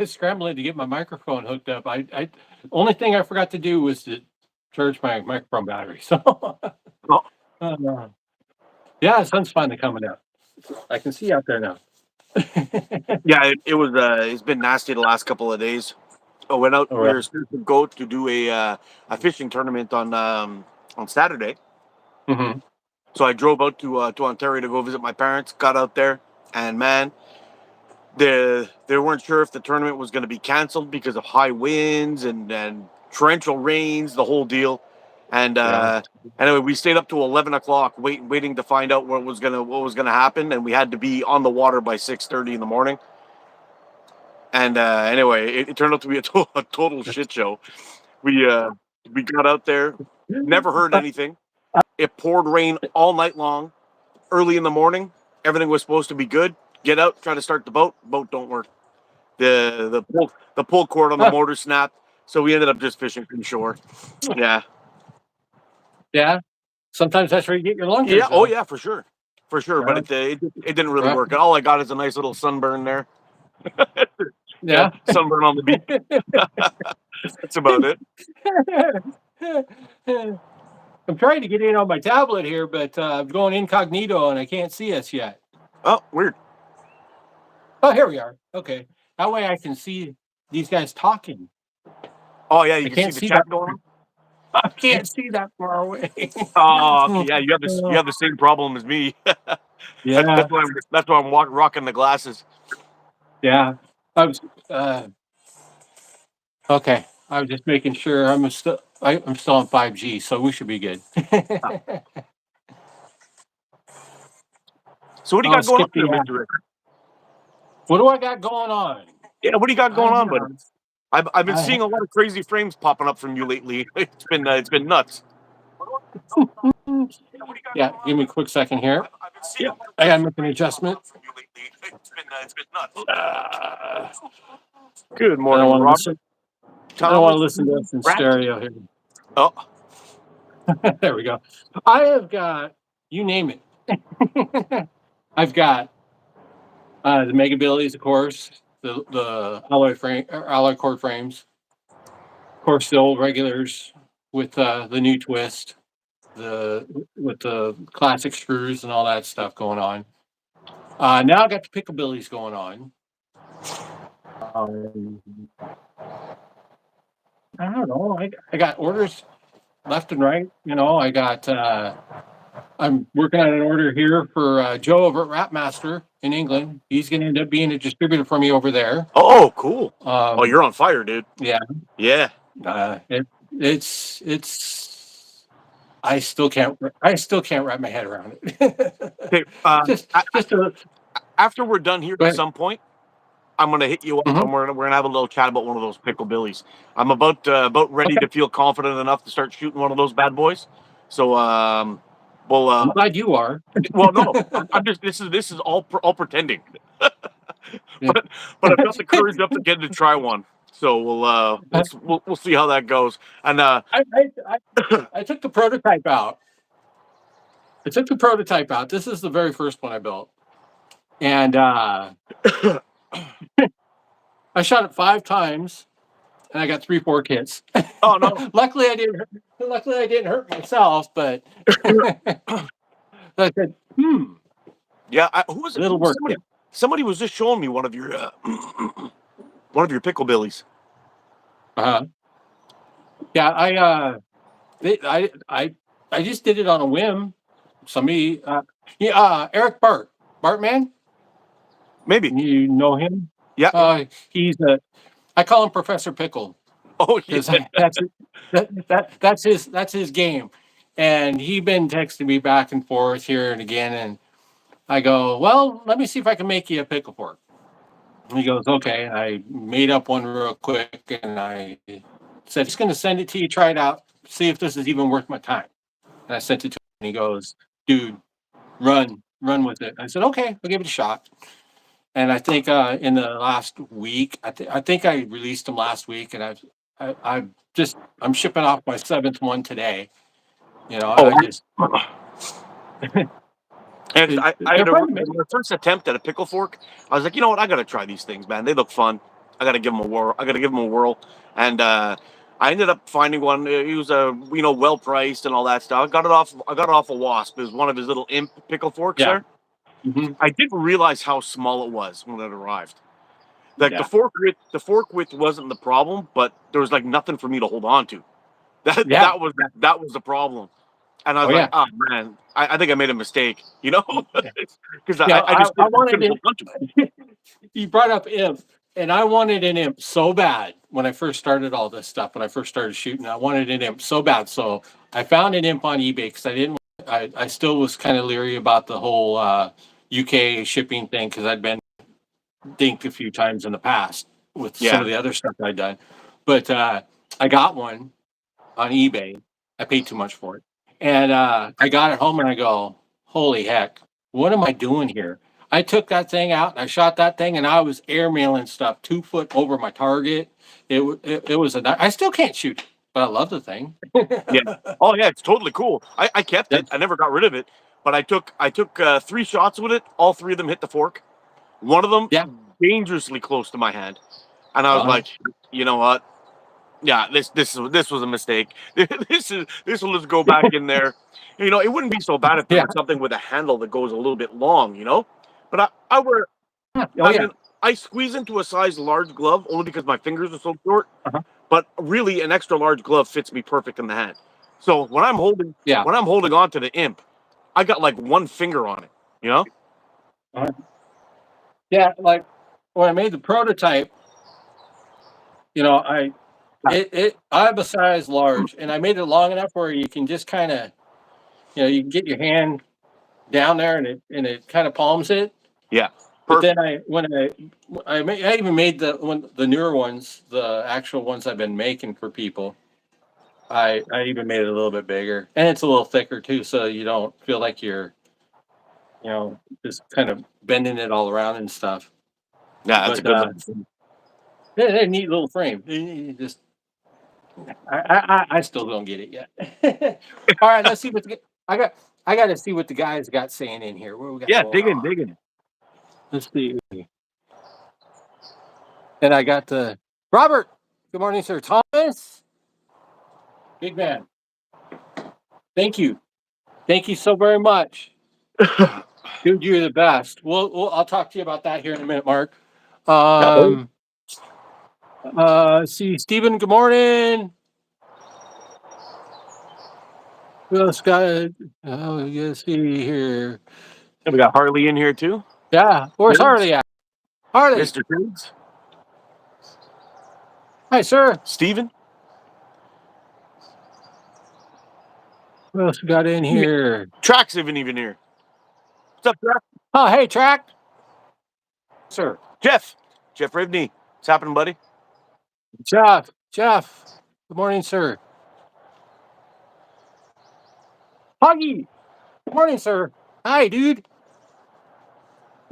scrambling to get my microphone hooked up. Only thing I forgot to do was to charge my microphone battery. So, Oh, uh, yeah, the sun's finally coming out. I can see out there now. yeah, it was. It's been nasty the last couple of days. I went out. All We right. were supposed to go to do a fishing tournament on Saturday. Hmm. So I drove out to Ontario to go visit my parents. Got out there, and man, they weren't sure if the tournament was going to be canceled because of high winds and torrential rains, the whole deal. And Yeah. anyway, we stayed up to 11 o'clock waiting to find out what was gonna happen, and we had to be on the water by 6:30 in the morning. And anyway, it turned out to be a total shit show. We uh, we got out there, never heard anything. It poured rain all night long. Early in the morning, everything was supposed to be good. Get out, try to start the boat. Boat don't work. The pull cord on the motor snapped, so we ended up just fishing from shore. Yeah, Yeah. Sometimes that's where you get your yeah, lunkers, oh though. yeah, for sure, for sure. But Yeah. it didn't really Yeah. work. All I got is a nice little sunburn there. Yeah, Yeah. sunburn on the beach. That's about it. I'm trying to get in on my tablet here, but I'm going incognito and I can't see us yet. Oh, weird. Oh, here we are. Okay. That way I can see these guys talking. Oh yeah, you I can see can't the see that. chat going on. I can't see that far away. Oh, okay, yeah, you have the same problem as me. Yeah. That's why I'm rocking the glasses. Yeah. I was okay. I was just making sure I'm still on 5G, so we should be good. So what do you I'll got going on skip there, the Mister Rick? What do I got going on? Yeah, what do you got going on, buddy? I've been I seeing a lot of crazy frames popping up from you lately. It's been nuts. yeah, give me a quick second here. I've been seeing a lot of I gotta crazy make an frames popping adjustment. up from you lately. It's been nuts. Uh, Good I don't morning, want to Robert. listen. I don't want to Thomas, listen to us in Rat. stereo here. Oh, There we go. I have got you name it. I've got the Mega Billies, of course, the alloy core frames, of course, the old regulars with the new twist, the with the classic screws and all that stuff going on. Now I got the Pickabillies going on. Um, I don't know. I got orders left and right. I got. I'm working on an order here for Joe over at Rapmaster in England. He's going to end up being a distributor for me over there. oh, cool. Oh, Um, you're on fire, dude. yeah, Yeah. it's. I still can't wrap my head around it. Okay. just a. After we're done here, Go at ahead. some point, I'm gonna hit you up, Mhm. and we're gonna have a little chat about one of those pickle billies. I'm about ready Okay, to feel confident enough to start shooting one of those bad boys. So well I'm glad you are. well no, I'm just this is all pretending, Yeah. but I've got the courage up to get to try one. So we'll see how that goes. And I, I I took the prototype out. This is the very first one I built, and I shot it 5 times, and I got 3 4 hits. oh no, luckily, I didn't. Luckily, I didn't hurt myself, but I said, yeah, who was it? it'll work. Yeah. Somebody was just showing me one of your one of your pickle billies. Uh-huh. Yeah. I just did it on a whim. Somebody, Eric Bartman. Maybe. You know him? Yeah. He's a. I call him Professor Pickle Oh yeah. because that's his game, and he been texting me back and forth here and again, and I go, well, let me see if I can make you a pickle fork. And he goes, okay. And I made up one real quick, and I said, just going to send it to you, try it out, see if this is even worth my time. And I sent it to him, and he goes, dude, run with it. I said, okay, I'll give it a shot. And I think in the last week, I think I released them last week, and I'm shipping off my 7th one today. Oh, I just and I they're had fun to make. my first attempt at a pickle fork. I was like, you know what? I got to try these things, man. They look fun. I gotta give him a whirl. And I ended up finding one. He was well priced and all that stuff. I got it off a Wasp. It was one of his little imp pickle forks Yeah. there. Hmm. I didn't realize how small it was when it arrived. Like Yeah. the fork width wasn't the problem, but there was like nothing for me to hold on to. Yeah. That was the problem. And I Oh was like, yeah. oh man, I think I made a mistake, because Yeah. I just I couldn't wanted hold on to it. it. You brought up imp, and I wanted an imp so bad when I first started all this stuff. When I first started shooting, I wanted an imp so bad. So I found an imp on eBay because I didn't. I still was kind of leery about the whole UK shipping thing because I'd been dinked a few times in the past with some Yeah, of the other stuff I'd done. But I got one on eBay. I paid too much for it. And I got it home and I go, holy heck, what am I doing here? I took that thing out and I shot that thing and I was airmailing stuff 2 foot over my target. It was I still can't shoot it, but I love the thing. yeah. Oh yeah, it's totally cool. I kept it. That's I never got rid of it. But I took 3 shots with it. All three of them hit the fork. One of them yeah. dangerously close to my hand, and I was Uh-huh. like, you know what? Yeah, this was a mistake. This will just go back in there. It wouldn't be so bad if there Yeah. was something with a handle that goes a little bit long. But I wear. Oh I yeah. mean, I squeeze into a size large glove only because my fingers are so short. Uh-huh. But really, an extra large glove fits me perfect in the hand. So Yeah. when I'm holding on to the imp, I got like one finger on it. You know? Uh-huh. Yeah. Like when I made the prototype, I I have a size large and I made it long enough where you can just kind of, you can get your hand down there and it kind of palms it. Yeah, But then perfect. I even made the newer ones, the actual ones I've been making for people. I even made it a little bit bigger and it's a little thicker too, so you don't feel like you're just kind of bending it all around and stuff. Yeah, that's a But good look. they're a neat little frame. You just I still don't get it yet. All right, let's see I got. I got to see what the guys got saying in here. What we got Yeah, going on? dig in. Let's see. And I got the Robert. Good morning, sir. Thomas. Big man. Thank you. Thank you so very much. Dude, you're the best. I'll talk to you about that here in a minute, Mark. Yeah. Um, see, Stephen, good morning. Who else got, oh, you see here. And we got Harley in here too. Yeah, where's Tiggs, Harley at? Harley. Mr. Tiggs, Hi, sir. Steven. Who else we got in here? Track's even here. What's up, Track? Oh, hey, Track. Sir. Jeff. Jeff Ribney. What's happening, buddy? Jeff. Jeff. Good morning, sir. Huggy. Good morning, sir. Hi, dude.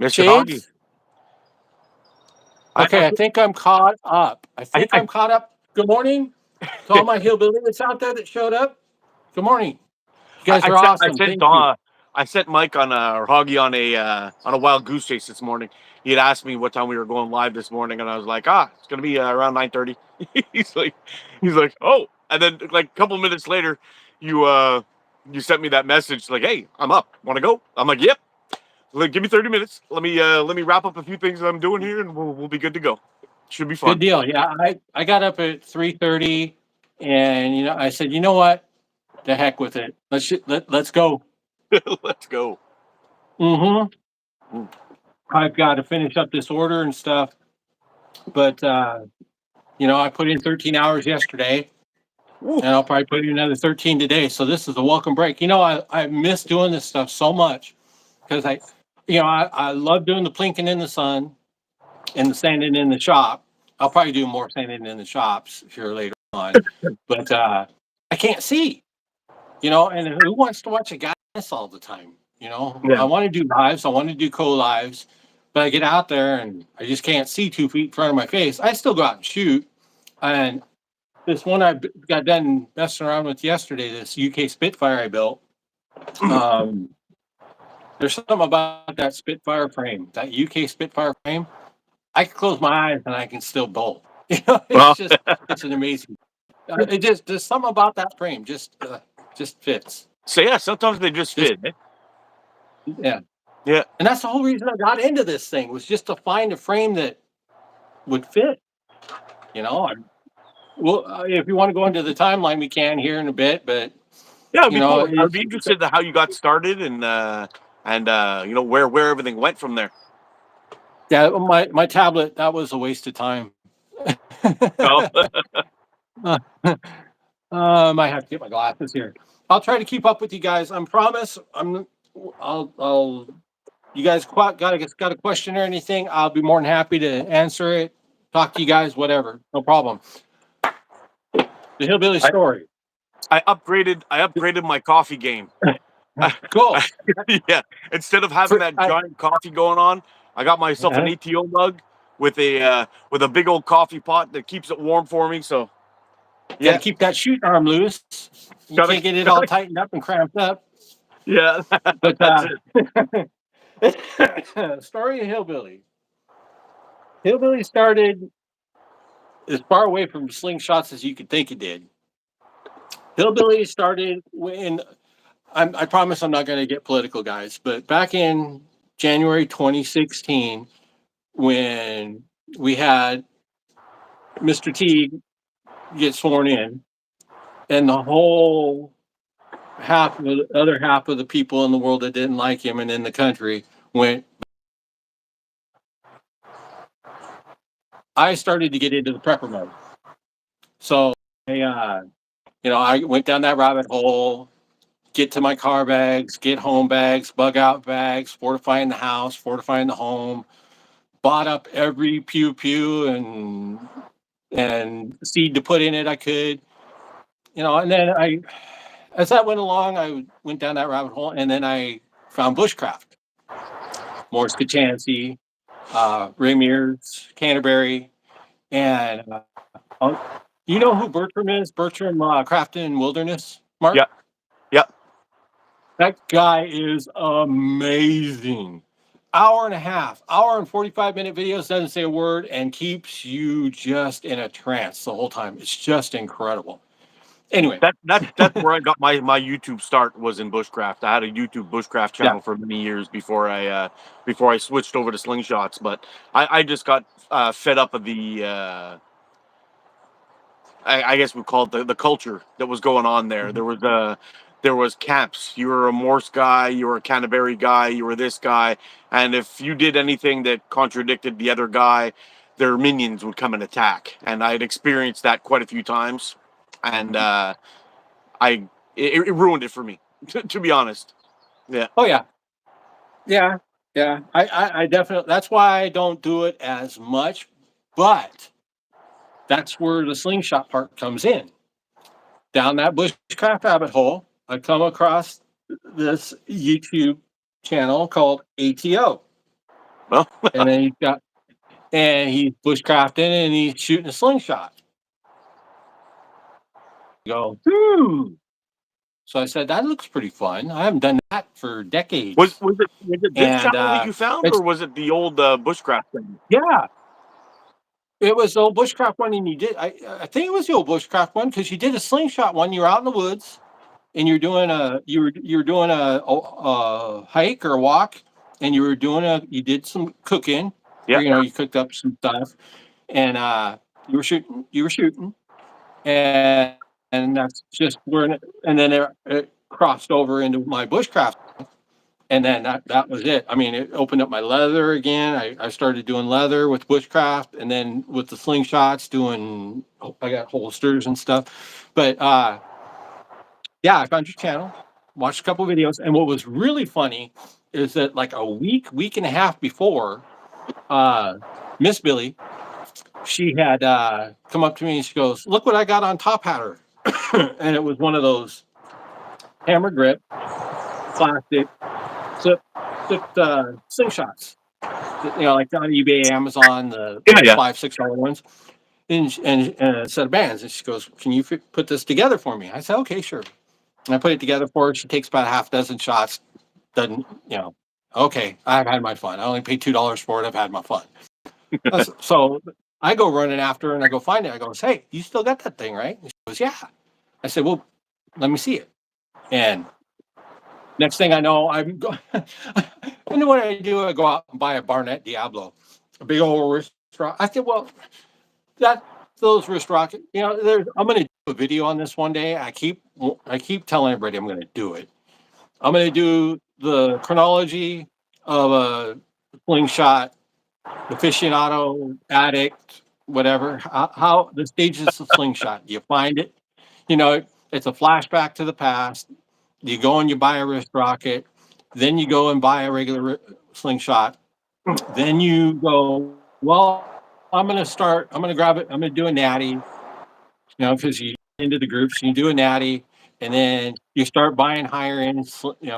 Mr. Hoggy. Shades. Okay, I think I'm caught up. I I, think I, I'm caught up. Good morning to all my hillbillies out there that showed up. Good morning. You guys are I awesome. sent Thank you. I sent Mike on or Hoggy on a wild goose chase this morning. He had asked me what time we were going live this morning, and I was like, it's gonna be around 9:30. he's like, oh, and then like a couple minutes later, you sent me that message like, hey, I'm up. Want to go? I'm like, yep. Like, give me 30 minutes. Let me wrap up a few things that I'm doing here, and we'll be good to go. Should be Good fun. deal. Yeah, I got up at 3:30, and I said, you know what? The heck with it. Let's go. Let's go. Mm-hmm. Mm. I've got to finish up this order and stuff, but I put in 13 hours yesterday, Woo. and I'll probably put in another 13 today. So this is a welcome break. I miss doing this stuff so much because I love doing the plinking in the sun and the sanding in the shop. I'll probably do more sanding in the shops here later on, but I can't see. And who wants to watch a guy miss all the time? Yeah. I want to do lives, I want to do co-lives, but I get out there and I just can't see 2 feet in front of my face. I still go out and shoot. And this one I got done messing around with yesterday, this UK Spitfire I built. Um, there's something about that Spitfire frame, that UK Spitfire frame. I can close my eyes and I can still bolt. You know, Well, it's an amazing. It just there's something about that frame just fits. so yeah, sometimes they just Just fit. Eh? yeah, Yeah. and that's the whole reason I got into this thing was just to find a frame that would fit. You know, well, if you want to go into the timeline, we can here in a bit, but Yeah, it'd you be know, cool. I'd be interested in how you got started and you know where everything went from there. yeah, my tablet that was a waste of time. Oh, I might have to get my glasses here. I'll try to keep up with you guys. I promise. I'll. You guys got a question or anything? I'll be more than happy to answer it. Talk to you guys, whatever. No problem. The hillbilly I, story. I upgraded my coffee game. Cool. Yeah, instead of having For, that giant coffee going on, I got myself an uh, ATO mug with a big old coffee pot that keeps it warm for me. So Got to yeah, keep that shooting arm loose. You gotta, can't get it all gotta tightened up and cramped up. yeah, But that's it. story of hillbilly. Hillbilly started as far away from slingshots as you could think it did. Hillbilly started when I promise I'm not going to get political, guys, but back in January 2016, when we had Mr. T get sworn in, and the whole half of the other half of the people in the world that didn't like him and in the country went, I started to get into the prepper mode. So I went down that rabbit hole, get to my car bags, get home bags, bug out bags, fortifying the house, fortifying the home, bought up every pew and seed to put in it I could, and then as that went along, I went down that rabbit hole, and then I found bushcraft, more Scachancy, Ramirez, Canterbury, and uh, you know who Bertram is? Bertram Crafton Wilderness, Mark. Yeah, yeah. That guy is amazing. Hour and a half, hour and 45-minute videos, doesn't say a word, and keeps you just in a trance the whole time. It's just incredible. Anyway, That's where I got my YouTube start was in bushcraft. I had a YouTube bushcraft yeah. channel for many years before I switched over to slingshots. But I just got fed up of the I guess we call it the culture that was going on there. Mhm. There was camps. You were a Morse guy, you were a Canterbury guy, you were this guy, and if you did anything that contradicted the other guy, their minions would come and attack. And I had experienced that quite a few times, and I it ruined it for me, to be honest. Yeah. Oh yeah, yeah, yeah. I definitely. That's why I don't do it as much, but that's where the slingshot part comes in. Down that bushcraft rabbit hole, I come across this YouTube channel called ATO, Well, and then he's bushcrafting and he's shooting a slingshot. You go, So I said that looks pretty fun. I haven't done that for was decades, was it was it this and channel that you found, it's or was it the old bushcraft thing? yeah, it was the old bushcraft one, and you did. I think it was the old bushcraft one because you did a slingshot one. You're out in the woods, and you're doing a hike or a walk, and you did some cooking, or Yeah. you cooked up some stuff, and you were shooting, and that's just where, and then it crossed over into my bushcraft, and then that was it. I mean, it opened up my leather again. I started doing leather with bushcraft, and then with the slingshots, I got holsters and stuff. But yeah, I found your channel, watched a couple of videos, and what was really funny is that like a week and a half before, uh, Miss Billy, she had come up to me and she goes, "Look what I got on Top Hatter," and it was one of those hammer grip plastic slip slipped slingshots, like on eBay, Amazon, the Yeah, yeah. $5-6 ones, and a set of bands. And she goes, "Can you put this together for me?" I said, "Okay, sure." And I put it together for her. She takes about a half dozen shots. Doesn't, okay, I've had my fun. I only paid $2 for it. I've had my fun. So I go running after her and I go find it. I goes, "Hey, you still got that thing, right?" And she goes, "Yeah." I said, "Well, let me see it." And next thing I know, I'm going. You know what I do? I go out and buy a Barnett Diablo, a big old wrist rock. I said, "Well, that those wrist rockets. You know, I'm going to do a video on this one day. I keep telling everybody I'm going to do it. I'm going to do the chronology of a slingshot aficionado, addict, whatever. How the stages of slingshot. You find it. You know, it's a flashback to the past. You go and you buy a wrist rocket. Then you go and buy a regular slingshot. Then you go, well, I'm going to start. I'm going to grab it. I'm going to do a natty. You know, because you into the groups, you do a natty, and then you start buying higher end,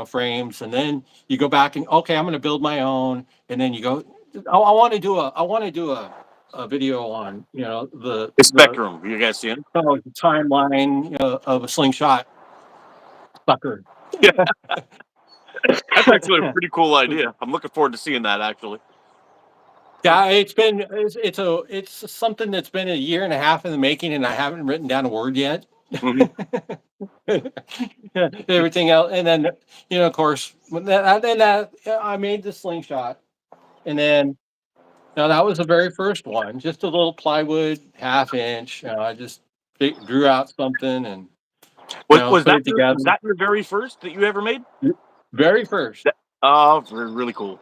frames, and then you go back and okay, I'm going to build my own, and then you go. I want to do a video on The spectrum, you guys seeing? the timeline of a slingshot sucker. Yeah, that's actually a pretty cool idea. I'm looking forward to seeing that actually. Yeah, it's something that's been a year and a half in the making, and I haven't written down a word yet. Mhm. Everything else, and then of course, I made the slingshot, and then now that was the very first one, just a little plywood, half inch. I just drew out something and Was put that it together. your very first that you ever made? Very first, Oh, really cool.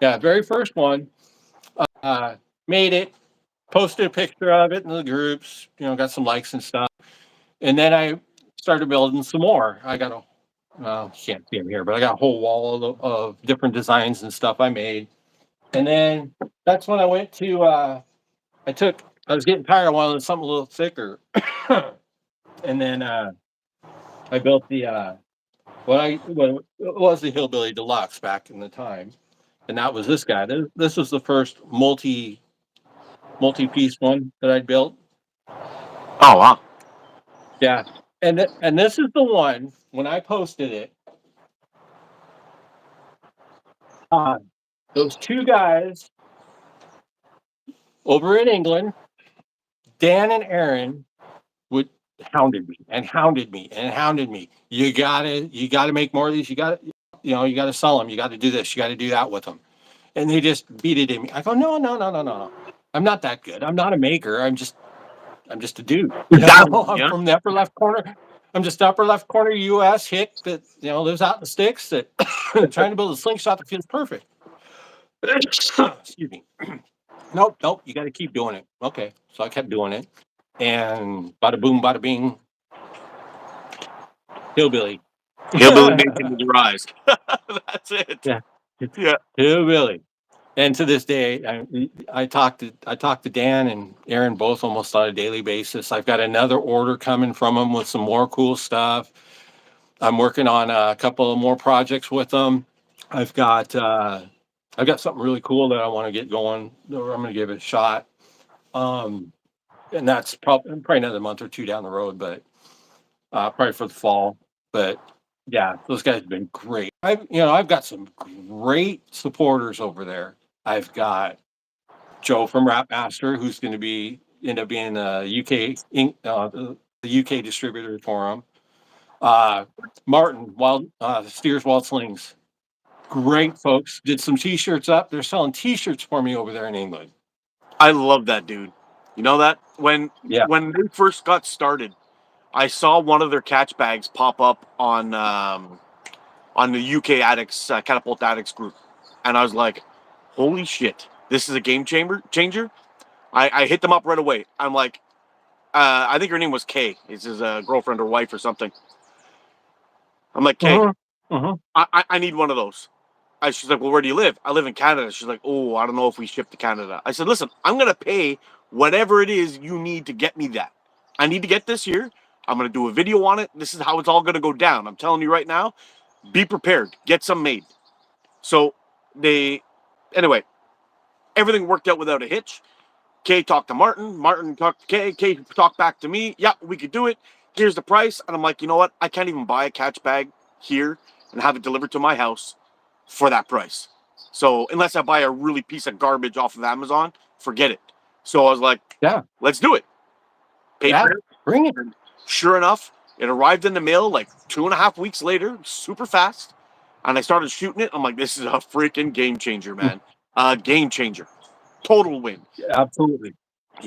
yeah, very first one. Uh, Made it, posted a picture of it in the groups. Got some likes and stuff. And then I started building some more. I got you can't see them here, but I got a whole wall of different designs and stuff I made. And then that's when I went to, I was getting tired. I wanted something a little thicker. And then I built what it was the Hillbilly Deluxe back in the time. And that was this guy. This was the first multi-piece one that I built. Oh wow. Yeah. And this is the one when I posted it. Uh, those two guys over in England, Dan and Aaron, would hounded me and hounded me and hounded me. You gotta make more of these. You gotta sell them. You got to do this. You got to do that with them. And they just beat it in me. I go, no, no, no, no, no, no. I'm not that good. I'm not a maker. I'm just a dude. I'm Yeah. from the upper left corner. I'm just upper left corner U.S. hick that lives out in the sticks that trying to build a slingshot that feels perfect. Excuse me. Nope, nope. You got to keep doing it. Okay, so I kept doing it, and bada boom, bada bing, hillbilly. Hillbilly Nation to the rise. That's it. Yeah, Yeah. hillbilly. And to this day, I talk to Dan and Aaron both almost on a daily basis. I've got another order coming from them with some more cool stuff. I'm working on a couple of more projects with them. I've got uh, I've got something really cool that I want to get going. Or I'm going to give it a shot. Um, and that's probably another month or two down the road, but probably for the fall. But yeah, those guys have been great. I've got some great supporters over there. I've got Joe from Rap Master, who's going to end up being a the UK distributor for them. Uh, Martin, Steers Wild Slings, great folks. Did some T-shirts up. They're selling T-shirts for me over there in England. I love that dude. You know that Yeah. when they first got started, I saw one of their catch bags pop up on the UK Addicts Catapult Addicts group, and I was like, "Holy shit, this is a game changer!" I hit them up right away. I'm like, I think her name was Kay. It's his girlfriend or wife or something. I'm like, Kay, Uh-huh. Uh-huh. I need one of those. She's like, well, where do you live? I live in Canada. She's like, oh, I don't know if we ship to Canada. I said, listen, I'm going to pay whatever it is you need to get me that. I need to get this here. I'm going to do a video on it. This is how it's all going to go down. I'm telling you right now, be prepared. Get some made. So anyway, everything worked out without a hitch. Kay talked to Martin. Martin talked to Kay. Kay talked back to me. Yeah, we could do it. Here's the price. And I'm like, you know what? I can't even buy a catch bag here and have it delivered to my house for that price. So unless I buy a really piece of garbage off of Amazon, forget it. So I was like, Yeah. let's do it. Paid for Yeah. it. Bring it. Sure enough, it arrived in the mail like 2.5 weeks later, super fast. And I started shooting it. I'm like, this is a freaking game changer, man. Game changer. Total win. Absolutely.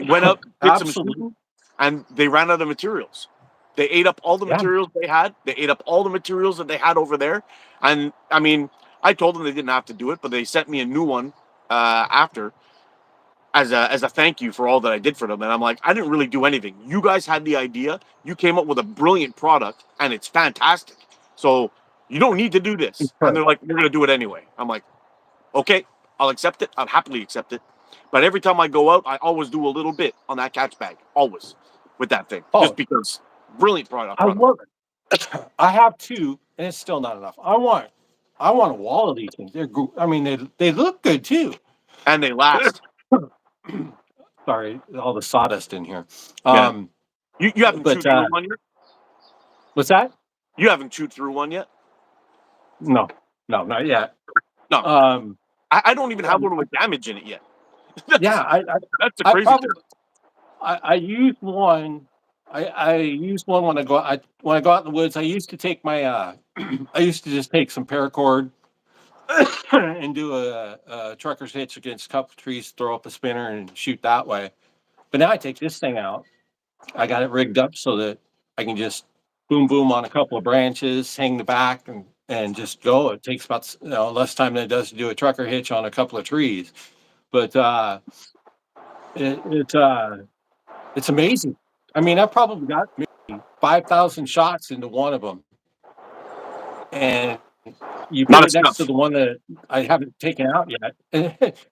Went out, did some Absolutely. shooting, and they ran out of materials. They ate up all the Yeah. materials they had. They ate up all the materials that they had over there. And I mean, I told them they didn't have to do it, but they sent me a new one after as a thank you for all that I did for them. And I'm like, I didn't really do anything. You guys had the idea. You came up with a brilliant product, and it's fantastic. So you don't need to do this. And they're like, we're gonna do it anyway. I'm like, okay, I'll accept it. I'll happily accept it. But every time I go out, I always do a little bit on that catch bag, always with that thing, just because brilliant product. I love it. I have two, and it's still not enough. I want a wall of these things. I mean, they look good too. And they last. Sorry, all the sawdust in here. Yeah. You haven't chewed through one yet? What's that? You haven't chewed through one yet? No, not yet. No. I don't even have one with damage in it yet. Yeah, that's the crazy thing. I use one. I use one when I go out in the woods. I used to take my I used to just take some paracord and do a trucker's hitch against a couple trees, throw up a spinner and shoot that way. But now I take this thing out. I got it rigged up so that I can just boom boom on a couple of branches, hang the back and just go. It takes about less time than it does to do a trucker hitch on a couple of trees. But it's amazing. I mean, I've probably got maybe 5,000 shots into one of them, and you put it next to the one that I haven't taken out yet.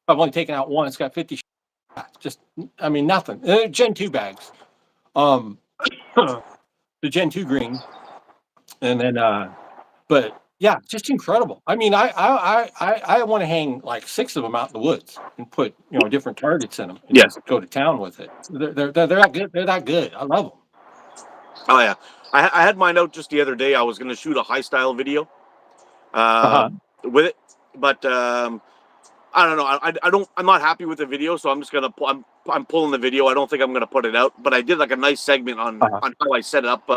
I've only taken out one. It's got 50 shots. Just, I mean, nothing. Gen 2 bags. The Gen 2 green, and then, but yeah, just incredible. I mean, I want to hang like 6 of them out in the woods and put different targets in them and just go to town with it. They're that good. They're that good. I love them. Oh yeah, I had mine out just the other day. I was going to shoot a high style video with it, but I don't know. I'm not happy with the video, so I'm just gonna. I'm pulling the video. I don't think I'm gonna put it out. But I did like a nice segment on how I set up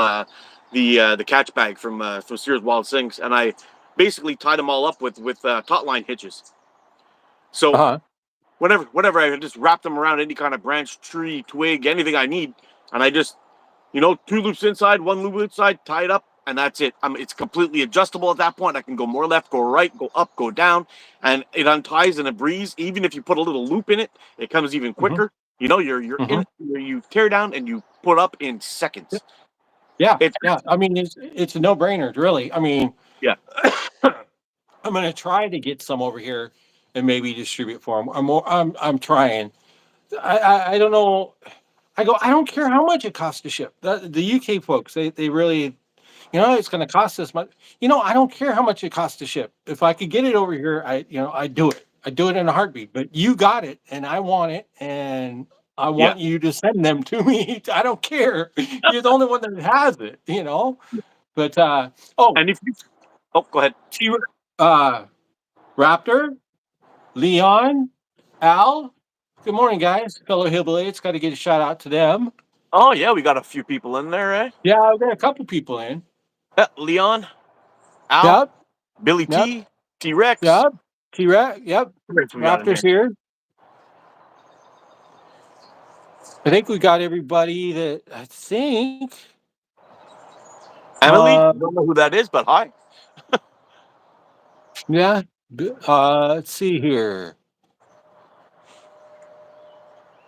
the catch bag from Sears Wild Slings, and I basically tied them all up with taut line hitches. So whenever I just wrap them around any kind of branch, tree, twig, anything I need, and I just 2 loops inside, 1 loop inside, tie it up. And that's it. It's completely adjustable at that point. I can go more left, go right, go up, go down, and it unties in a breeze. Even if you put a little loop in it, it comes even quicker. You're in. You tear down and you put up in seconds. Yeah. I mean, it's a no-brainer, really. I mean, yeah. I'm going to try to get some over here and maybe distribute for them. I'm trying. I don't know. I don't care how much it costs to ship. The UK folks, they really. It's going to cost this much. I don't care how much it costs to ship. If I could get it over here, I do it. I do it in a heartbeat. But you got it, and I want it, and I want you to send them to me. I don't care. You're the only one that has it. But and if you go ahead. Raptor, Leon, Al. Good morning, guys. Fellow Hillbillies. Got to get a shout out to them. Oh yeah, we got a few people in there, eh? Yeah, we got a couple people in. Leon, Al, Billy T, T-Rex. Yep, T-Rex. Yep, Raptor's here. I think we got everybody that I think. Emily, I don't know who that is, but hi. Yeah. Let's see here.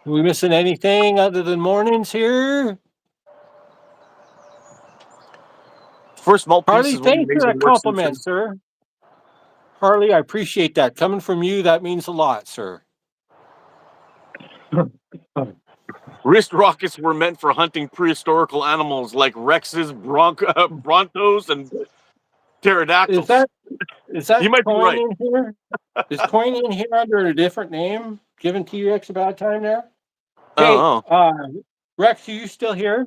Are we missing anything other than mornings here? First small piece. Harley, thanks for that compliment, sir. Harley, I appreciate that. Coming from you, that means a lot, sir. Wrist rockets were meant for hunting prehistorical animals like Rexes, Brontos, and pterodactyls. Is that you might coin be right. in here? Is coin in here under a different name? Giving T-Rex a bad time there? Hey, Rex, are you still here?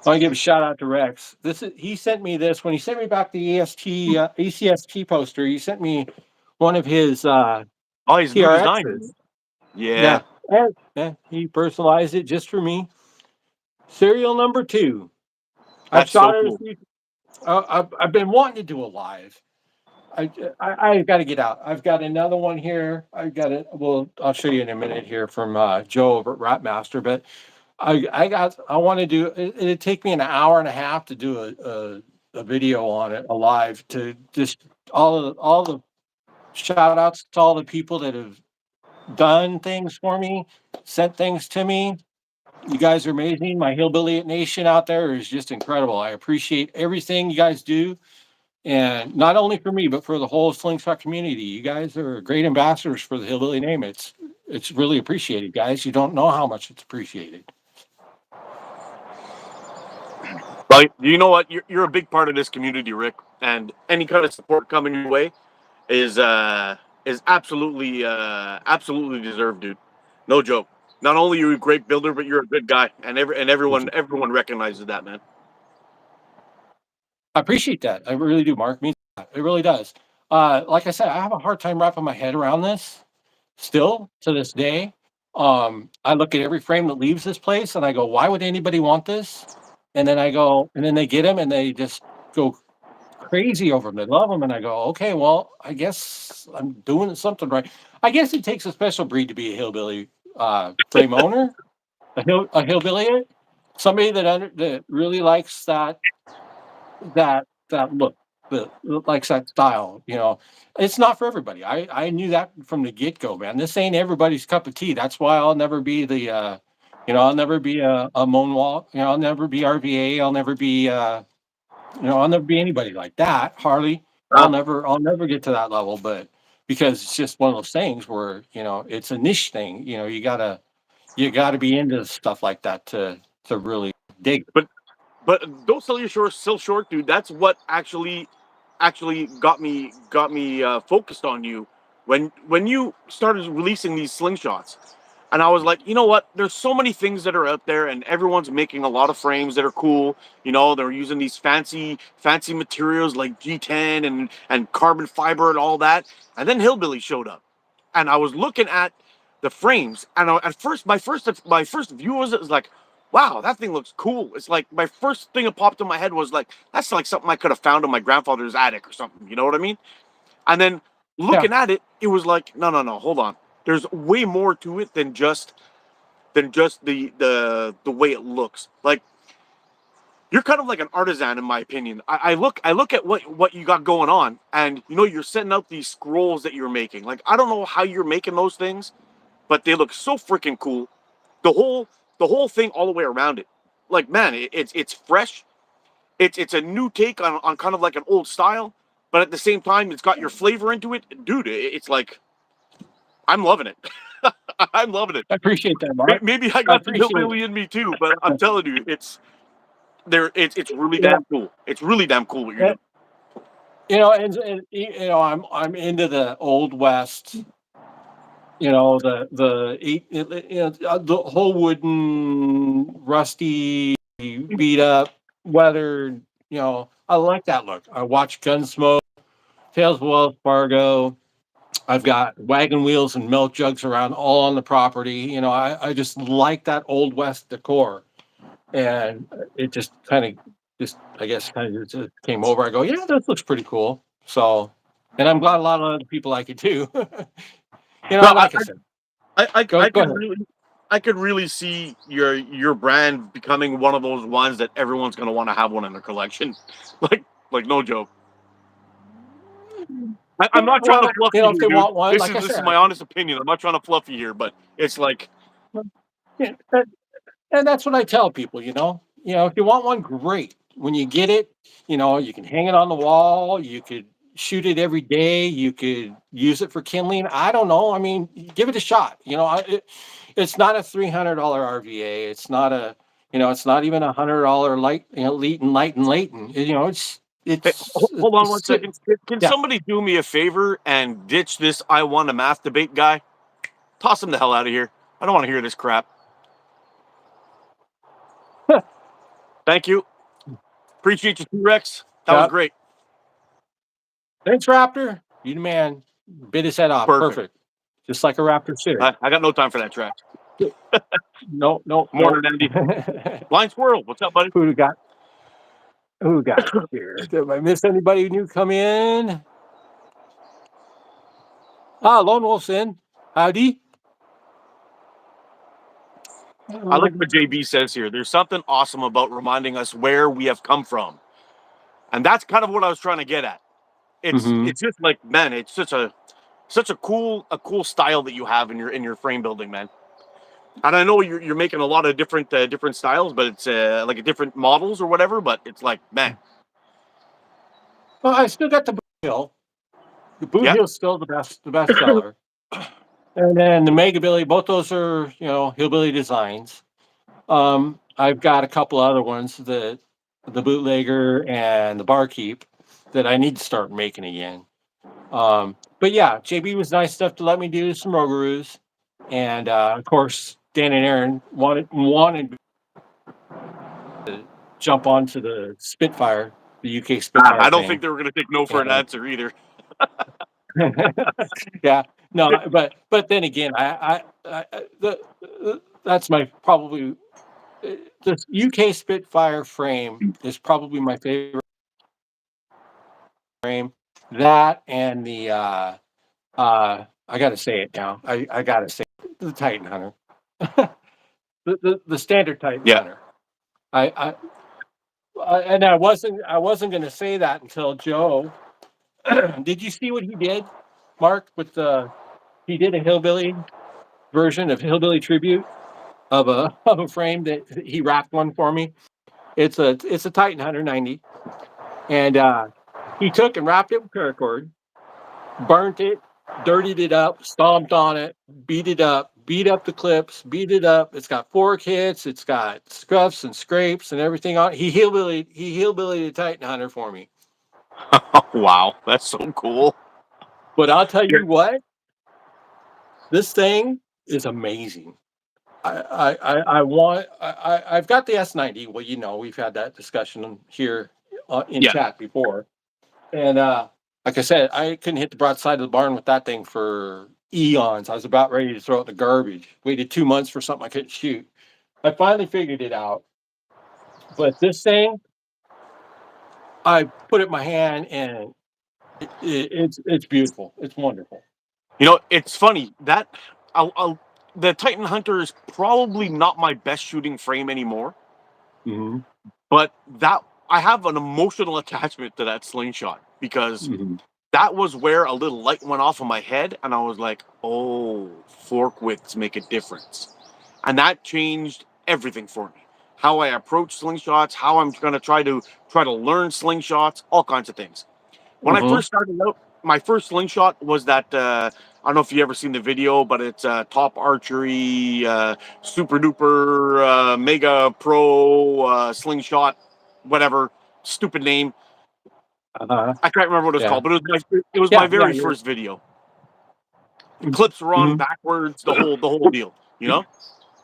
want to give a shout out to Rex. He sent me this when he sent me back the ECST poster. He sent me one of his Oh, his new design. TRXs. Yeah. Yeah, and he personalized it just for me. Serial number 2. I've That's so shot it a cool. few. I've been wanting to do a live. I got to get out. I've got another one here. I've got it. Well, I'll show you in a minute here from Joe over at Rapmaster. But I want to do. It'd take me an hour and a half to do a video on it, a live, to just all the shout outs to all the people that have done things for me, sent things to me. You guys are amazing. My Hillbilly Nation out there is just incredible. I appreciate everything you guys do. And not only for me, but for the whole Slingshot community. You guys are great ambassadors for the Hillbilly name. It's really appreciated, guys. You don't know how much it's appreciated. Well, you know what? You're a big part of this community, Rick, and any kind of support coming your way is absolutely deserved, dude. No joke. Not only are you a great builder, but you're a good guy, and everyone recognizes that, man. I appreciate that. I really do, Mark. It means a lot. It really does. Like I said, I have a hard time wrapping my head around this still to this day. I look at every frame that leaves this place and I go, why would anybody want this? And then I go, and then they get them and they just go crazy over them. They love them. And I go, okay, well, I guess I'm doing something right. I guess it takes a special breed to be a hillbilly frame owner, a hillbilly, somebody that really likes that look, the likes that style. It's not for everybody. I knew that from the get go, man. This ain't everybody's cup of tea. That's why I'll never be I'll never be a Moonwalk. I'll never be RVA. I'll never be anybody like that. Harley. Uh, I'll never get to that level. But because it's just one of those things where it's a niche thing. You gotta be into stuff like that to really dig it. but don't sell your short still short, dude. That's what actually got me focused on you when you started releasing these slingshots. And I was like, you know what? There's so many things that are out there, and everyone's making a lot of frames that are cool. They're using these fancy materials like G10 and carbon fiber and all that. And then Hillbilly showed up, and I was looking at the frames, and at first, my first view was like, wow, that thing looks cool. It's like my first thing that popped in my head was like, that's like something I could have found in my grandfather's attic or something. You know what I mean? And then Yeah, looking at it, it was like, no, no, no, hold on. There's way more to it than just the way it looks. Like, you're kind of like an artisan, in my opinion. I look at what you got going on, and you're setting out these scrolls that you're making. Like, I don't know how you're making those things, but they look so freaking cool. The whole thing, all the way around it. Like, man, it's fresh. It's a new take on kind of like an old style, but at the same time, it's got your flavor into it, dude. It's like, I'm loving it. I'm loving it. I appreciate that, Mark. Maybe I I got some appreciate hillbilly in me too, but I'm telling you, it's really it. damn cool. It's really damn cool what you're Yeah, doing. I'm into the old west. The whole wooden, rusty, beat up, weathered. I like that look. I watch Gunsmoke, Tales of Wells Fargo. I've got wagon wheels and milk jugs around all on the property. I just like that old west decor, and it just kind of just I guess kind of just came over. I go, yeah, this looks pretty cool. So, and I'm glad a lot of other people like it too. No, Like I said, I go could ahead. really see your brand becoming one of those ones that everyone's gonna want to have one in their collection. Like no joke. I'm Yeah, not trying to well, fluff you if here, they dude. want one, This like is I this is said, my honest opinion. I'm not trying to fluff you here, but it's like, yeah, and that's what I tell people. If you want one, great. When you get it, you can hang it on the wall. You could shoot it every day. You could use it for kindling. I don't know. I mean, give it a shot. It's not a $300 RVA. It's not even $100 light. Leighton. hey, hold on one It's second. Can yeah. somebody do me a favor and ditch this "I want a math debate" guy? Toss him the hell out of here. I don't want to hear this crap. Thank you. Appreciate you, T-Rex. That was Yep. great. Thanks, Raptor. You the man. Bit his head off. Perfect. Just like a Raptor should. I got no time for that trash. No. Morning, Andy. Blind Squirrel, what's up, buddy? Who got here? Did I miss anybody new come in? Lone Wolf's in. Howdy. I like what JB says here. There's something awesome about reminding us where we have come from. And that's kind of what I was trying to get at. It's just like, man, it's such a cool style that you have in your frame building, man. And I know you're making a lot of different styles, but it's like different models or whatever. But it's like, man. Well, I still got the Boot Hill. The Boot Hill's still the best seller. And then the Mega Billy, both those are, Hillbilly designs. I've got a couple other ones, the Bootlegger and the Barkeep, that I need to start making again. But yeah, JB was nice enough to let me do some Rogaroos. And of course, Dan and Aaron wanted to jump onto the Spitfire, the UK Spitfire. I don't think they were going to take no for an answer either. Yeah, no, but then again, that's my probably the UK Spitfire frame is probably my favorite frame. That and the I gotta say it now. I gotta say it, the Titan Hunter, the standard Titan Hunter. And I wasn't gonna say that until Joe. Did you see what he did, Mark? He did a Hillbilly version of Hillbilly Tribute of a frame that he wrapped one for me. It's a Titan Hunter 90, and he took and wrapped it with paracord, burnt it, dirtied it up, stomped on it, beat it up, beat up the clips, beat it up. It's got fork hits, it's got scuffs and scrapes and everything on it. He hillbillied the Titan Hunter for me. Wow, that's so cool. But I'll tell you what, this thing is amazing. I've got the S90. Well, we've had that discussion here in chat before. And like I said, I couldn't hit the broadside of the barn with that thing for eons. I was about ready to throw it in the garbage. Waited 2 months for something I couldn't shoot. I finally figured it out. But this thing, I put it in my hand and it's beautiful. It's wonderful. It's funny that the Titan Hunter is probably not my best shooting frame anymore. Mm-hmm. But that I have an emotional attachment to that Slingshot because that was where a little light went off in my head, and I was like, "Oh, fork widths make a difference," and that changed everything for me. How I approach slingshots, how I'm going to try to learn slingshots, all kinds of things. When I first started out, my first slingshot was that I don't know if you ever seen the video, but it's Top Archery Super Duper Mega Pro Slingshot, whatever stupid name. I can't remember what it was called, but it was my very first video. The clips were on backwards, the whole deal.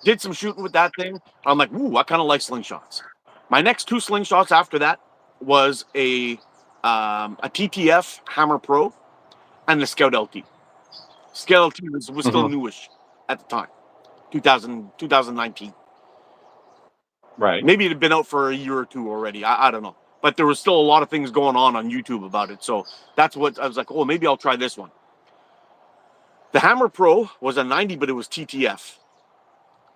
Did some shooting with that thing. I'm like, ooh, I kind of like slingshots. My next two slingshots after that was a TTF Hammer Pro and the Scout LT. Scout LT was still newish at the time, 2019. Right. Maybe it had been out for a year or two already. I don't know. But there was still a lot of things going on YouTube about it. So that's what I was like, oh, maybe I'll try this one. The Hammer Pro was a 90, but it was TTF.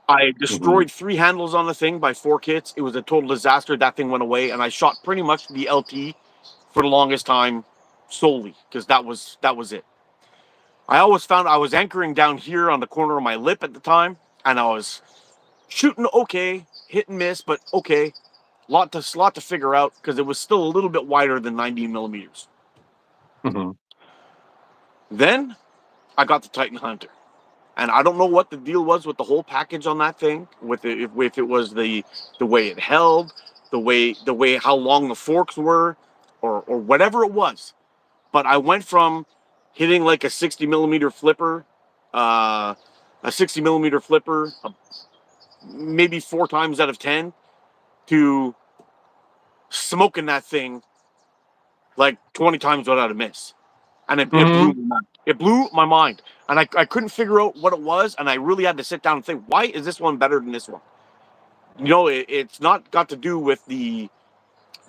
I destroyed 3 handles on the thing by 4 kits. It was a total disaster. That thing went away, and I shot pretty much the LT for the longest time solely because that was it. I always found I was anchoring down here on the corner of my lip at the time, and I was shooting okay, hit and miss, but okay. Lot to figure out because it was still a little bit wider than 90 millimeters. Then I got the Titan Hunter. And I don't know what the deal was with the whole package on that thing, if it was the way it held, the way how long the forks were, or whatever it was. But I went from hitting like a 60 millimeter flipper, maybe 4 times out of 10, to smoking that thing like 20 times without a miss. And it blew Mm-hmm. my mind. It blew my mind. And I couldn't figure out what it was. And I really had to sit down and think, why is this one better than this one? You know, it's not got to do with the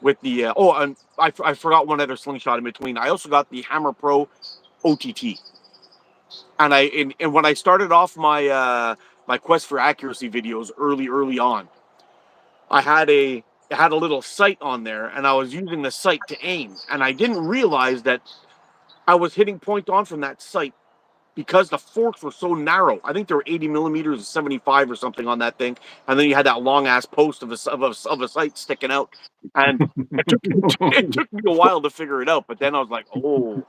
and I forgot one other slingshot in between. I also got the Hammer Pro OTT. And when I started off my quest for accuracy videos early on, I had a it had a little sight on there, and I was using the sight to aim, and I didn't realize that I was hitting point on from that sight because the forks were so narrow. I think there were 80 millimeters, 75 or something on that thing, and then you had that long ass post of a sight sticking out, and it took me a while to figure it out. But then I was like, oh,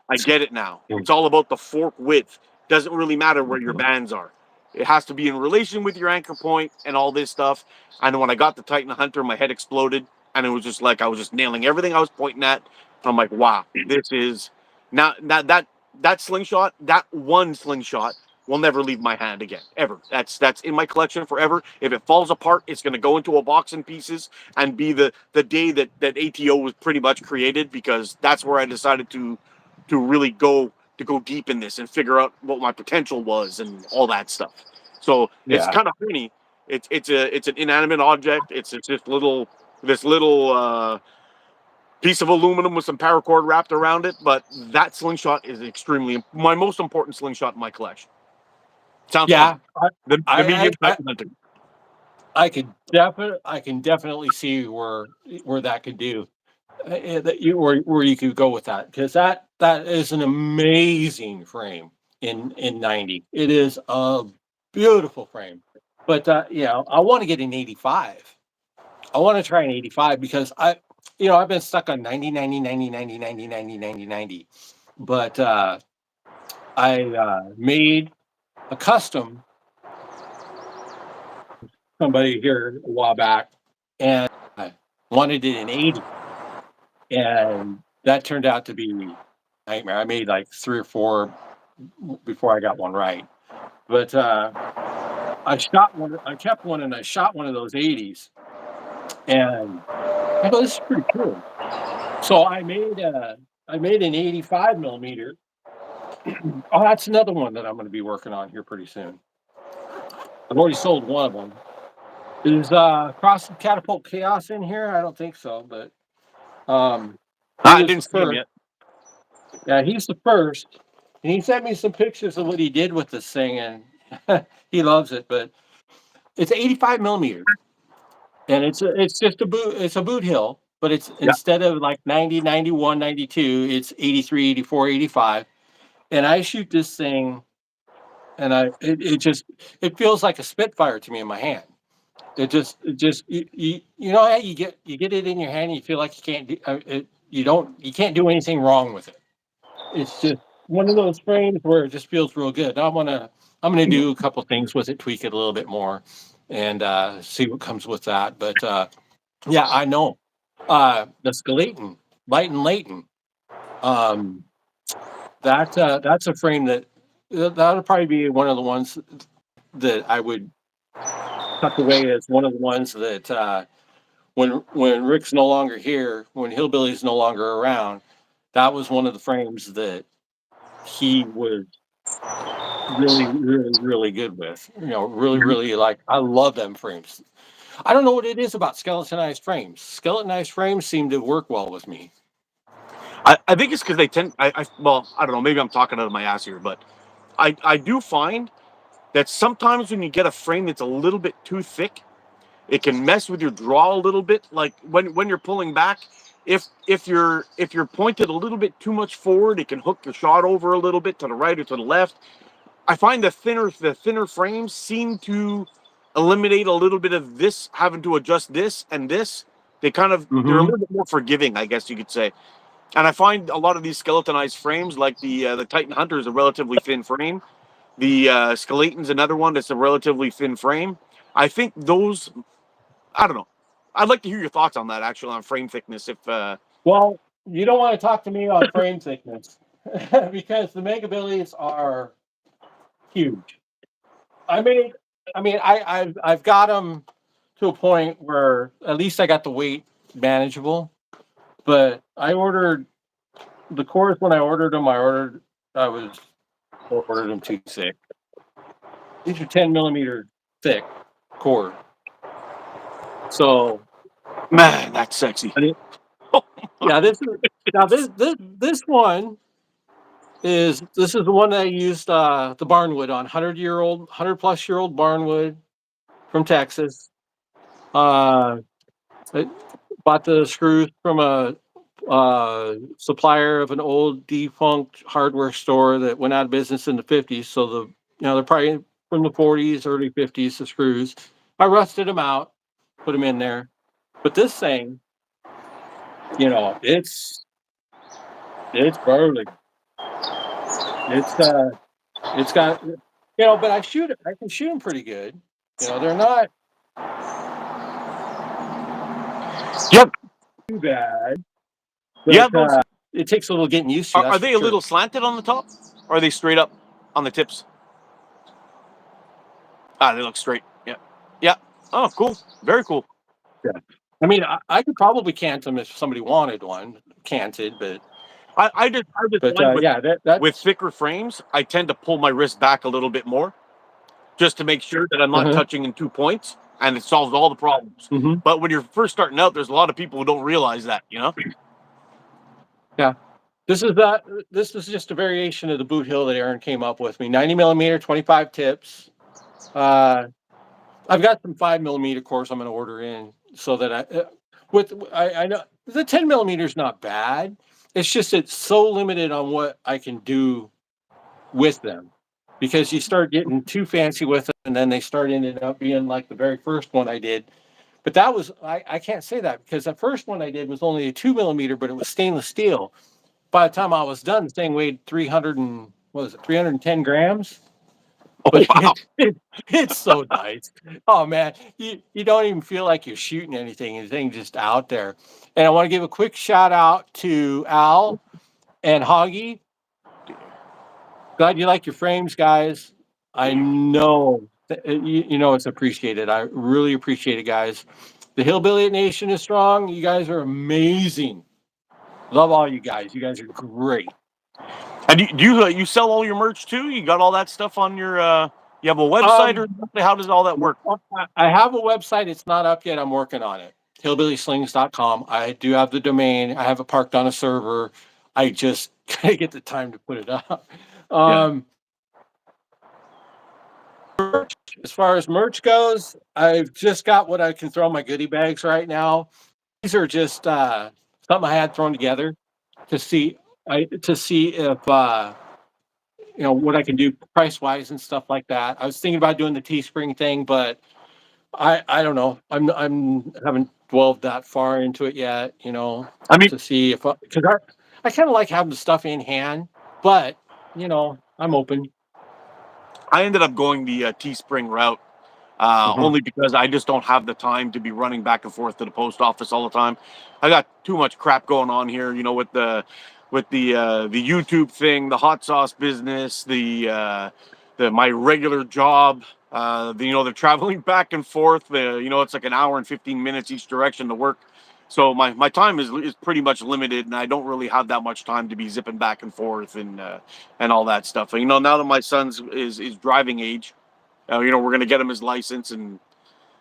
I get it now. It's all about the fork width. Doesn't really matter where your bands are. It has to be in relation with your anchor point and all this stuff. And when I got the Titan Hunter, my head exploded, and it was just like I was just nailing everything I was pointing at. I'm like, wow, this is now that slingshot, that one slingshot will never leave my hand again, ever. That's in my collection forever. If it falls apart, it's going to go into a box in pieces and be the day that ATO was pretty much created, because that's where I decided to really go deep in this and figure out what my potential was and all that stuff. So it's Yeah. kind of funny. It's an inanimate object. It's this little piece of aluminum with some paracord wrapped around it. But that slingshot is extremely my most important slingshot in my collection. Sounds fun. Yeah. The medium Titan Hunter. I can definitely see where that could do. That you where you could go with that, because that is an amazing frame in 90. It is a beautiful frame. But I want to get an 85. I want to try an 85 because I've been stuck on 90 90 90 90 90 90 90 90. But I made a custom somebody here a while back, and I wanted it in 80, and that turned out to be a nightmare. I made like 3 or 4 before I got one right. But I kept one, and I shot one of those 80s, and I go, this is pretty cool. So I made an 85 millimeter. Oh, that's another one that I'm going to be working on here pretty soon. I've already sold one of them. Is Cross Catapult Chaos in here? I don't think so, but he I was didn't the see him first. yet. Yeah, he's the first. And he sent me some pictures of what he did with this thing, and he loves it. But it's 85 millimeter, and it's just it's a boot hill, but it's Yeah. instead of like 90, 91, 92, it's 83, 84, 85. And I shoot this thing, and it just it feels like a Spitfire to me in my hand. You know how you get it in your hand, and you feel like you can't do you can't do anything wrong with it. It's just one of those frames where it just feels real good. I'm gonna do a couple things with it, tweak it a little bit more, and see what comes with that. But yeah, I know the Skeleton, Light and Leighton. Um, that's a frame that'll probably be one of the ones that I would tuck away as one of the ones that when Rick's no longer here, when Hillbilly's no longer around, that was one of the frames that he was really good with. Really like I love them frames. I don't know what it is about skeletonized frames. Skeletonized frames seem to work well with me. I think it's because they tend. Well, I don't know. Maybe I'm talking out of my ass here, but I do find that sometimes when you get a frame that's a little bit too thick, it can mess with your draw a little bit. Like when you're pulling back, if you're pointed a little bit too much forward, it can hook your shot over a little bit to the right or to the left. I find the thinner frames seem to eliminate a little bit of this having to adjust this and this. They're a Hmm. little bit more forgiving, I guess you could say. And I find a lot of these skeletonized frames, like the Titan Hunter, is a relatively thin frame. The Skeleton's another one that's a relatively thin frame. I think those. I don't know. I'd like to hear your thoughts on that, actually, on frame thickness. If Well, you don't want to talk to me on frame thickness because the Megabillies are huge. I mean, I've got them to a point where at least I got the weight manageable. But I ordered the cores when I ordered them. I ordered them too thick. These are 10 millimeter thick core. So Man, that's sexy. I mean, yeah, this one is the one that I used the barnwood on 100+ year old barnwood from Texas. I bought the screws from a supplier of an old defunct hardware store that went out of business in the 50s. So they're probably from the 40s, early 50s. The screws, I rusted them out, put them in there. But this thing, it's burly. It's got but I can shoot them pretty good. They're not Yep. too bad, Yeah. but it takes a little getting used to. Are they a little slanted on the top, or are they straight up on the tips? Ah, they look straight. Yeah. Yeah. Oh, cool. Very cool. Yeah. I mean, I could probably cant them if somebody wanted one canted, but I just find with that's thicker frames, I tend to pull my wrist back a little bit more, just to make sure that I'm not uh-huh. touching in 2 points, and it solves all the problems. Mhm. But when you're first starting out, there's a lot of people who don't realize that. Yeah. This is just a variation of the boot hill that Aaron came up with me. 90 millimeter, 25 tips. I've got some 5 millimeter cores I'm going to order in so that I know the 10 millimeter is not bad. It's just it's so limited on what I can do with them because you start getting too fancy with them, and then they start ending up being like the very first one I did. But that was I can't say that because the first one I did was only a 2 millimeter, but it was stainless steel. By the time I was done, the thing weighed 310 grams. Oh, But wow. it's so nice. Oh man, you don't even feel like you're shooting anything. Anything just out there. And I want to give a quick shout out to Al and Hoggy. Glad you like your frames, guys. I know it's appreciated. I really appreciate it, guys. The Hillbilly Nation is strong. You guys are amazing. Love all you guys. You guys are great. And you sell all your merch too? You got all that stuff on your you have a website, or how does all that work? I have a website. It's not up yet. I'm working on it. Hillbillyslings.com. I do have the domain. I have it parked on a server. I just gotta get the time to put it up. As far as merch goes, I've just got what I can throw in my goodie bags right now. These are just something I had thrown together to see if what I can do price wise and stuff like that. I was thinking about doing the Teespring thing, but I don't know. I'm haven't dwelled that far into it yet. I mean, To see if because I kind of like having the stuff in hand, but I'm open. I ended up going the Teespring route, only because I just don't have the time to be running back and forth to the post office all the time. I got too much crap going on here, with the YouTube thing, the hot sauce business, the my regular job. They're traveling back and forth. It's like an hour and 15 minutes each direction to work. So my time is pretty much limited, and I don't really have that much time to be zipping back and forth and all that stuff. And, now that my son's is driving age, we're going to get him his license, and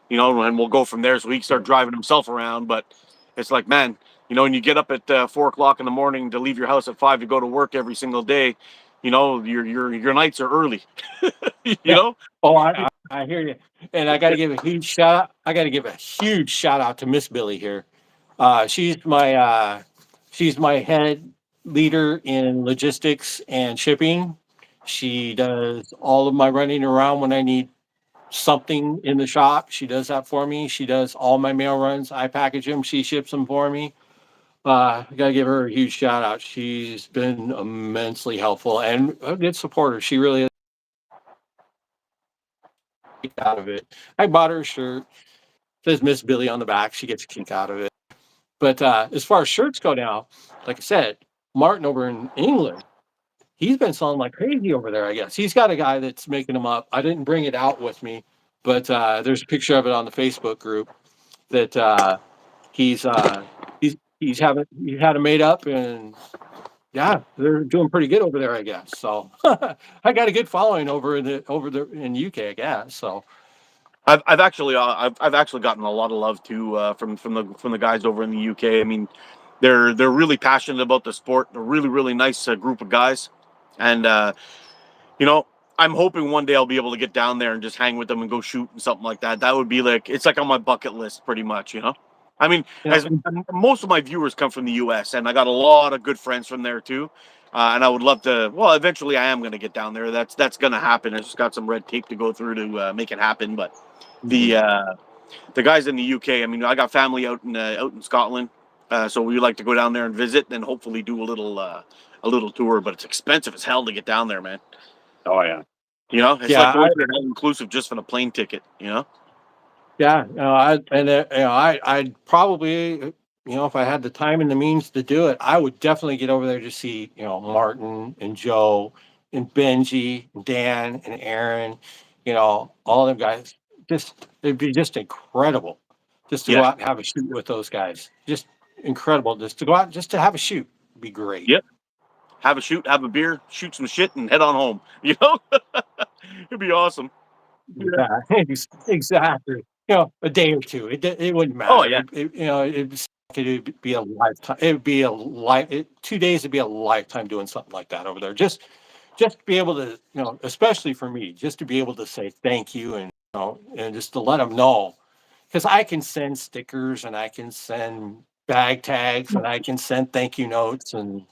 we'll go from there. So he can start driving himself around. But it's like, man, when you get up at 4 o'clock in the morning to leave your house at 5 to go to work every single day, your nights are early. you Yeah. know. Oh, I hear you. And I got to give a huge shout out. I got to give a huge shout out to Miss Billy here. She's my head leader in logistics and shipping. She does all of my running around when I need something in the shop. She does that for me. She does all my mail runs. I package them. She ships them for me. I got to give her a huge shout out. She's been immensely helpful and a good supporter. She really is out of it. I bought her a shirt. Says Miss Billy on the back. She gets a kick out of it. But as far as shirts go now, like I said, Martin over in England, he's been selling like crazy over there, I guess. He's got a guy that's making them up. I didn't bring it out with me, but there's a picture of it on the Facebook group that he's he's had it made up, and yeah, they're doing pretty good over there, I guess. So I got a good following over in UK, I guess. So I've actually I've actually gotten a lot of love too from the guys over in the UK. I mean, they're really passionate about the sport. They're really nice group of guys, and you know, I'm hoping one day I'll be able to get down there and just hang with them and go shoot and something like that. That would be like it's like on my bucket list, pretty much. You know, I mean, you as know, most of my viewers come from the U.S. and I got a lot of good friends from there too. And I would love to. Well, eventually I am going to get down there. That's going to happen. I just got some red tape to go through to make it happen. But mhm. the uh, the guys in the UK. I mean, I got family out in Scotland, so we like to go down there and visit, and hopefully do a little tour. But it's expensive as hell to get down there, man. Oh yeah, You know, it's yeah, like going to an all-inclusive just for the plane ticket. You know. yeah. I'd probably, if I had the time and the means to do it, I would definitely get over there to see, Martin and Joe and Benji and Dan and Aaron, all them guys. Just it'd be just incredible, just to go Yeah. out and have a shoot with those guys. Just incredible, just to go out just to have a shoot. Would be great. Yep. Have a shoot, have a beer, shoot some shit, and head on home. You know, it'd be awesome. Yeah. Yeah, exactly. A day or two. It wouldn't Oh matter. yeah. It'd be a lifetime. It'd be a 2 days would be a lifetime doing something like that over there. Just to be able to, especially for me, just to be able to say thank you, and just to let them know, because I can send stickers and I can send bag tags and I can send thank you notes and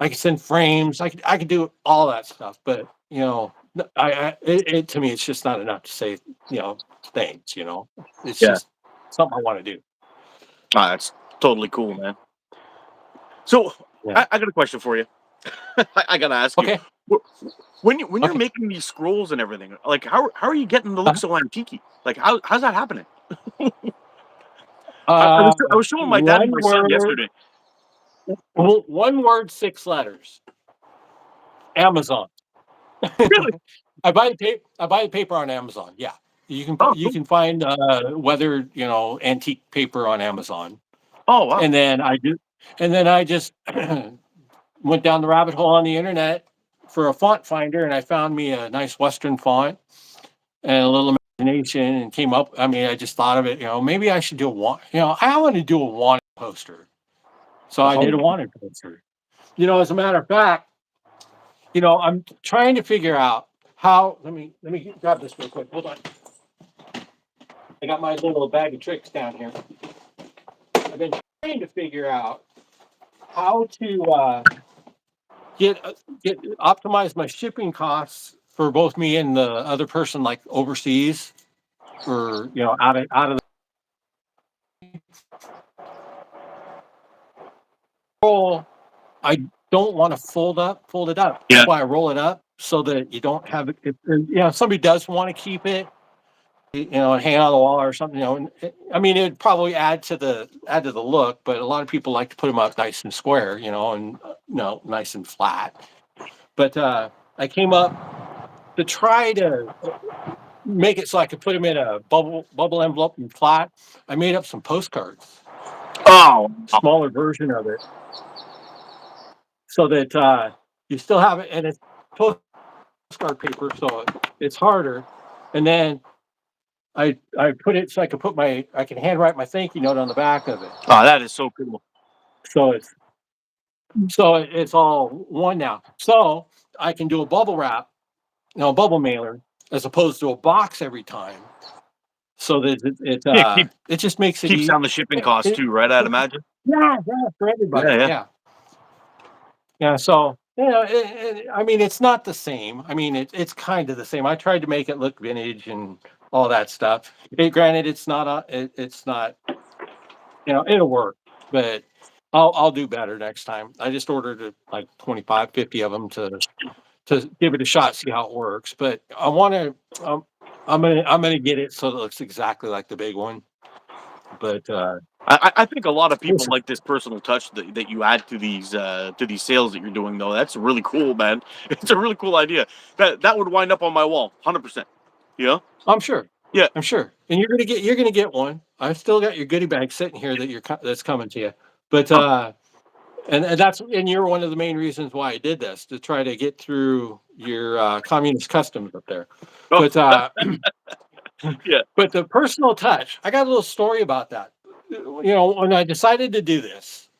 I can send frames. I could do all that stuff, but to me, it's just not enough to say, thanks. It's Yeah. just something I want to do. That's totally cool, man. So Yeah. I got a question for you. I gotta ask you. Okay. When you're Okay. making these scrolls and everything, like how are you getting them to look so antique? Like how's that happening? I was showing my dad and One my son word, yesterday. 1 word, 6 letters. Amazon. Really? I buy the paper on Amazon. Yeah, you can Oh, you cool. can find weathered, antique paper on Amazon, Oh wow. and then I just went down the rabbit hole on the internet for a font finder, and I found me a nice Western font and a little imagination, and came up. I mean, I just thought of it. Maybe I should do a want. I want to do a wanted poster, so I Oh, did a wanted poster. As a matter of fact, I'm trying to figure out how. Let me grab this real quick. Hold on. I got my little bag of tricks down here. I've been trying to figure out how to get optimize my shipping costs for both me and the other person, like overseas, or out of the roll. I don't want to fold it up. yeah. That's why I roll it up so that you don't have it. If somebody does want to keep it, and hang on the wall or something. I mean, it'd probably add to the look, but a lot of people like to put them up nice and square, and nice and flat. But I came up to try to make it so I could put them in a bubble envelope and flat. I made up some postcards, Oh, smaller version of it, so that you still have it, and it's postcard paper, so it's harder. And then I put it so I can handwrite my thank you note on the back of it. oh, that is so cool. So it's all one now. So I can do a bubble wrap, bubble mailer, as opposed to a box every time. So that Yeah, it just makes it keeps easy. down the shipping costs too, right? I'd imagine. Yeah, for everybody. Yeah, yeah. Yeah. So I mean, it's not the same. I mean, it's kind of the same. I tried to make it look vintage and all that stuff. Granted, it's not. It'll work, but I'll do better next time. I just ordered like 25, 50 of them to give it a shot, see how it works. But I want to. I'm gonna get it so it looks exactly like the big one. But I think a lot of people listen, like this personal touch that you add to these sales that you're doing though. That's really cool, man. It's a really cool idea. That would wind up on my wall, 100%. You know? I'm sure. Yeah. I'm sure. and you're gonna get one. I've still got your goodie bag sitting here that's coming to you. But and you're one of the main reasons why I did this, to try to get through your communist customs up there. Oh, But yeah. but the personal touch, I got a little story about that. You know, when I decided to do this,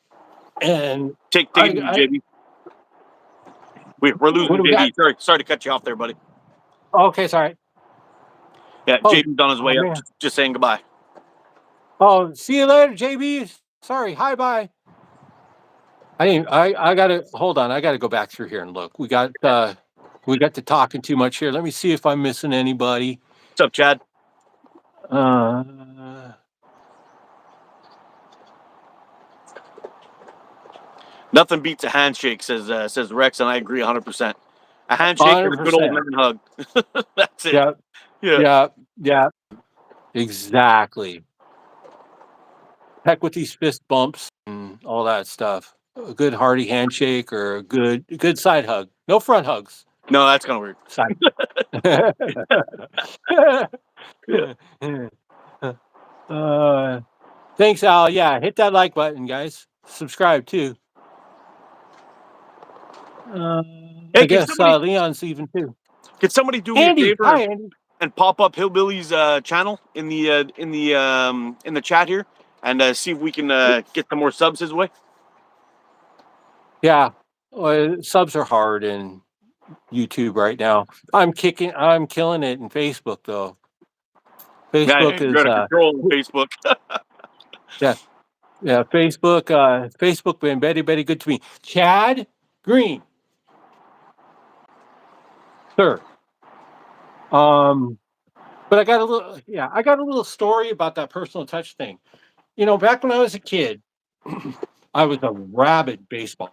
and Take it easy, I JB. We're what losing do we got? JB. Sorry to cut you off there, buddy. Okay, sorry. Yeah, Oh, JB's on his way up. man. Just saying goodbye. Oh, see you later, JB. Sorry. Hi, bye. I gotta hold on. I gotta go back through here and look. We got to talking too much here. Let me see if I'm missing anybody. What's up, Chad? Uh, Nothing beats a handshake, says Rex, and I agree 100%. A handshake and a good old 100%. man hug. That's it. Yeah, Yeah. yeah, yeah. Exactly. Heck with these fist bumps and all that stuff. A good hearty handshake or a good side hug. No front hugs. No, that's kind of weird. Side. Thanks, Al. Yeah, hit that like button, guys. Subscribe too. Hey, I guess Leon's even too. could somebody do Andy, me a favor hi Andy. and pop up Hillbilly's channel in the chat here, and see if we can get some more subs his way? Yeah, subs are hard in YouTube right now. I'm killing it in Facebook though. Facebook You is got to control Facebook. yeah, Facebook been very good to me. Chad Green, sir. But I got a little story about that personal touch thing. You know, back when I was a kid, I was a rabid baseball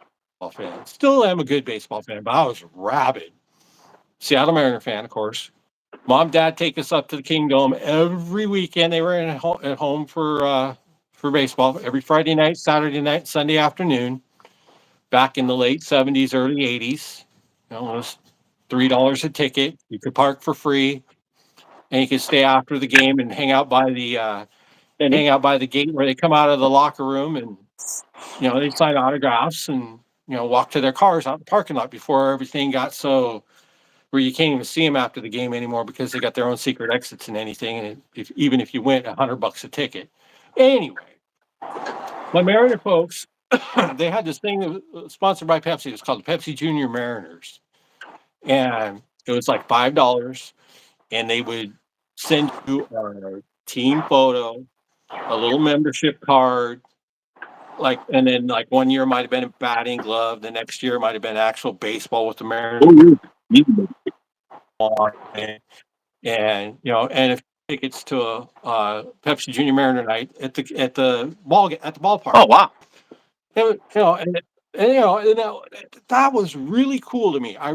fan. Still am a good baseball fan, but I was rabid. Seattle Mariner fan, of course. Mom, Dad take us up to the Kingdom every weekend. They were at home for baseball every Friday night, Saturday night, Sunday afternoon. Back in the late '70s, early '80s, you know, it was $3 a ticket. You could park for free, and you could stay after the game and hang out by the gate where they come out of the locker room, and you know they sign autographs and walk to their cars out in the parking lot before everything got so where you can't even see them after the game anymore because they got their own secret exits and anything. And even if you went, $100 a ticket. Anyway, my Mariner folks, they had this thing that was sponsored by Pepsi. It was called the Pepsi Junior Mariners, and it was like $5, and they would send you a team photo, a little membership card, and then like 1 year might have been a batting glove, the next year might have been actual baseball with the Mariners on it. And and if tickets to a Pepsi Junior Mariner night at the ballpark. Oh, wow. And, that was really cool to me. I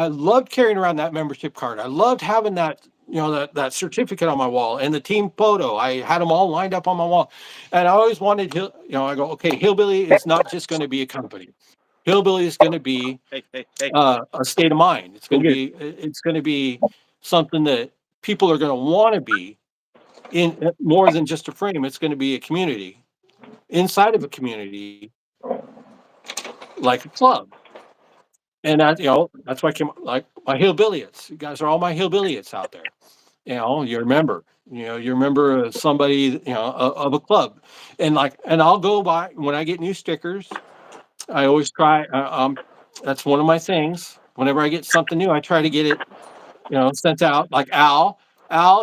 loved carrying around that membership card. I loved having that that certificate on my wall and the team photo. I had them all lined up on my wall, and I always wanted I go, okay, Hillbilly is not just going to be a company. Hillbilly is going to be Hey. a state of mind. It's going to be something that people are going to want to be in, more than just a frame. It's going to be a community inside of a community, like a club. And that's why I came, like my hillbilliots. You guys are all my hillbilliots out there. You remember somebody, of a club. And I'll go by when I get new stickers. I always try, that's one of my things. Whenever I get something new, I try to get it, sent out. Like Al,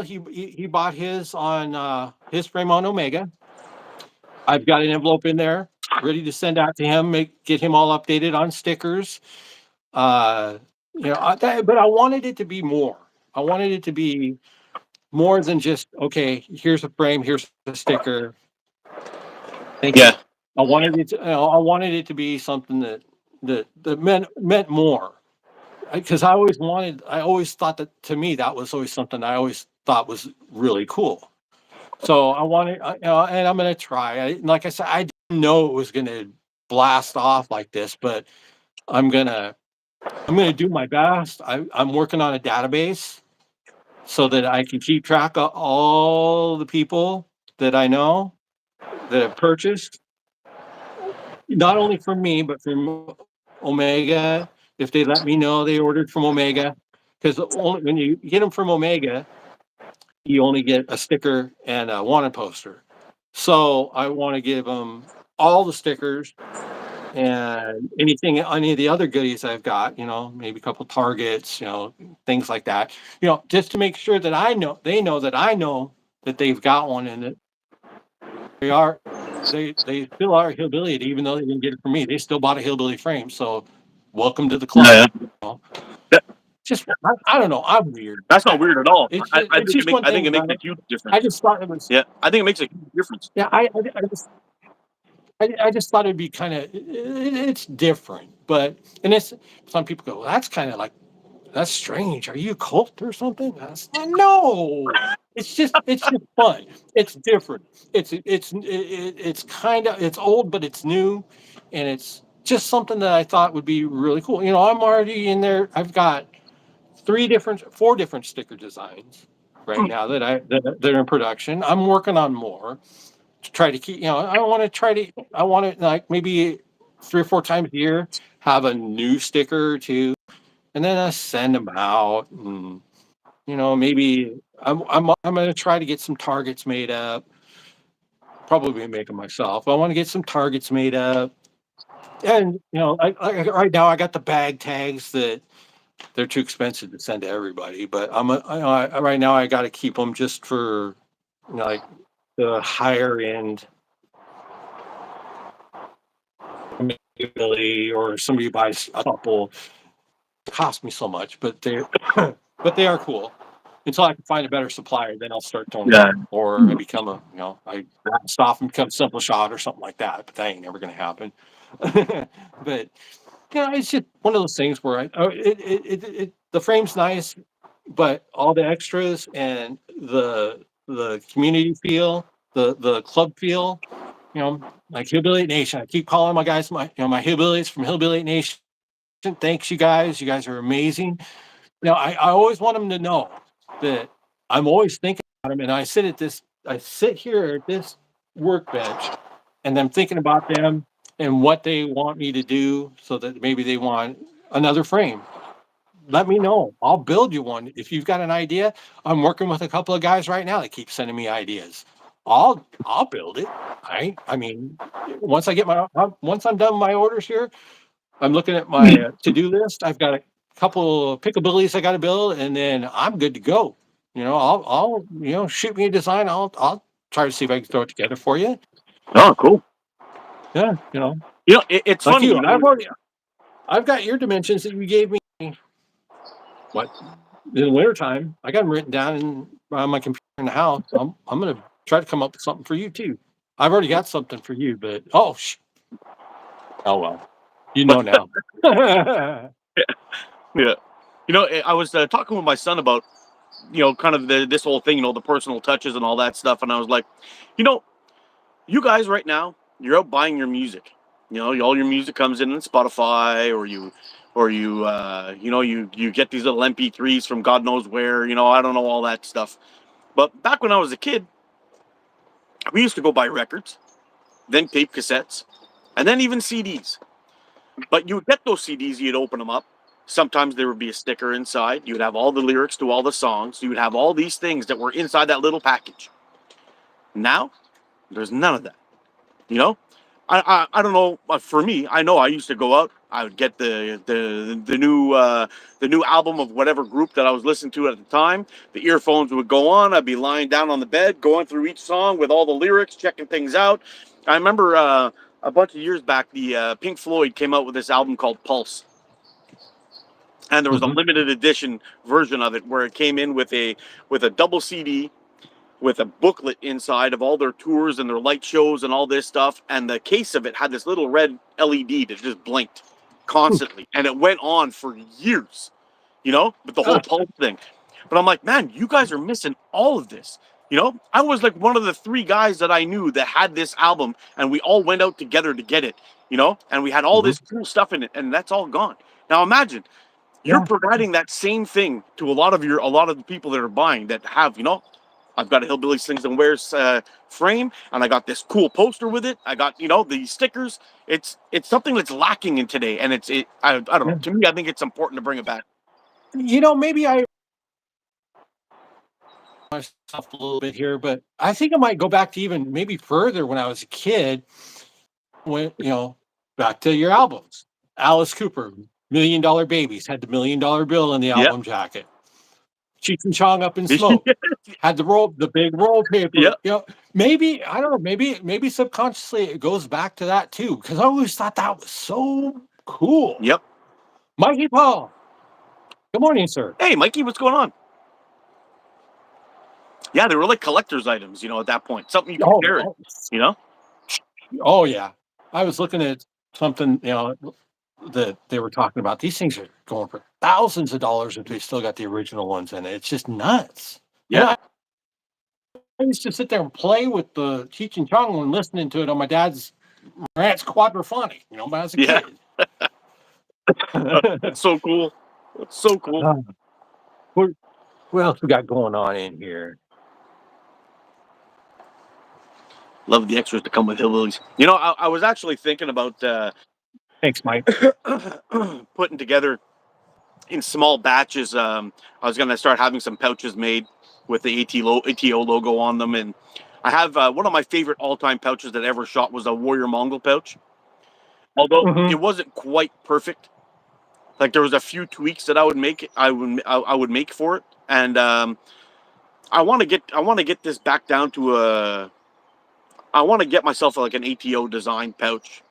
he bought his on his frame on Omega. I've got an envelope in there ready to send out to him, get him all updated on stickers. But I wanted it to be more. I wanted it to be more than just, okay, here's a frame, here's a sticker. Thank you. I wanted it to be something that meant more. Because I always thought that, to me, that was always something I always thought was really cool. So I wanted, and I'm going to try. Like I said, I didn't know it was going to blast off like this, but I'm gonna do my best. I'm working on a database so that I can keep track of all the people that I know that have purchased, not only from me, but from Omega. If they let me know they ordered from Omega, because only when you get them from Omega, you only get a sticker and a wanted poster. So I want to give them all the stickers and anything, any of the other goodies I've got, maybe a couple targets, things like that, just to make sure that they know that I know that they've got one and that they are, they still are hillbilly, even though they didn't get it from me. They still bought a hillbilly frame. So welcome to the club. Yeah, You know? that, Just, I don't know. I'm weird. that's not weird at all. It's just one I think thing it makes about a it. huge difference. I just thought it was, Yeah, I think it makes a huge difference. yeah, I just thought it'd be kind of, it's different, but, and it's, some people go, well, that's kind of like, that's strange. Are you a cult or something? No, it's just fun. It's different. It's kind of, it's old, but it's new. And it's just something that I thought would be really cool. I'm already in there. I've got 4 different sticker designs right now that are in production. I'm working on more to try to keep, I want to like maybe 3 or 4 times a year have a new sticker or two, and then I send them out. And maybe I'm going to try to get some targets made up. Probably make them myself. I want to get some targets made up, and right now I got the bag tags that they're too expensive to send to everybody. But right now I got to keep them just for like the higher end ability, or somebody buys a couple. It cost me so much, but they but they are cool. Until I can find a better supplier, then I'll start toning Yeah, them, or I become I stop and become Simple Shot or something like that. But that ain't never going to happen. But it's just one of those things where the frame's nice, but all the extras and the community feel, the club feel, like Hillbilly Nation. I keep calling my guys my hillbillies from Hillbilly Nation. Thanks, you guys. You guys are amazing. I always want them to know that I'm always thinking about them, and I sit here at this workbench, and I'm thinking about them and what they want me to do, so that maybe they want another frame. Let me know. I'll build you one. If you've got an idea, I'm working with a couple of guys right now that keep sending me ideas. I'll build it. I mean, once I'm done with my orders here, I'm looking at my to-do list. I've got a couple of pickabilities I got to build, and then I'm good to go. I'll shoot me a design. I'll try to see if I can throw it together for you. oh, cool. Yeah, It's like funny. you. I've got your dimensions that you gave me. What, in the wintertime? I got them written down on my computer in the house. I'm gonna try to come up with something for you too. I've already got something for you, but oh well, now. Yeah, I was talking with my son about kind of this whole thing, the personal touches and all that stuff, and I was like, you know, you guys right now, you're out buying your music. All your music comes in Spotify, or you get these little MP3s from God knows where. I don't know all that stuff. But back when I was a kid, we used to go buy records, then tape cassettes, and then even CDs. But you would get those CDs, you'd open them up. Sometimes there would be a sticker inside. You would have all the lyrics to all the songs. You would have all these things that were inside that little package. Now, there's none of that. You know, I don't know. But for me, I know I used to go out. I would get the new album of whatever group that I was listening to at the time. The earphones would go on. I'd be lying down on the bed, going through each song with all the lyrics, checking things out. I remember a bunch of years back, the Pink Floyd came out with this album called Pulse, and there was a Mhm. limited edition version of it where it came in with a double CD with a booklet inside of all their tours and their light shows and all this stuff. And the case of it had this little red LED that just blinked constantly. And it went on for years, with the whole Ah, pulse thing. But I'm like, man, you guys are missing all of this. I was like one of the 3 guys that I knew that had this album, and we all went out together to get it, and we had all mhm. this cool stuff in it, and that's all gone. Now imagine you're providing that same thing to a lot of the people that are buying that have, I've got a Hillbilly Slings and Wears frame, and I got this cool poster with it. I got, the stickers. It's something that's lacking in today, and I don't know. To me, I think it's important to bring it back. Maybe I myself a little bit here, but I think I might go back to even maybe further when I was a kid. When back to your albums, Alice Cooper, $1 Million Babies had the $1 Million bill in the Yep. album jacket. Cheech and Chong Up in Smoke had the big roll paper. Yep. Maybe I don't know. Maybe subconsciously it goes back to that too, because I always thought that was so cool. Yep. Mikey Paul, good morning, sir. Hey, Mikey, what's going on? Yeah, they were like collector's items, at that point. Something you could carry, Oh yeah, I was looking at something, that they were talking about. These things are going for thousands of dollars if they still got the original ones in it. It's just nuts. Yeah. I used to sit there and play with the Cheech and Chong when listening to it on my dad's Marantz quadraphonic, when I was a kid. It's so cool. It's so cool. What else we got going on in here? Love the extras that come with Hillbillies. I was actually thinking about Thanks, Mike. putting together in small batches. I was going to start having some pouches made with the ATO logo on them. And I have one of my favorite all-time pouches that ever shot was a Warrior Mongol pouch. Although it wasn't quite perfect. Like there was a few tweaks that I would make. I would make for it. And I want to get this back down to I want to get myself like an ATO design pouch.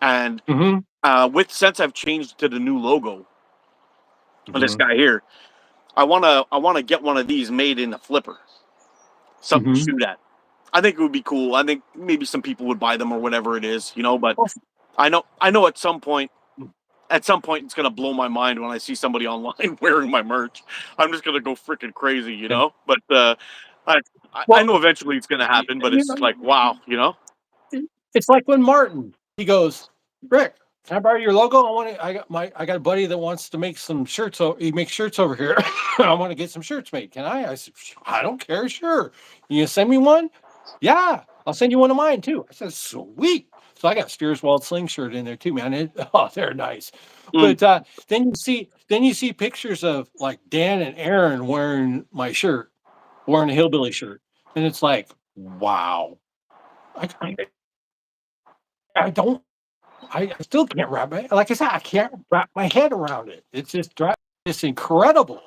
And since I've changed to the new logo on this guy here, I want to get one of these made in a flipper. Something to shoot at. I think it would be cool. I think maybe some people would buy them or whatever it is, but I know at some point it's going to blow my mind when I see somebody online wearing my merch. I'm just going to go freaking crazy, but I know eventually it's going to happen, but it's like, wow, It's like when Martin, he goes, Rick, can I borrow your logo? I got a buddy that wants to make some shirts. So he makes shirts over here. I want to get some shirts made. Can I? I said, I don't care. Sure. You send me one? Yeah. I'll send you one of mine too. I said, sweet. So I got Spears Wald Sling shirt in there too, man. They're nice. But then you see pictures of like Dan and Aaron wearing my shirt, wearing a Hillbilly shirt. And it's like, wow. I still can't wrap my, like I said, I can't wrap my head around it. It's just incredible.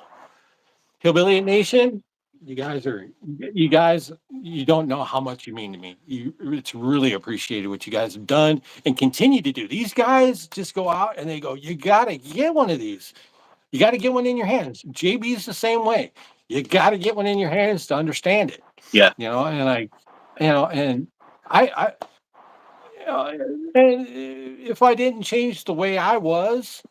Hillbilly Nation, you guys, you don't know how much you mean to me. It's really appreciated what you guys have done and continue to do. These guys just go out and they go, you got to get one of these. You got to get one in your hands. JB's the same way. You got to get one in your hands to understand it. Yeah. And and if I didn't change the way I was,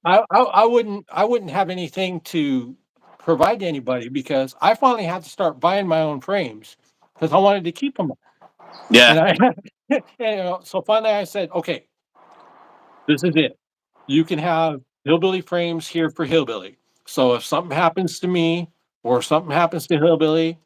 I wouldn't have anything to provide to anybody, because I finally had to start buying my own frames because I wanted to keep them. Yeah. And so finally I said, okay, this is it. You can have Hillbilly frames here for Hillbilly. So if something happens to me or something happens to Hillbilly,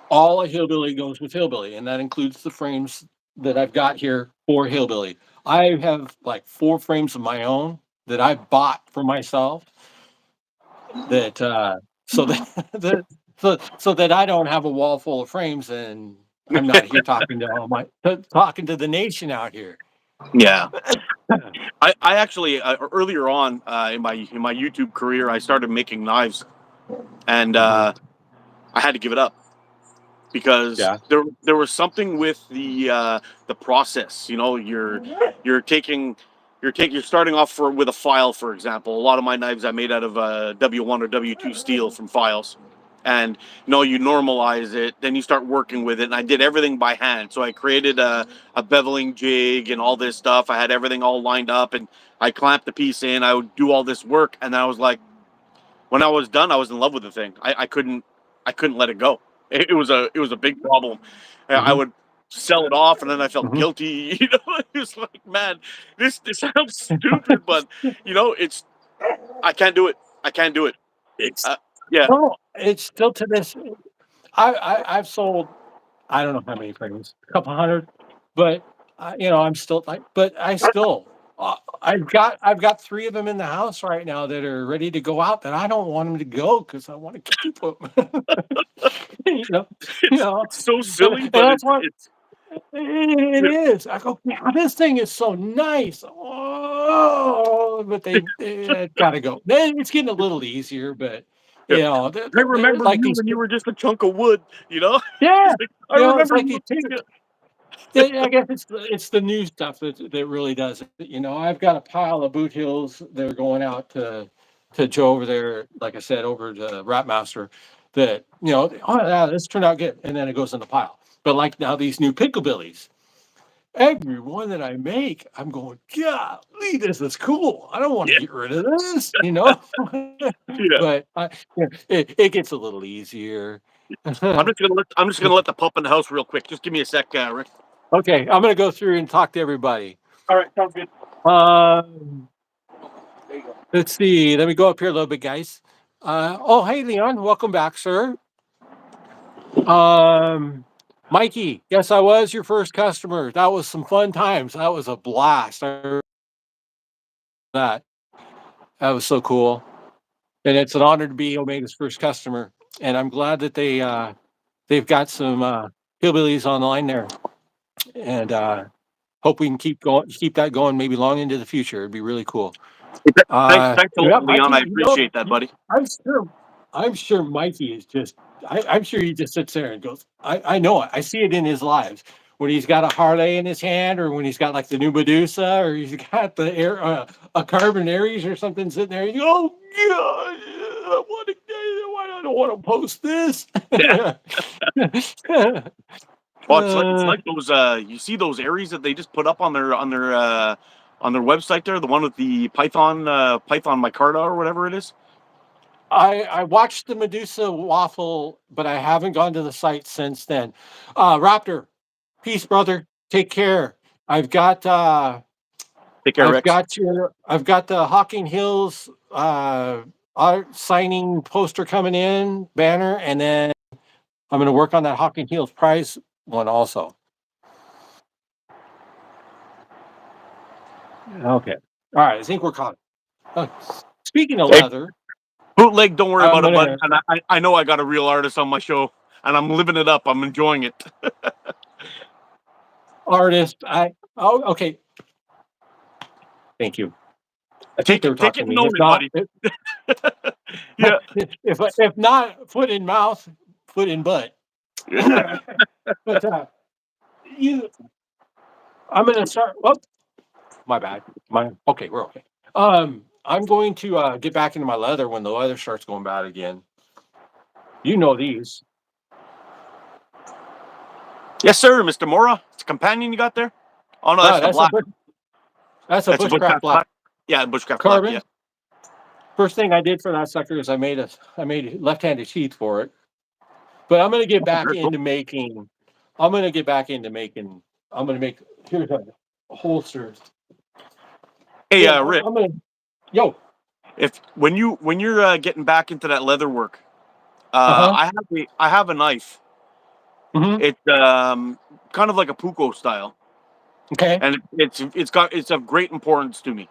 all of Hillbilly goes with Hillbilly, and that includes the frames that I've got here for Hillbilly. I have like 4 frames of my own that I bought for myself, that so that I don't have a wall full of frames and I'm not here talking to the nation out here. Yeah. I actually earlier on in my YouTube career, I started making knives, and I had to give it up because there was something with the process. You're starting off with a file, for example. A lot of my knives I made out of W1 or W2 steel from files. And you normalize it, then you start working with it. And I did everything by hand. So I created a beveling jig and all this stuff. I had everything all lined up, and I clamped the piece in. I would do all this work, and I was like, when I was done, I was in love with the thing. I couldn't let it go. It was a big problem. I would sell it off, and then I felt Mhm. guilty. It's like, man, this sounds stupid, but it's I can't do it. I can't do it. It's Yeah, no, it's still to this. I've sold I don't know how many frames, a couple hundred, but I'm still like, but I still. I've got 3 of them in the house right now that are ready to go out that I don't want them to go because I want to keep them. you know, you know, it's so and silly, but that's it's what it's it is. I go, "Wow, this thing is so nice." Oh, but they gotta go. It's getting a little easier, but yeah. I they're remember like you these. when you were just a chunk of wood. Yeah, It's like, I it's remember like you. these pictures. I guess it's the new stuff that really does it. I've got a pile of boot heels that are going out to Joe over there, like I said, over to Rapmaster. That oh yeah, this turned out good, and then it goes in the pile. But like now, these new picklebillies, every one that I make, I'm going, golly, this is cool. I don't want to Yeah, get rid of this, yeah. but it gets a little easier. I'm just gonna let the pup in the house real quick. Just give me a sec, Rick. Okay, I'm gonna go through and talk to everybody. All right, sounds good. Um, There you go. let's see. Let me go up here a little bit, guys. Oh, hey, Leon, welcome back, sir. Um, Mikey, yes, I was your first customer. That was some fun times. That was a blast. I remember that. That was so cool, and it's an honor to be Omega's first customer. And I'm glad that they've got some hillbillies online there, and hope we can keep that going, maybe long into the future. It'd be really cool. Thanks a Yeah, lot, Leon. Mikey, I appreciate that, buddy. I'm sure, I'm sure Mikey is just, I'm sure he just sits there and goes, I know it. I see it in his lives when he's got a Harley in his hand, or when he's got like the new Medusa, or he's got the a Carbon Aries or something sitting there. You go, oh God, why I don't want to post this. Yeah. Well, it's Uh, like those you see those Aries that they just put up on their website there, the one with the Python micarta or whatever it is. I watched the Medusa waffle, but I haven't gone to the site since then. Raptor, peace, brother. Take care. I've got Take care, Rex. I've got the Hocking Hills art signing poster coming in, banner, and then I'm going to work on that Hocking Hills prize one also. Okay. All right. I think we're caught. Uh, Speaking of Hey, leather, bootleg, don't worry I'm about it, bud. gonna And I know I got a real artist on my show, and I'm living it up. I'm enjoying it. artist. Okay. Thank you. I think Take they were it, take talking it to and me. own If it, not, buddy. Yeah. if not foot in mouth, foot in butt. But you, I'm gonna start. Oh, my bad. Okay, we're okay. I'm going to get back into my leather when the weather starts going bad again. You know these. Yes, sir, Mr. Mora. It's a companion you got there. Oh no, Ah, that's the black. that's a That's a bushcraft bushcraft black black. Yeah, bushcraft black. Yeah. carbon. First thing I did for that sucker is I made a left-handed sheath for it. But I'm gonna get Oh, back very cool. into making. I'm gonna get back into making. I'm gonna make. Here's a holster. Hey, Yeah, Rick. I'm gonna. Yo. If when you're getting back into that leather work, Uh-huh. I have a knife. Mhm. It's kind of like a puko style, Okay. and it's of great importance to me.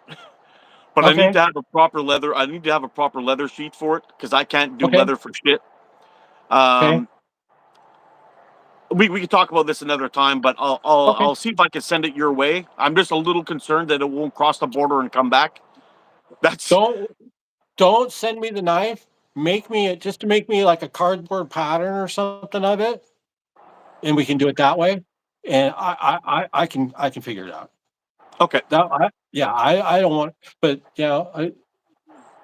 But I need Okay. to have a proper leather. I need to have a proper leather sheet for it because I can't do Okay. leather for shit. Okay. Um, we can talk about this another time, but Okay. I'll see if I can send it your way. I'm just a little concerned that it won't cross the border and come back. That's Don't don't send me the knife. Make me it just to make me like a cardboard pattern or something of it, and we can do it that way. And I can figure it out. okay. Yeah, I don't want, but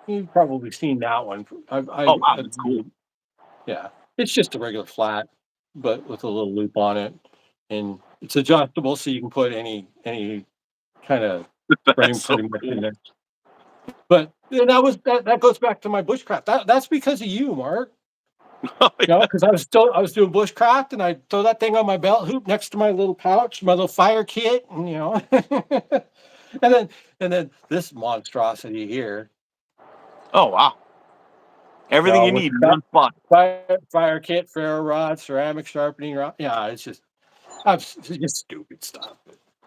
you've probably seen that one. Oh wow, that's cool. Yeah, it's just a regular flat, but with a little loop on it, and it's adjustable so you can put any kind of That's frame so pretty much in cool. there. But that goes back to my bushcraft. That's because of you, Mark. Because I was doing bushcraft, and I throw that thing on my belt hoop next to my little pouch, my little fire kit, and and then this monstrosity here, Oh wow. Everything you with need in that one spot. fire kit, ferro rod, ceramic sharpening rod. Yeah, it's just stupid stuff.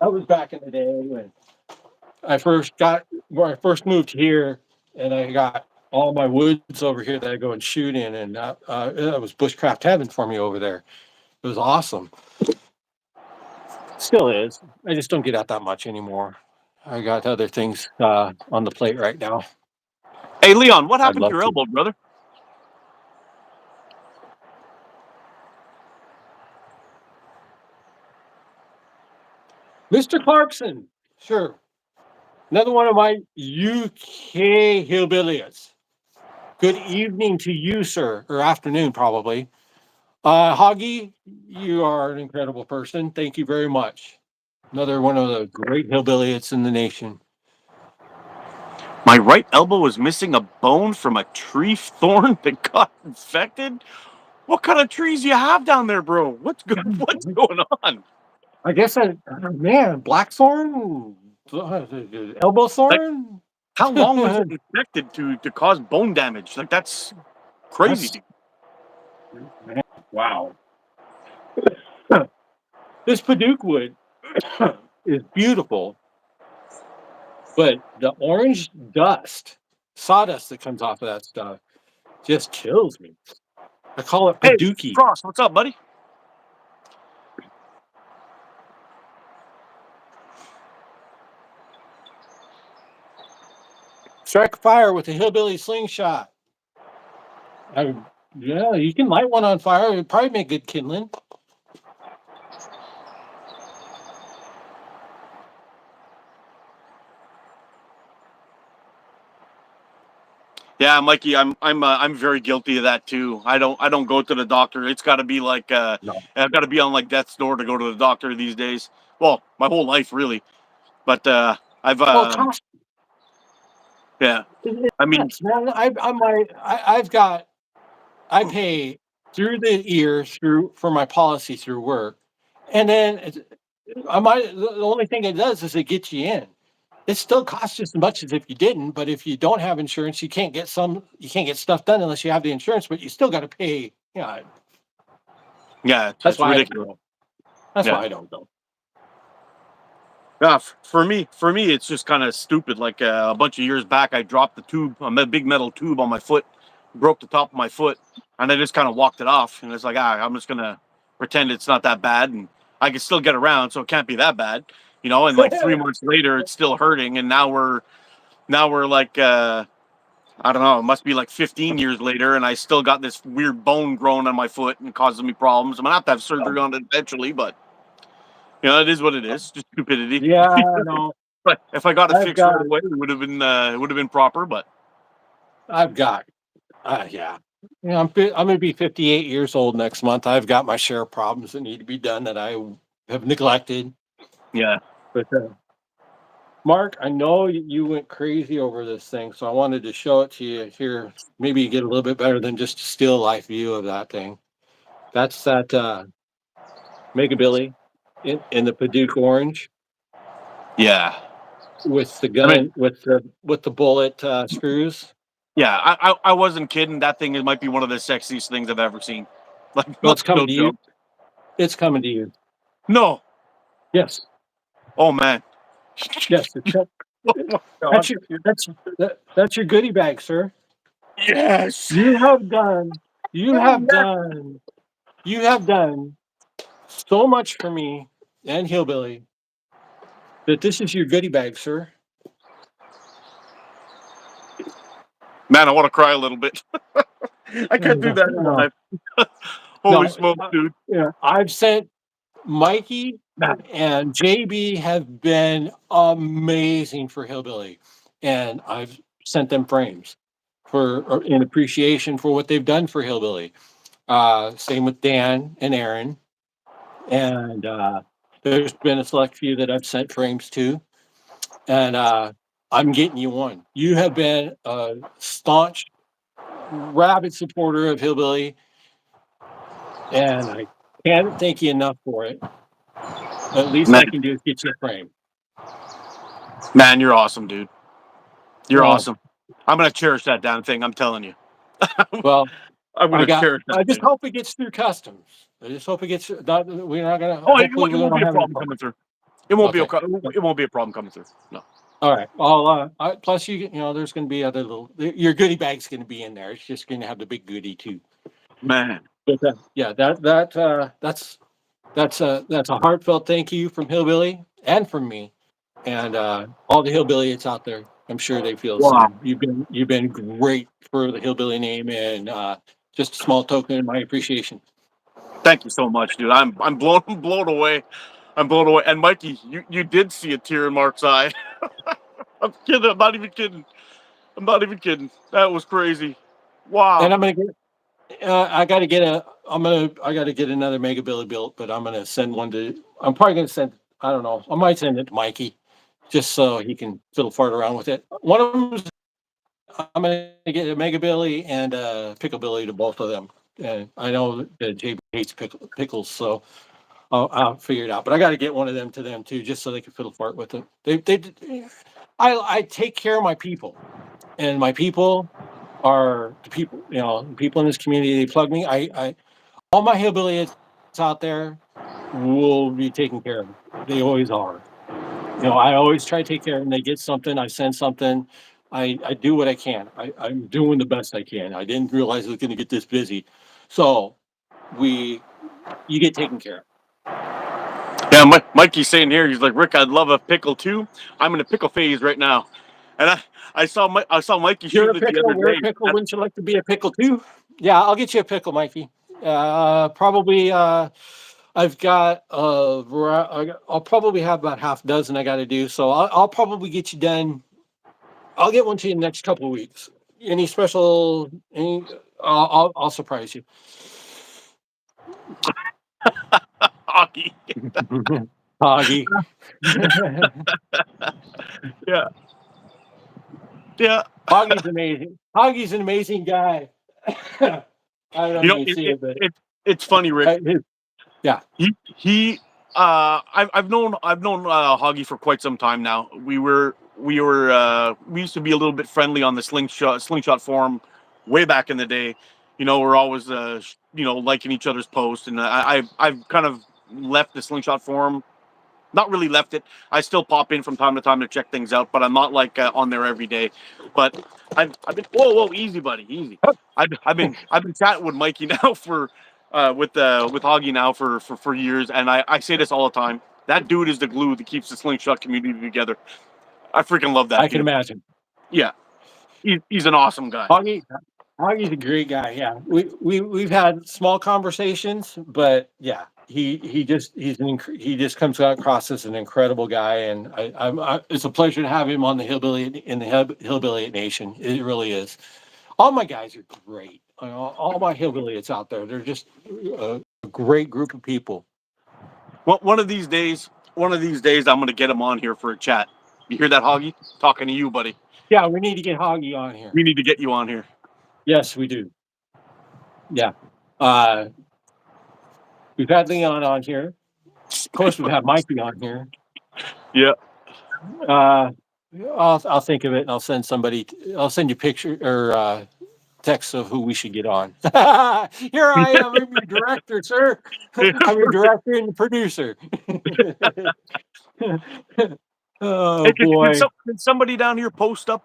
That was back in the day when I first moved here, and I got all my woods over here that I go and shoot in, and that was bushcraft heaven for me over there. It was awesome. Still is. I just don't get out that much anymore. I got other things on the plate right now. Hey Leon, what I'd happened to love your to. elbow, brother? Mr. Clarkson, sure. Another one of my UK hillbillies. Good evening to you, sir, or afternoon, probably. Hoggy, you are an incredible person. Thank you very much. Another one of the great hillbillies in the nation. My right elbow was missing a bone from a tree thorn that got infected. What kind of trees you have down there, bro? What's going on? I guess man, blackthorn, elbow Like, thorn. how long was it infected to cause bone damage? Like, that's crazy, That's dude. man, wow. This Paduke wood is beautiful, but the orange dust, sawdust that comes off of that stuff just kills me. I call it Hey, Padukey. Cross, what's up, buddy? Strike fire with a hillbilly slingshot. I, yeah, you can light one on fire. It'd probably make good kindling. Yeah, Mikey, I'm very guilty of that too. I don't go to the doctor. It's got to be like No. I've got to be on like death's door to go to the doctor these days. Well, my whole life really, but I've Well, cost yeah. it I mean, nuts, man. I've got I pay through the ear through for my policy through work, and then the only thing it does is it gets you in. It still costs just as much as if you didn't, but if you don't have insurance, you can't get stuff done unless you have the insurance, but you still got to pay. yeah, That's it's why I don't ridiculous. go. That's Yeah. why I don't go. Yeah, for me, it's just kind of stupid. Like a bunch of years back, I dropped the tube, a big metal tube on my foot, broke the top of my foot, and I just kind of walked it off. And it's like, I'm just gonna pretend it's not that bad, and I can still get around, so it can't be that bad, you know. And like 3 months later, it's still hurting, and now we're like, I don't know, it must be like 15 years later, and I still got this weird bone growing on my foot and causing me problems. I'm gonna have to have surgery on it eventually, but it is what it is, just stupidity. Yeah, no, But if I got it I've fixed right got, away, it would have been proper. But I've got, yeah. Yeah, I'm going to be 58 years old next month. I've got my share of problems that need to be done that I have neglected. yeah, But Mark, I know you went crazy over this thing, so I wanted to show it to you here. Maybe you get a little bit better than just a still life view of that thing. That's that Mega Billy in the Paduke orange yeah. with the I mean, gun with the bullet screws. yeah. I wasn't kidding. That thing it might be one of the sexiest things I've ever seen. Like Well, no it's coming no to you. joke. It's coming to you. No. Yes, Oh man. yes. Oh my That's god. your that's that's your goodie bag, sir. Yes. You have done. You have done. You have done so much for me and Hillbilly that this is your goodie bag, sir. Man, I want to cry a little bit. I can't do No, that no, live. Holy no. smokes, dude. I've sent Mikey and JB have been amazing for Hillbilly, and I've sent them frames for in appreciation for what they've done for Hillbilly. Same with Dan and Aaron, and there's been a select few that I've sent frames to, and I'm getting you one. You have been a staunch, rabid supporter of Hillbilly, and I can't thank you enough for it. But at least Man, I can do is get you a frame. man, you're awesome, dude. You're Well, awesome. I'm gonna cherish that damn thing. I'm telling you. well, I'm gonna cherish that I just thing. hope it gets through customs. I just hope it gets. Not, we're not gonna. Oh, Hopefully, it we won't don't be a have any problem problems. coming through. It won't be Okay. okay. It won't be a problem coming through. No. All right. Well, plus you know, there's going to be other little. Your goodie bag's going to be in there. It's just going to have the big goodie too. Man. But yeah, that's a heartfelt thank you from Hillbilly and from me, and all the Hillbillyites out there. I'm sure they feel the Wow. same. You've been great for the Hillbilly name, and just a small token of my appreciation. Thank you so much, dude. I'm blown away. I'm blown away. And Mikey, you did see a tear in Mark's eye. I'm kidding. I'm not even kidding. I'm not even kidding. That was crazy. And Wow. I'm gonna get. I got to get a. I got to get another Mega Billy built, but I'm gonna send one to. I'm probably gonna send. I don't know. I might send it to Mikey, just so he can fiddle fart around with it. One of them, I'm gonna get a Mega Billy and a Pickle Billy to both of them. And I know that JB hates pickles, so I'll figure it out. But I got to get one of them to them too, just so they can fiddle fart with it. I take care of my people, and my people are the people. You know, the people in this community. They plug me. All my hillbillies out there will be taken care of. They always are. You know, I always try to take care of them. They get something, I send something. I do what I can. I'm doing the best I can. I didn't realize it was going to get this busy. So we, you get taken care of. Yeah, Mikey's saying here, he's like, Rick, I'd love a pickle too. I'm in a pickle phase right now. And I saw Mikey You're a shooting it the pickle. other We're a day. pickle. Wouldn't you like to be a pickle too? Yeah, I'll get you a pickle, Mikey. Probably. I've got. I'll probably have about half a dozen I got to do. So I'll probably get you done. I'll get one to you in the next couple of weeks. Any special? Any? I'll surprise you. Hockey. Hoggy. Yeah. Yeah. Hoggy's amazing. Hoggy's an amazing guy. I don't know You if know, you can see it, but it's funny, Rick. yeah. He I've known Hoggy for quite some time now. We used to be a little bit friendly on the slingshot forum way back in the day. You know, we're always liking each other's posts, and I've kind of left the slingshot forum. Not really left it. I still pop in from time to time to check things out, but I'm not like on there every day. But I've been whoa, easy buddy, easy. I've been chatting with Mikey now for with Hoggy now for years, and I say this all the time. That dude is the glue that keeps the slingshot community together. I freaking love that I can dude. imagine. Yeah, he's an awesome guy. Hoggy, Hoggy's a great guy. Yeah, we've had small conversations, but yeah, he just comes across as an incredible guy, and it's a pleasure to have him on the hillbilly nation. It really is. All my guys are great. All my hillbillies out there, they're just a great group of people. One of these days, I'm gonna get him on here for a chat. You hear that, Hoggy? Talking to you, buddy. Yeah, we need to get Hoggy on here. We need to get you on here. Yes, we do. Yeah. Uh, we've had Leon on here. Of course, we've had Mikey on here. Yeah. Uh, I'll think of it and I'll send somebody. I'll send you picture or text of who we should get on. Here I am. I'm your director, sir. I'm your director and producer. Hey, Oh can boy. somebody down here post up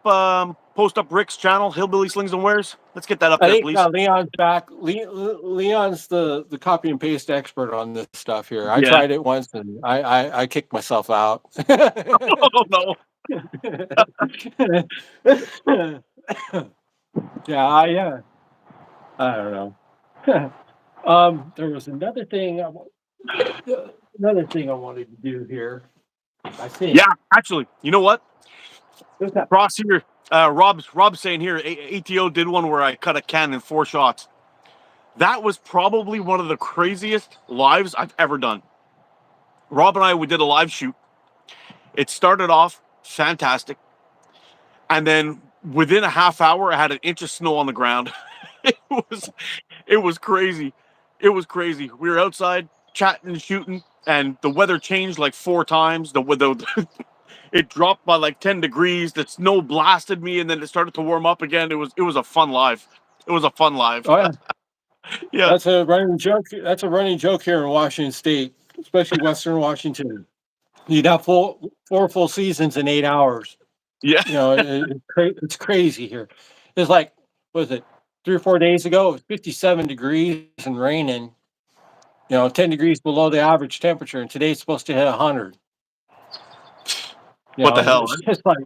Rick's channel, Hillbilly Slings and Wares? Let's get that up I there, think please. Leon's back. Leon's the copy and paste expert on this stuff here. I Yeah. tried it once and I kicked myself out. Oh no. Yeah, I don't know. There was another thing I wanted to do here. I think. Yeah, actually, you know what? What's that? Ross here. Rob's saying here, ATO did one where I cut a can in 4 shots. That was probably one of the craziest lives I've ever done. Rob and we did a live shoot. It started off fantastic, and then within a half hour, I had an inch of snow on the ground. it was it was crazy. It was crazy. We were outside chatting and shooting, and the weather changed like 4 times. It dropped by like 10 degrees. The snow blasted me, and then it started to warm up again. It was a fun life. It was a fun life. Oh yeah, Yeah, that's a running joke. That's a running joke here in Washington State, especially Western Washington. You'd have four full seasons in 8 hours. yeah, You know, it's crazy here. It's like, was it 3 or 4 days ago? It was 57 degrees and raining. 10 degrees below the average temperature, and today's supposed to hit 100. what the hell? It's just like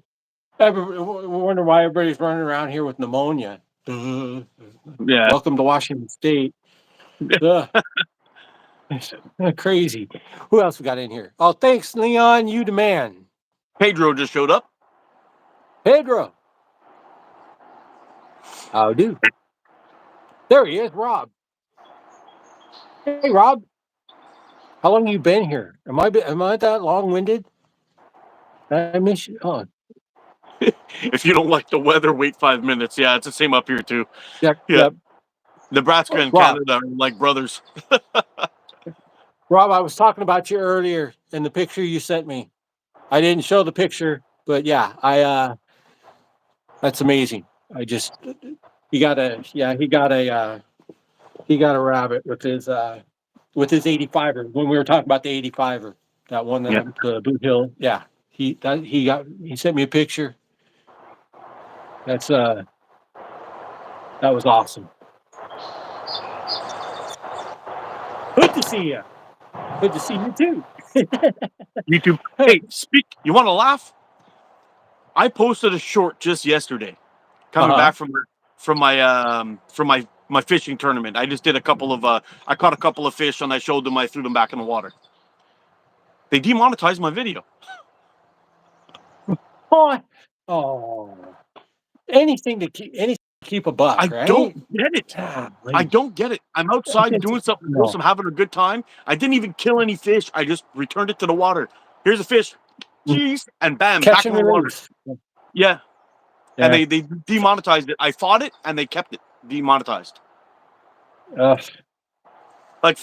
we wonder why everybody's running around here with pneumonia. Yeah. Welcome to Washington State. Ugh. It's crazy. Who else we got in here? Oh, thanks, Leon. You the man. Pedro just showed up. Pedro. How do? There he is, Rob. Hey, Rob. How long have you been here? Am I that long-winded? I miss you. Oh, If you don't like the weather, wait 5 minutes. Yeah, it's the same up here too. yeah, Yeah, yeah. Nebraska and Rob, Canada are like brothers. Rob, I was talking about you earlier in the picture you sent me. I didn't show the picture, but yeah, that's amazing. He got a rabbit with his 85er when we were talking about the 85er, that one Yeah. the Boot Hill. Yeah, he sent me a picture. That was awesome. Good to see you. Good to see you too. YouTube. Hey, you want to laugh? I posted a short just yesterday, coming back from my fishing tournament. I just did a couple of I caught a couple of fish and I showed them. I threw them back in the water. They demonetized my video. Oh, anything to keep a buck, I right? don't get it. I don't get it. I'm outside It's- doing something no. awesome, having a good time. I didn't even kill any fish. I just returned it to the water. Here's a fish. Jeez. And bam, Catch back in and the water. release. Yeah. Yeah. And they demonetized it. I fought it and they kept it demonetized. Like,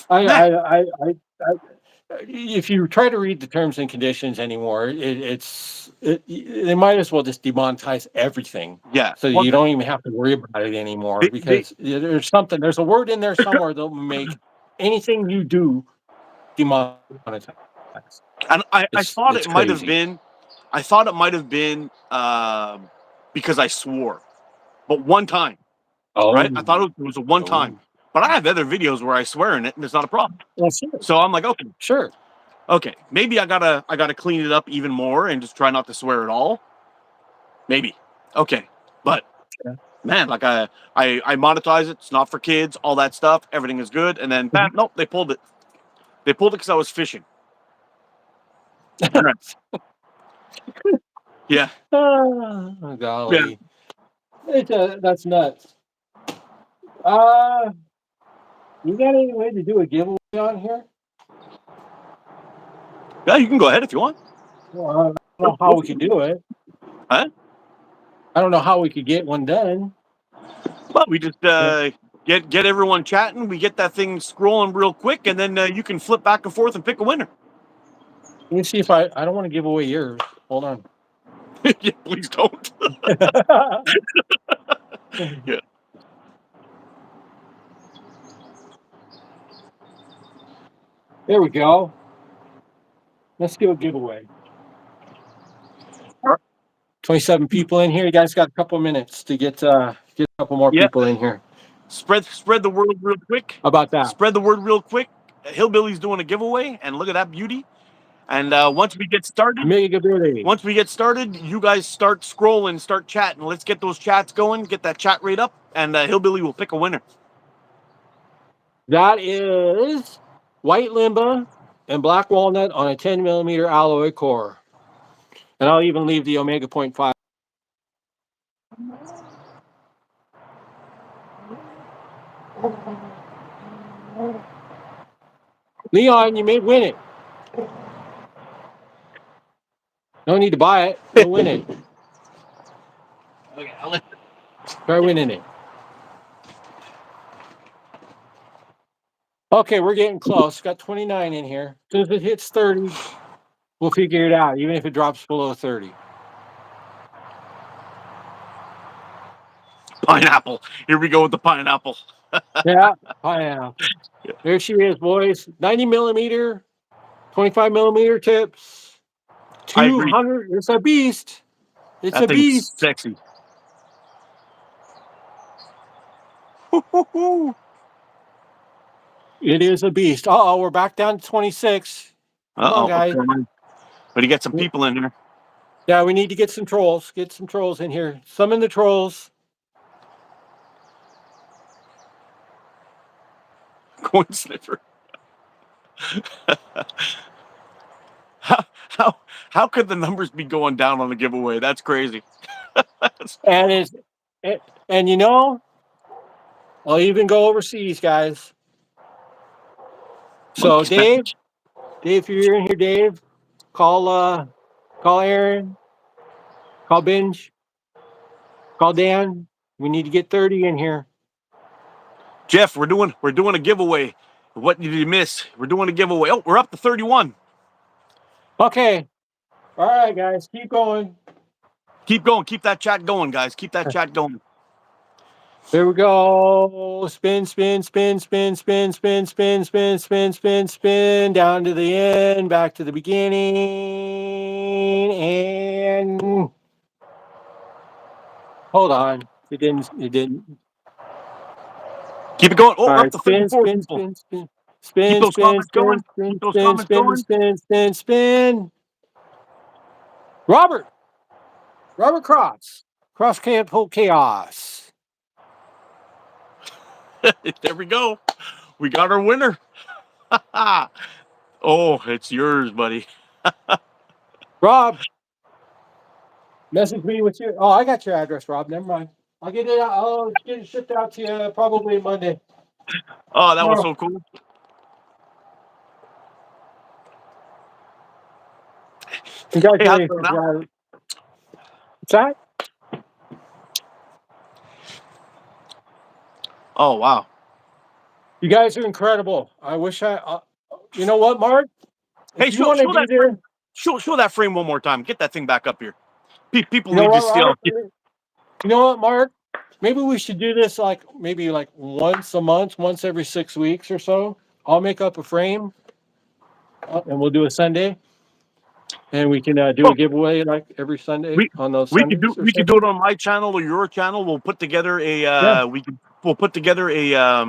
if you try to read the terms and conditions anymore, they might as well just demonetize everything. yeah. So you don't even have to worry about it anymore because there's a word in there somewhere that will make anything you do demonetized. And I thought It's it might have crazy. been, because I swore, but one time, right? I thought it was a one time, but I have other videos where I swear in it, and it's not a problem. Well, sure. So I'm like, okay, Sure. okay, maybe I gotta clean it up even more and just try not to swear at all. Maybe, okay, but Yeah. man, like I monetize it. It's not for kids, all that stuff. Everything is good, and then bam, nope, they pulled it. They pulled it because I was fishing. Yeah. Oh, golly. That's nuts. You got any way to do a giveaway on here? Yeah, you can go ahead if you want. Well, I don't know how we could do it. Huh? I don't know how we could get one done. Well, we just get everyone chatting. We get that thing scrolling real quick, and then you can flip back and forth and pick a winner. Let me see if I don't want to give away yours. Hold on. Yeah, please don't. Yeah. There we go. Let's do a giveaway. 27 people in here. You guys got a couple minutes to get a couple more people in here. Spread the word real quick. How about that? Spread the word real quick. Hillbilly's doing a giveaway, and look at that beauty. And once we get started, you guys start scrolling, start chatting. Let's get those chats going. Get that chat rate up, and Hillbilly will pick a winner. That is white limba and black walnut on a 10mm alloy core. And I'll even leave the Omega 0.5. Leon, you may win it. No need to buy it. You'll win it. Okay, I'll let Try winning it. Okay, we're getting close. Got 29 in here. As soon as it hits 30, we'll figure it out, even if it drops below 30. Pineapple. Here we go with the pineapple. Yeah, pineapple. There she is, boys. 90 millimeter, 25 millimeter tips. I agree. 200. It's a beast. It's That a thing's beast. sexy. It is a beast. Oh, we're back down to 26. Come on, What's guys. going on? But you get some people in here. Yeah, we need to get some trolls. Get some trolls in here. Summon the trolls. Coin sniffer. how, how how could the numbers be going down on the giveaway? That's crazy. And is and you know, I'll even go overseas, guys. So Monkey Dave, smash. if you're in here, Dave, call Aaron, call Binge, call Dan. We need to get 30 in here. Jeff, we're doing a giveaway. What did you miss? We're doing a giveaway. Oh, we're up to 31. Okay. All right, guys, keep going. Keep going. Keep that chat going, guys. Keep that chat going. Here we go. Spin, spin, spin, spin, spin, spin, spin, spin, spin, spin, spin, down to the end, back to the beginning, and hold on. It didn't. Keep it going. Oh, All we're up right, to spin, 34 spin, people. spin, spin, Keep spin, those spin, comments spin, going. spin, Keep those spin, comments spin, going. spin, spin, spin. Robert Cross Camp Chaos. There we go. We got our winner. Oh, it's yours, buddy. Rob, message me with you. Oh, I got your address, Rob. Never mind. I'll get it out. I'll get it shipped out to you probably Monday. Oh, that was Tomorrow. so cool. Hey, how's it going Congratulations, now? Rob. What's that? Oh, wow. You guys are incredible. I wish you know what, Mark? Hey, If you want to show do that this, frame. Show that frame one more time. Get that thing back up here. People you know need to what, see. Robert? You know what, Mark? Maybe we should do this like maybe like once a month, once every 6 weeks or so. I'll make up a frame and we'll do a Sunday. And we can do Oh, a giveaway like every Sunday we on those Sundays or we could do something. it on my channel or your channel. We'll put together a Yeah. we'll put together a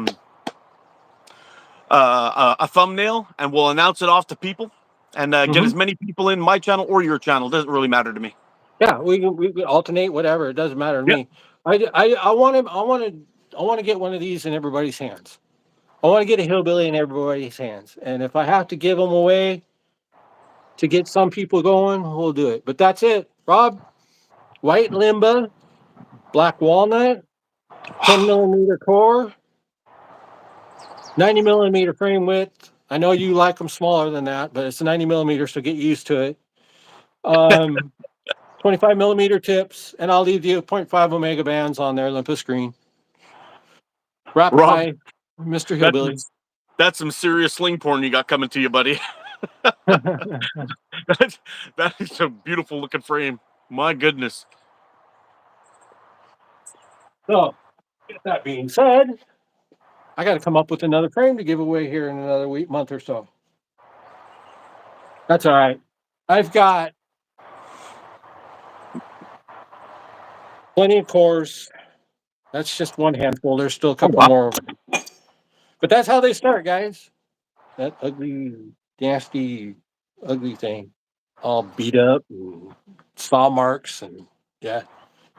thumbnail and we'll announce it off to people and get Hmm. as many people in my channel or your channel. Doesn't really matter to me. Yeah, we can alternate whatever. It doesn't matter to Yeah. me. I want to get one of these in everybody's hands. I want to get a hillbilly in everybody's hands. And if I have to give them away to get some people going, we'll do it. But that's it. Rob, white limba, black walnut, 10 millimeter core, 90 millimeter frame width. I know you like them smaller than that, but it's 90 millimeter, so get used to it. 25 millimeter tips, and I'll leave you 0.5 omega bands on there, Olympus green. Wrapped Rob, by Mr. that's Hillbilly. that's some serious sling porn you got coming to you, buddy. That is a beautiful looking frame. My goodness. So, with that being said, I got to come up with another frame to give away here in another month or so. That's all right. I've got plenty of cores. That's just one handful. There's still a Oh, couple wow. more. But that's how they start, guys. That ugly, nasty, ugly thing. All beat up and saw marks. And yeah,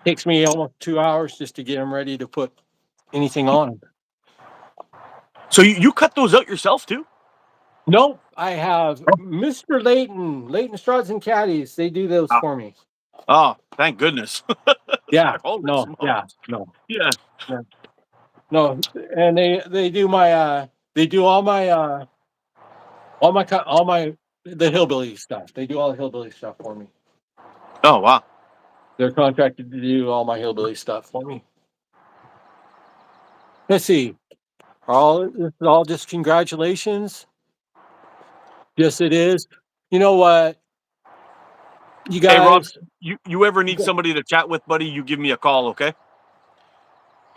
takes me almost 2 hours just to get them ready to put anything on them. So you cut those out yourself too? Nope, I have Mr. Leighton Straws and Caddies. They do those Oh, for me. oh, thank goodness. Yeah, Holy no, yeah, smokes. no, Yeah. no, no. And they do my they do all my the hillbilly stuff. They do all the hillbilly stuff for me. Oh, wow. They're contracted to do all my hillbilly stuff for me. Let's see. This is all just congratulations. Yes, it is. You know what, you Hey Rob, guys. you ever You need got, somebody to chat with, buddy? You give me a call, okay?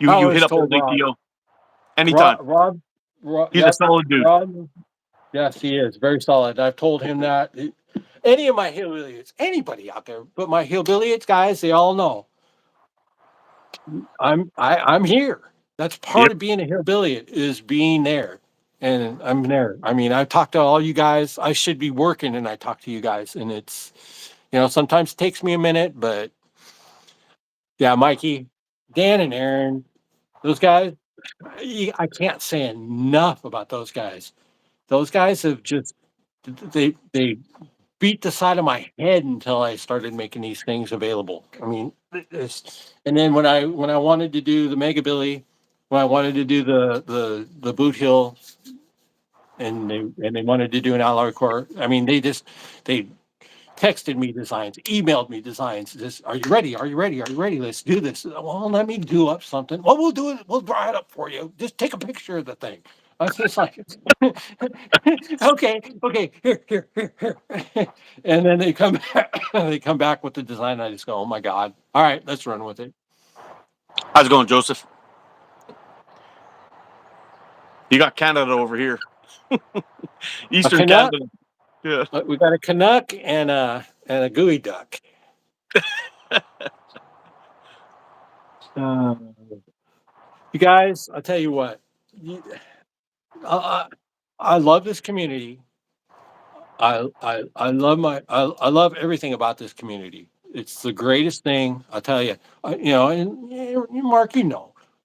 I You hit always up told old Rob, ATO anytime. He's a Yep, solid dude. Rob. Yes, he is very solid. I've told him that. Any of my hillbillies, anybody out there, but my hillbillies guys, they all know I'm here. That's part Yep. of being a hillbilly is being there, and I'm there. I mean, I talk to all you guys. I should be working, and I talk to you guys, and it's sometimes it takes me a minute, but yeah, Mikey, Dan, and Aaron, those guys, I can't say enough about those guys. Those guys have just they beat the side of my head until I started making these things available. I mean, and then when I wanted to do the Mega Billy, when I wanted to do the Boot Hill, and they wanted to do an alloy core. I mean, they texted me designs, emailed me designs. Just, are you ready? Are you ready? Are you ready? Let's do this. Well, let me do up something. Well, we'll do it. We'll draw it up for you. Just take a picture of the thing. I was just like, okay, here. And then they come back, they come back with the design. I just go, oh my God. All right, let's run with it. How's it going, Joseph? You got Canada over here. A Eastern Canuck. Canada. Yeah. We got a Canuck and a gooey duck. Uh, you guys, I'll tell you what. I, I love this community. I love I love everything about this community. It's the greatest thing. I'll tell you. And Mark,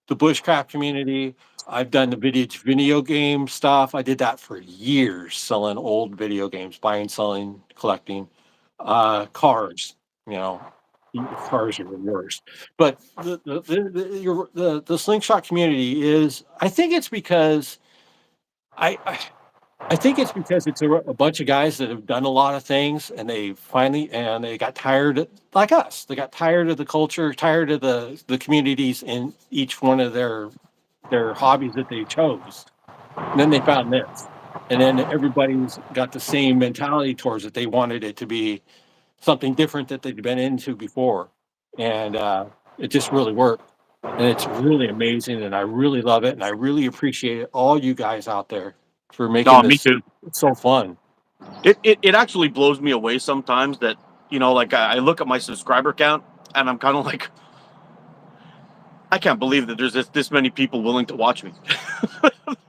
the Bushcraft community. I've done the video game stuff. I did that for years, selling old video games, buying, selling, collecting. Cars. You know, cars are the worst. But the slingshot community is. I think it's because I I think it's because it's a bunch of guys that have done a lot of things, and they got tired, like us. They got tired of the culture, tired of the communities in each one of their hobbies that they chose. And then they found this, and then everybody's got the same mentality towards it. They wanted it to be something different that they'd been into before, and it just really worked. And it's really amazing, and I really love it, and I really appreciate all you guys out there for making No, me this too. so fun. It actually blows me away sometimes that like I look at my subscriber count and I'm kind of like, I can't believe that there's this many people willing to watch me.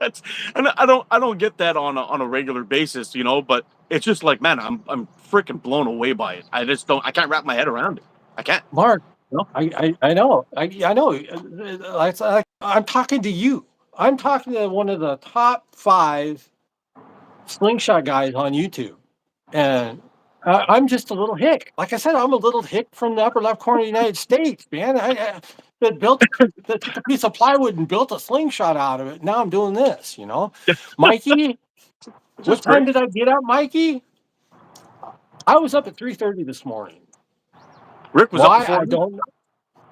That's and I don't get that on a regular basis, but it's just like, man, I'm freaking blown away by it. I can't wrap my head around it. I can't. Mark, no, I know, I know. I'm talking to you. I'm talking to one of the top 5 slingshot guys on YouTube, and I'm just a little hick. Like I said, I'm a little hick from the upper left corner of the United States, man. That that took a piece of plywood and built a slingshot out of it. Now I'm doing this, Mikey. It's What just time crazy. did I get up, Mikey? I was up at 3:30 this morning. Rick was up Why? before I me. don't know.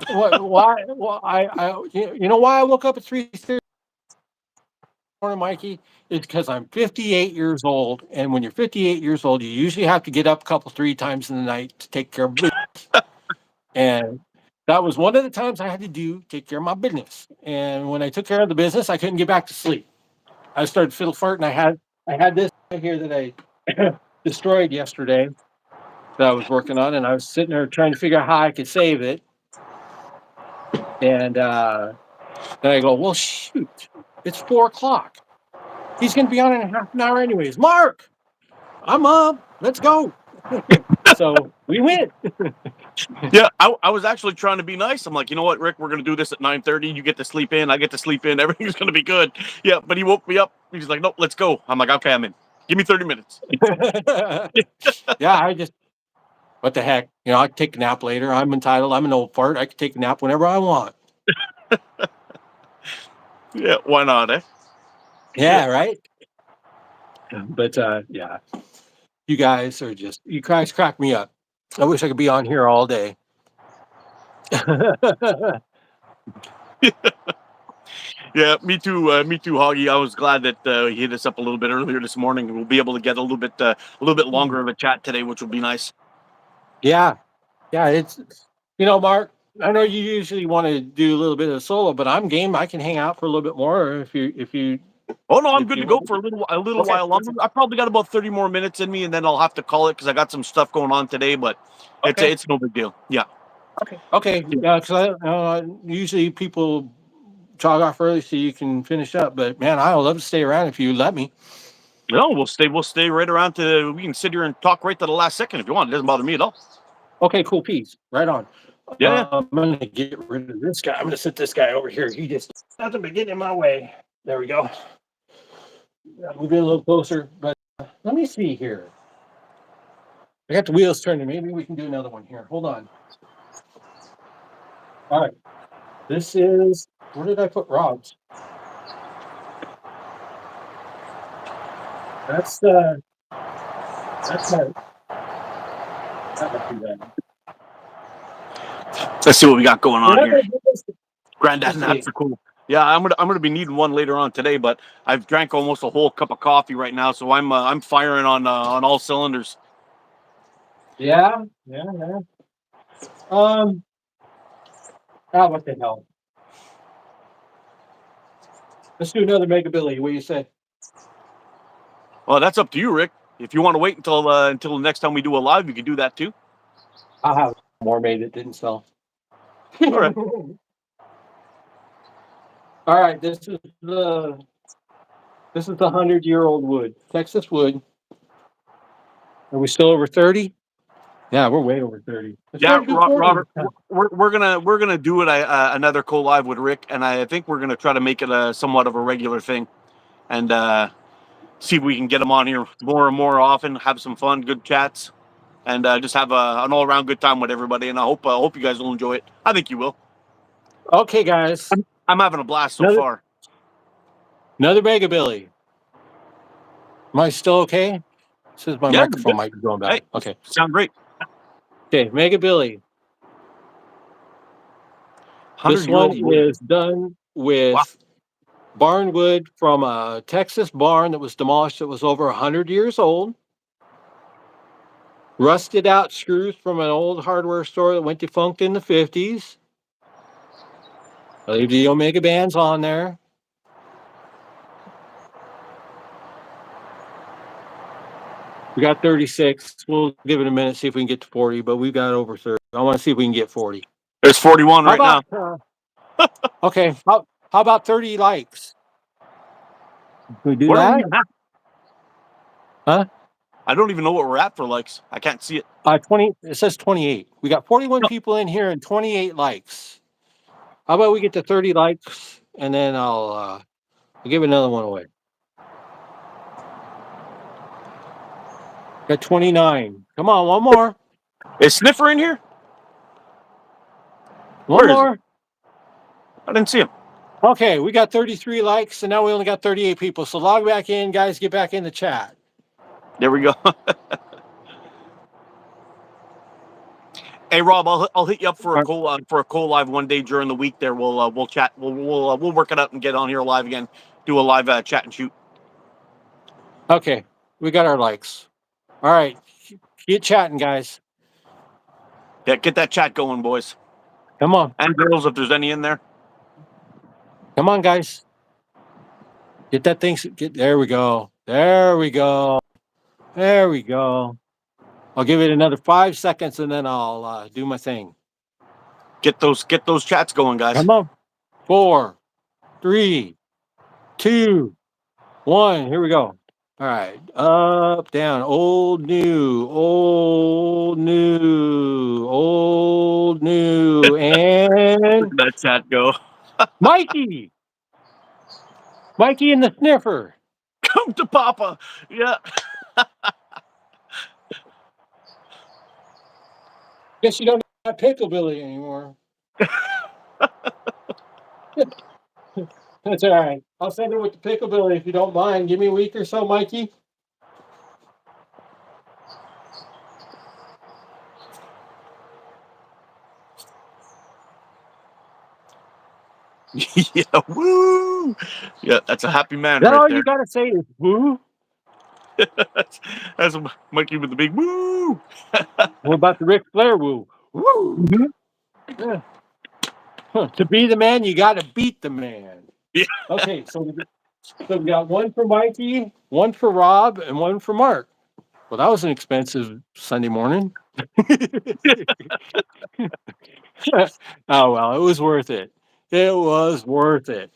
Why? Well, you know why I woke up at 3:30 morning, Mikey? It's because I'm 58 years old, and when you're 58 years old, you usually have to get up a couple, 3 times in the night to take care of business. And that was one of the times I had to take care of my business. And when I took care of the business, I couldn't get back to sleep. I started fiddle farting. I had this right here that I destroyed yesterday that I was working on, and I was sitting there trying to figure out how I could save it. And then I go, well, shoot, it's 4 o'clock. He's going to be on in a half an hour anyways. Mark, I'm up. Let's go. So we went. Yeah, I was actually trying to be nice. I'm like, you know what, Rick, we're gonna do this at 9:30. You get to sleep in, I get to sleep in. Everything's gonna be good. Yeah, but he woke me up. He's like, no, let's go. I'm like, okay, I'm in. Give me 30 minutes. Yeah, what the heck? I can take a nap later. I'm entitled. I'm an old fart. I can take a nap whenever I want. Yeah, why not, eh? Yeah. Yeah, right. But yeah, you guys crack me up. I wish I could be on here all day. Yeah, me too, Hoggy. I was glad that he hit us up a little bit earlier this morning. We'll be able to get a little bit longer of a chat today, which will be nice. Yeah, yeah. It's Mark. I know you usually want to do a little bit of solo, but I'm game. I can hang out for a little bit more Oh no, I'm if good you to go want. for a little Okay. while longer. I probably got about 30 more minutes in me, and then I'll have to call it because I got some stuff going on today. But Okay. it's no big deal. Yeah. Okay. Okay. Yeah, because usually people jog off early so you can finish up. But man, I would love to stay around if you let me. No, we'll stay right around to we can sit here and talk right to the last second if you want. It doesn't bother me at all. Okay, cool. Peace. Right on. Yeah, yeah. I'm gonna get rid of this guy. I'm gonna sit this guy over here. He just nothing but getting in my way. There we go. Move in a little closer. But let me see here. I got the wheels turning. Maybe we can do another one here. Hold on. All right. This is where did I put rods? That's that's my that must be that. Let's see what we got going We're on not here. gonna do this. Granddad Let's see. naps are cool. Yeah, I'm gonna be needing one later on today, but I've drank almost a whole cup of coffee right now, so I'm firing on all cylinders. Yeah, yeah, yeah. What the hell? Let's do another Mega Billy. What do you say? Well, that's up to you, Rick. If you want to wait until the next time we do a live, you can do that too. I'll have more made that didn't sell. All right. All right, this is the 100-year-old wood, Texas wood. Are we still over 30? Yeah, we're way over 30. Let's try Yeah, to do 40 this Robert, time. we're gonna do it another co-live with Rick, and I think we're gonna try to make it a somewhat of a regular thing, and see if we can get him on here more and more often. Have some fun, good chats, and just have an all-around good time with everybody. And I hope you guys will enjoy it. I think you will. Okay, guys. I'm having a blast so Another far. another Mega Billy. Am I still okay? It says my Yeah, you're microphone good. might be going Hey, bad. Okay. sound great. Okay, Mega Billy. Hundred This year one old wood. is done Wow. with barn wood from a Texas barn that was demolished that was over 100 years old. Rusted out screws from an old hardware store that went defunct in the 50s. I leave the Omega bands on there. We got 36. We'll give it a minute, see if we can get to 40, but we've got over 30. I want to see if we can get 40. There's 41 How right about now. okay? How about 30 likes? Can we do What are we that? even at? Huh? I don't even know what we're at for likes. I can't see it. 20. It says 28. We got 41 No. people in here and 28 likes. How about we get to 30 likes and then I'll give another one away. Got 29. Come on, one more. Is Sniffer in here? One Where is he? more. I didn't see him. Okay, we got 33 likes and now we only got 38 people. So log back in, guys. Get back in the chat. There we go. Hey Rob, I'll hit you up for a co live one day during the week. There we'll chat. We'll work it out and get on here live again. Do a live chat and shoot. Okay, we got our likes. All right, get chatting, guys. Yeah, get that chat going, boys Come on, and girls, if there's any in there. come on, guys. Get that thing. There we go. There we go. There we go. I'll give it another 5 seconds and then I'll do my thing. Get those chats going, guys. Come on. 4, 3, 2, 1. Here we go. All right. Up, down. Old, new, old, new, old, new, Look and at that chat go. Mikey. Mikey and the sniffer. Come to Papa. Yeah. Guess you don't have Pickle Billy anymore. That's all right. I'll send it with the Pickle Billy if you don't mind. Give me a week or so, Mikey. Yeah, woo! Yeah, that's a happy man That right all there. you gotta say is woo? That's Mikey with the big woo. What about the Ric Flair woo? Woo! Mhm. Yeah. Huh. To be the man, you gotta beat the man. Yeah. Okay, so we got one for Mikey, one for Rob, and one for Mark. Well, that was an expensive Sunday morning. Oh well, it was worth it. It was worth it.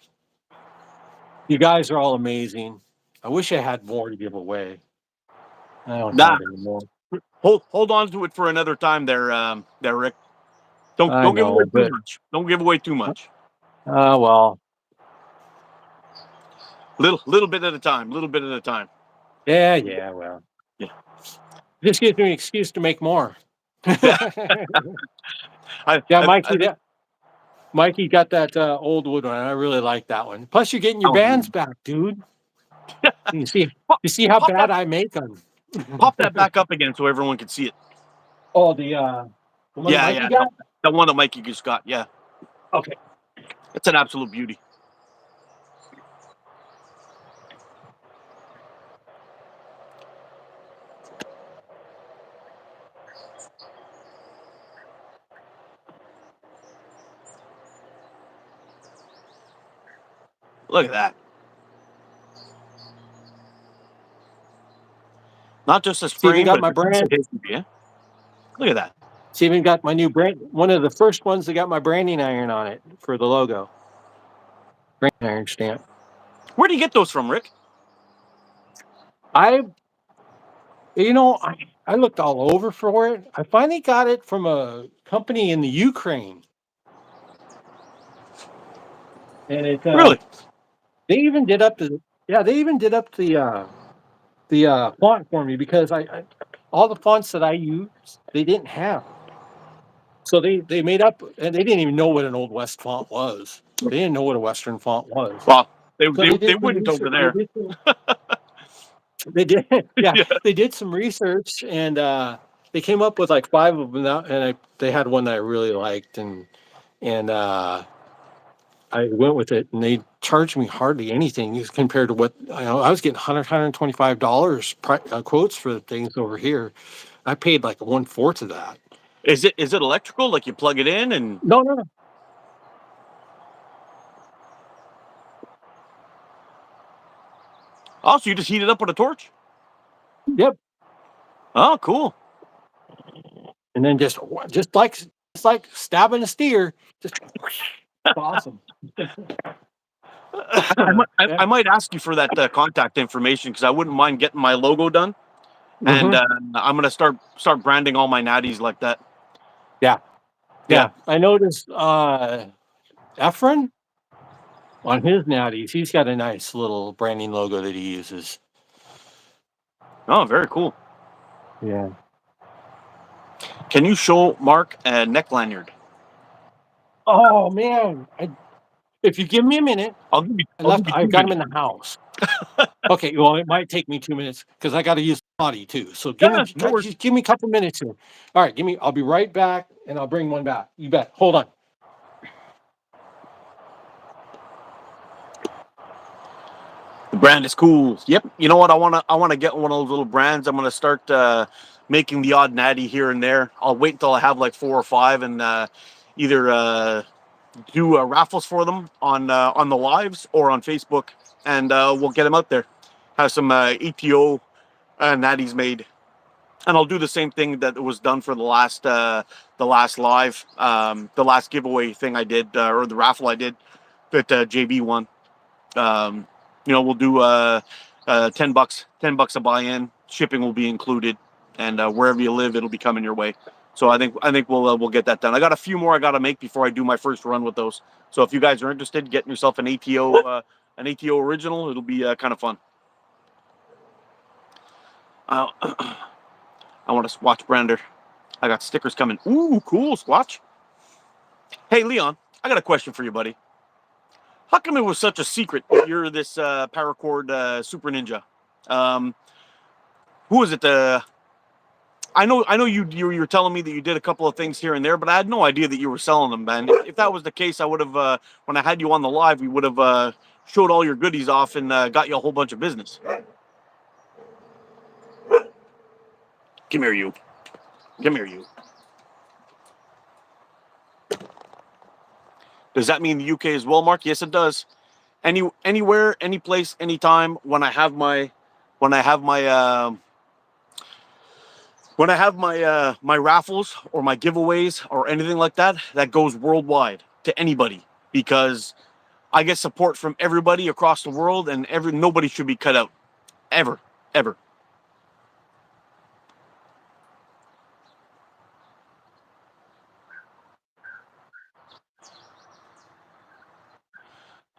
You guys are all amazing. I wish I had more to give away. I don't Nah, have any more. hold on to it for another time there, there, Rick. I Don't give away know, too but much. Don't give away too much. well, Little bit at a time. Little bit at a time. yeah, well. Yeah. This gives me an excuse to make more. Yeah. Yeah, I think. Mikey got that old wood one. I really like that one. Plus, you're getting your Oh, bands back, dude. You see, pop, you see how pop that bad I make them. pop that back up again so everyone can see it. Oh, the one that Yeah, Mikey yeah. got. The one that Mikey just got. Yeah, Okay. it's an absolute beauty. Look at that. Not just a See, even frame, got but my it's a piece of brand. history. Yeah. Look at that. See, even got my new brand. One of the first ones that got my branding iron on it for the logo. Branding iron stamp. Where do you get those from, Rick? I, I looked all over for it. I finally got it from a company in the Ukraine, and Really? they even did up the yeah they even did up the font for me because I all the fonts that I used they didn't have. So they made up, and they didn't even know what an old West font was. They didn't know what a Western font was. Well, they, So they, they they did some wouldn't over research. there. They did, yeah, Yeah. they did some research, and they came up with like five of them. And they had one that I really liked, and I went with it, and they charged me hardly anything as compared to what I was getting $125 quotes for the things over here. I paid like one fourth of that. Is it electrical? Like you plug it in and No, no, no. oh, so you just heat it up with a torch? Yep. Oh, cool. And then just like stabbing a steer. Just awesome. I Yeah. might ask you for that contact information because I wouldn't mind getting my logo done, and Hmm. I'm gonna start branding all my natties like that. Yeah. Yeah. Yeah. I noticed Efren on his natties, he's got a nice little branding logo that he uses. Oh, very cool. Yeah. Can you show Mark a neck lanyard? Oh man. If you give me a minute, I'll give you I've two got him minutes. in the house. Okay, well, it might take me 2 minutes because I got to use the potty too. So Yeah, no worries. just give me a couple minutes here. All right, I'll be right back, and I'll bring one back. You bet. Hold on. The brand is cool. Yep. You know what? I wanna get one of those little brands. I'm gonna start making the odd natty here and there. I'll wait until I have like 4 or 5 and either do raffles for them on the lives or on Facebook, and we'll get them out there. Have some ATO natties made, and I'll do the same thing that was done for the last live, the last giveaway thing I did, or the raffle I did that JB won. Um, we'll do $10, $10 a buy-in. Shipping will be included, and wherever you live, it'll be coming your way. So I think we'll get that done. I got a few more I got to make before I do my first run with those. So if you guys are interested, getting yourself an ATO original, it'll be kind of fun. I want to watch Brander. I got stickers coming. Ooh, cool, Squatch. Hey, Leon, I got a question for you, buddy. How come it was such a secret that you're this paracord super ninja? Um, who is it? I know you were telling me that you did a couple of things here and there, but I had no idea that you were selling them, man. If that was the case, I would have when I had you on the live, we would have showed all your goodies off and got you a whole bunch of business. Come here, you. Come here, you. Does that mean the UK is well, Mark? Yes, it does. Anywhere, any place, anytime. When I have my my raffles or my giveaways or anything like that, that goes worldwide to anybody because I get support from everybody across the world, and nobody should be cut out, ever, ever.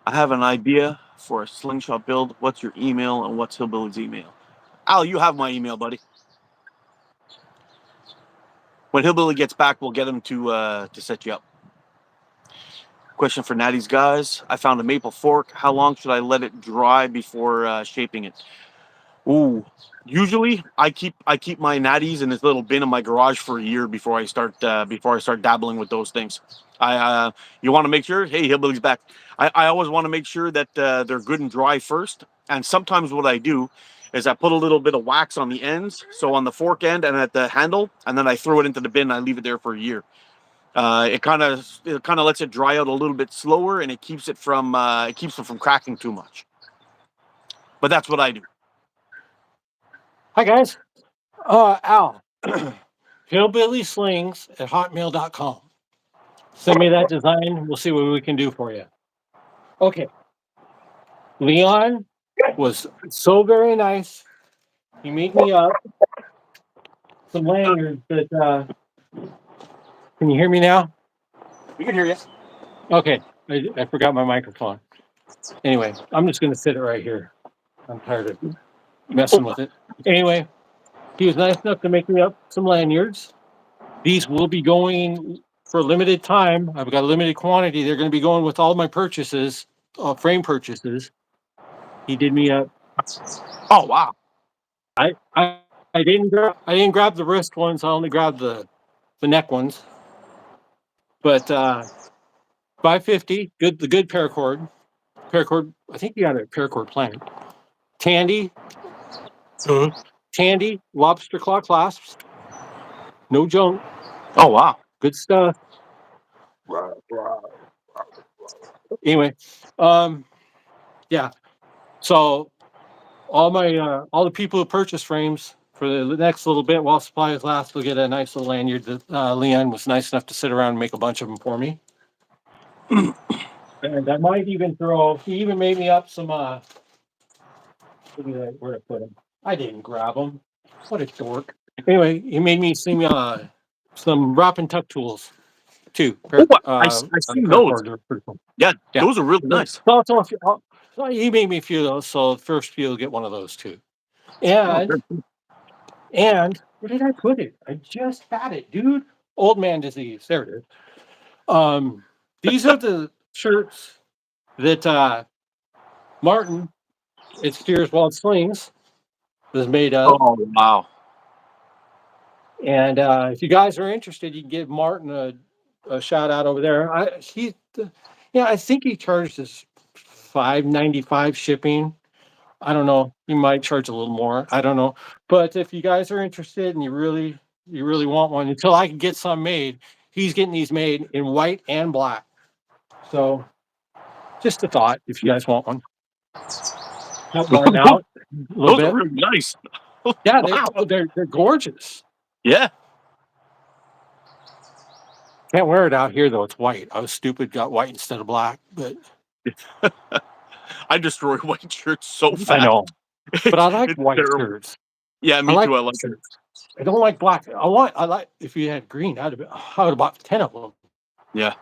I have an idea for a slingshot build. What's your email and what's Hillbilly's email? Al, you have my email, buddy. When Hillbilly gets back, we'll get him to set you up. Question for Natty's guys. I found a maple fork. How long should I let it dry before shaping it? Ooh, usually I keep my natties in this little bin in my garage for a year before I start dabbling with those things. You want to make sure. Hey, Hillbilly's back. I always want to make sure that they're good and dry first. And sometimes what I do is I put a little bit of wax on the ends, so on the fork end and at the handle, and then I throw it into the bin. And I leave it there for a year. It kind of lets it dry out a little bit slower, and it keeps it from cracking too much. But that's what I do. Hi guys. Al. Hillbilly Slings at hotmail.com. Send me that design. We'll see what we can do for you. Okay. Leon was so very nice. He made me up some lanyards that can you hear me now? We can hear you. Okay. I forgot my microphone. Anyway, I'm just gonna sit it right here. I'm tired of messing with it. Anyway, he was nice enough to make me up some lanyards. These will be going for a limited time. I've got a limited quantity. They're going to be going with all my purchases, frame purchases. He did me up. Oh wow! I didn't grab the wrist ones. I only grabbed the neck ones. But $550, good, the good paracord. Paracord. I think you got a paracord plan. Tandy. Tandy lobster claw clasps. No junk. Oh wow! Good stuff. Anyway, yeah. So all the people who purchase frames for the next little bit while supplies last will get a nice little lanyard that Leon was nice enough to sit around and make a bunch of them for me. And I might even he even made me up some where to put them. I didn't grab them. What a dork. Anyway, he made me some wrap and tuck tools too. I seen those. Cool. Yeah, those are really nice. So he made me a few of those. So the first few will get one of those too. And where did I put it? I just had it, dude. Old man disease. There it is. These are the shirts that Martin at Steers Wild Slings was made of. Oh wow! And if you guys are interested, you can give Martin a shout out over there. I think he charged us $5.95 shipping. I don't know. He might charge a little more. I don't know. But if you guys are interested and you really want one, until I can get some made, he's getting these made in white and black. So just a thought if you guys want one. Help Martin out a little bit. Those are really nice. Yeah, they're gorgeous. Yeah. Can't wear it out here though. It's white. I was stupid, got white instead of black, but I destroy white shirts so fast. I know. But I like white shirts. Yeah, me too. I like it. I don't like black. I like if you had green, I would have bought 10 of them. Yeah.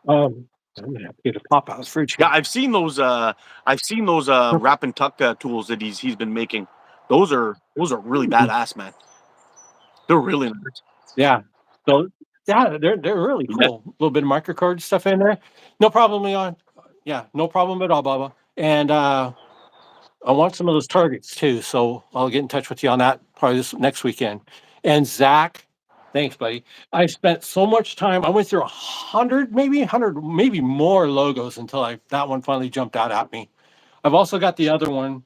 I'm gonna have to get a pop out fridge. Yeah, I've seen those wrap and tuck tools that he's been making. Those are really badass, man. They're really nice. Yeah. So yeah, they're really cool. Yeah. A little bit of microcord stuff in there. No problem, Leon. Yeah, no problem at all, Bubba. And I want some of those targets too. So I'll get in touch with you on that probably this next weekend. And Zach, thanks, buddy. I spent so much time. I went through 100, maybe more logos until that one finally jumped out at me. I've also got the other one,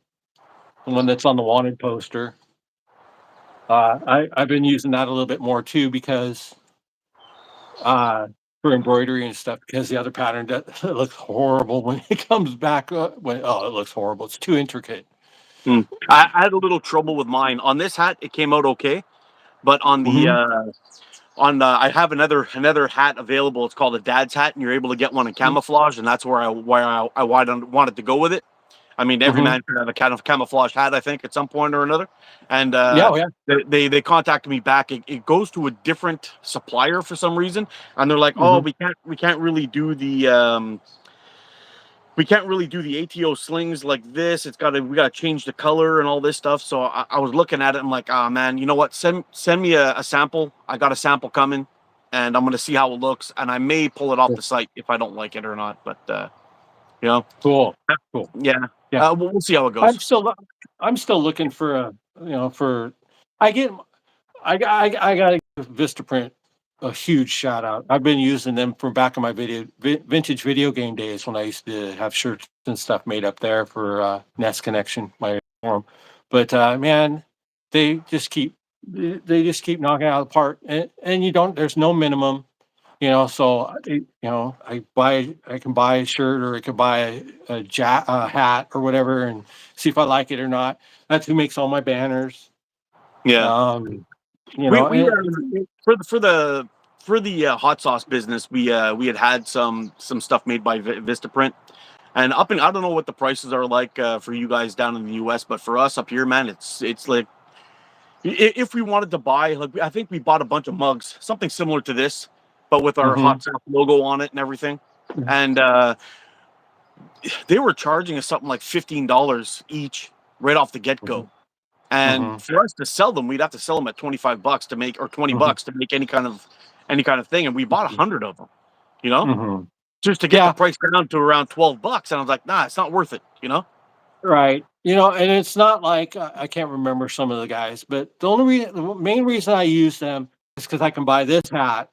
the one that's on the wanted poster. I've been using that a little bit more too because for embroidery and stuff, because the other pattern it looks horrible when it comes back. It looks horrible. It's too intricate. I had a little trouble with mine. On this hat, it came out okay, but on the I have another hat available. It's called a dad's hat, and you're able to get one in camouflage, and that's where I wanted to go with it. I mean, every man should have a kind of camouflage hat, I think, at some point or another. And Yeah. they contacted me back. It goes to a different supplier for some reason, and they're like, "Oh, we can't really do the ATO slings like this. We gotta change the color and all this stuff." So I was looking at it. I'm like, "Ah, man, you know what? Send me a sample. I got a sample coming, and I'm gonna see how it looks, and I may pull it off the site if I don't like it or not." But Cool. yeah. Yeah. We'll see how it I'm goes. still looking for I get I got to give Vistaprint a huge shout out. I've been using them from back in my vintage video game days when I used to have shirts and stuff made up there for Nest Connection, my forum. But man, they just keep knocking it out of the park, and there's no minimum. So I can buy a shirt or I can buy a hat or whatever and see if I like it or not. That's who makes all my banners. Yeah. And For the hot sauce business, we had some stuff made by Vistaprint, and I don't know what the prices are like for you guys down in the U.S., but for us up here, man, it's like if we wanted to buy, like I think we bought a bunch of mugs, something similar to this, but with our hot sauce logo on it and everything, and they were charging us something like $15 each right off the get go. And for us to sell them, we'd have to sell them at $25 to make, or $20 to make any kind of thing. And we bought 100 of them, just to get the price down to around $12. And I was like, nah, it's not worth it, Right. And it's not like I can't remember some of the guys, but the main reason I use them is because I can buy this hat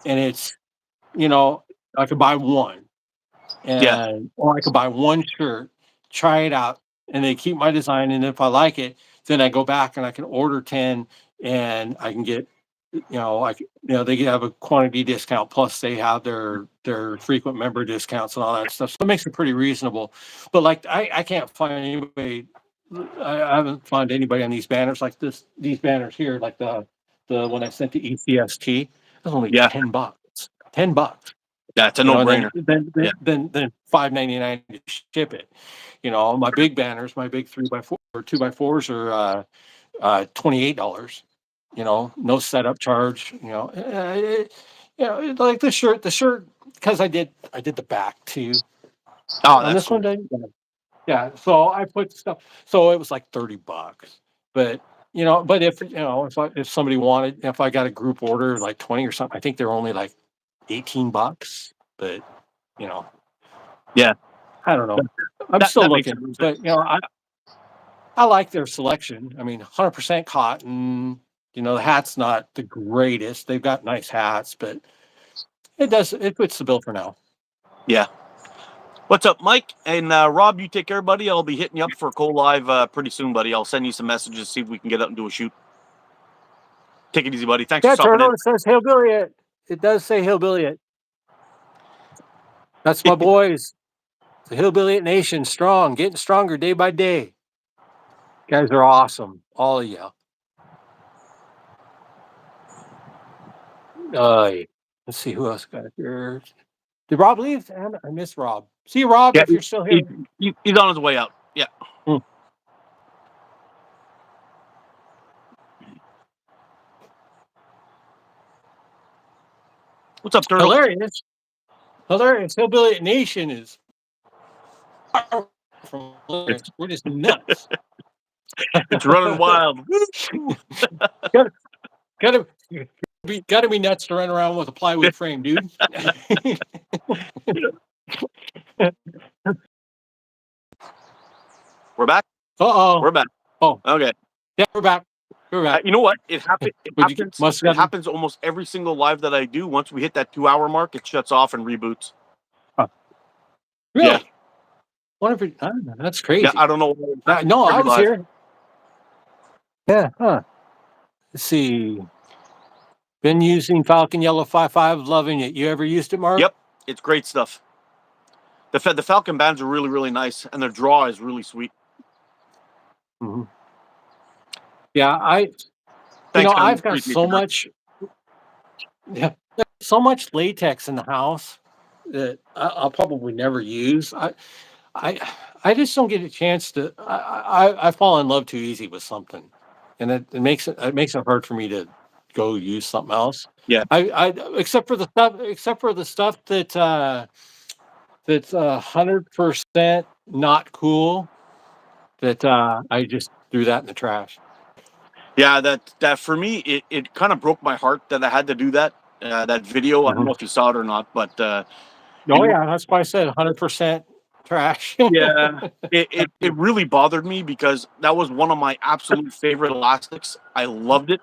and it's, I could buy one or I could buy one shirt, try it out, and they keep my design. And if I like it, then I go back and I can order 10 and I can get, they have a quantity discount plus they have their frequent member discounts and all that stuff. So it makes it pretty reasonable. But like, I can't find anybody. I haven't found anybody on these banners like these banners here, like the one I sent to ECST. That's only $10. $10. Yeah, it's a no-brainer. Then $5.99 to ship it. My big banners, my big 3x4 or 2x4s are $28. No setup charge. Like the shirt, because I did the back too. Oh, on this cool. One, yeah. So I put stuff. So it was like $30. But if somebody wanted, if I got a group order like 20 or something, I think they're only like $18. But yeah, I don't know. I'm still looking, but I like their selection. I mean, 100% cotton. The hat's not the greatest. They've got nice hats, but it fits the bill for now. Yeah. What's up, Mike? And Rob, you take care, buddy. I'll be hitting you up for a co-live pretty soon, buddy. I'll send you some messages, see if we can get out and do a shoot. Take it easy, buddy. Thanks for stopping in. It says Hillbilly. It does say Hillbilly. That's my boys. The Hillbilly Nation, strong, getting stronger day by day. You guys are awesome, all of you. Let's see who else got here. Did Rob leave? I miss Rob. See you, Rob, if you're still here. He's on his way out. Yeah. What's up, Turtle? Hilarious. Hillbilly Nation is. We're just nuts. It's running wild. Gotta be nuts to run around with a plywood frame, dude. We're back. Uh-oh. We're back. Oh, Okay. yeah, we're back. We're back. You know what? It happens. Must It have gotten. happens almost every single live that I do. Once we hit that 2 hour mark, it shuts off and reboots. Really? Yeah. Wonder if that's Yeah, crazy. I don't know. No, I Every was live. here. Yeah. Huh. Let's see. Been using Falcon Yellow 5.5, loving it. You ever used it, Mark? Yep, it's great stuff. The Falcon bands are really, really nice, and their draw is really sweet. Mm-hmm. Yeah, Thanks, guys. I've got so much, yeah, so much latex in the house that I'll probably never use. I, I just don't get a chance to. I fall in love too easy with something, and it makes it hard for me to go use something else. Yeah. I except for the stuff that's 100% not cool. That I just threw that in the trash. Yeah, that for me, it kind of broke my heart that I had to do that. That video, I don't know if you saw it or not, but Oh yeah, that's why I said 100% trash. yeah, it really bothered me because that was one of my absolute favorite elastics. I loved it,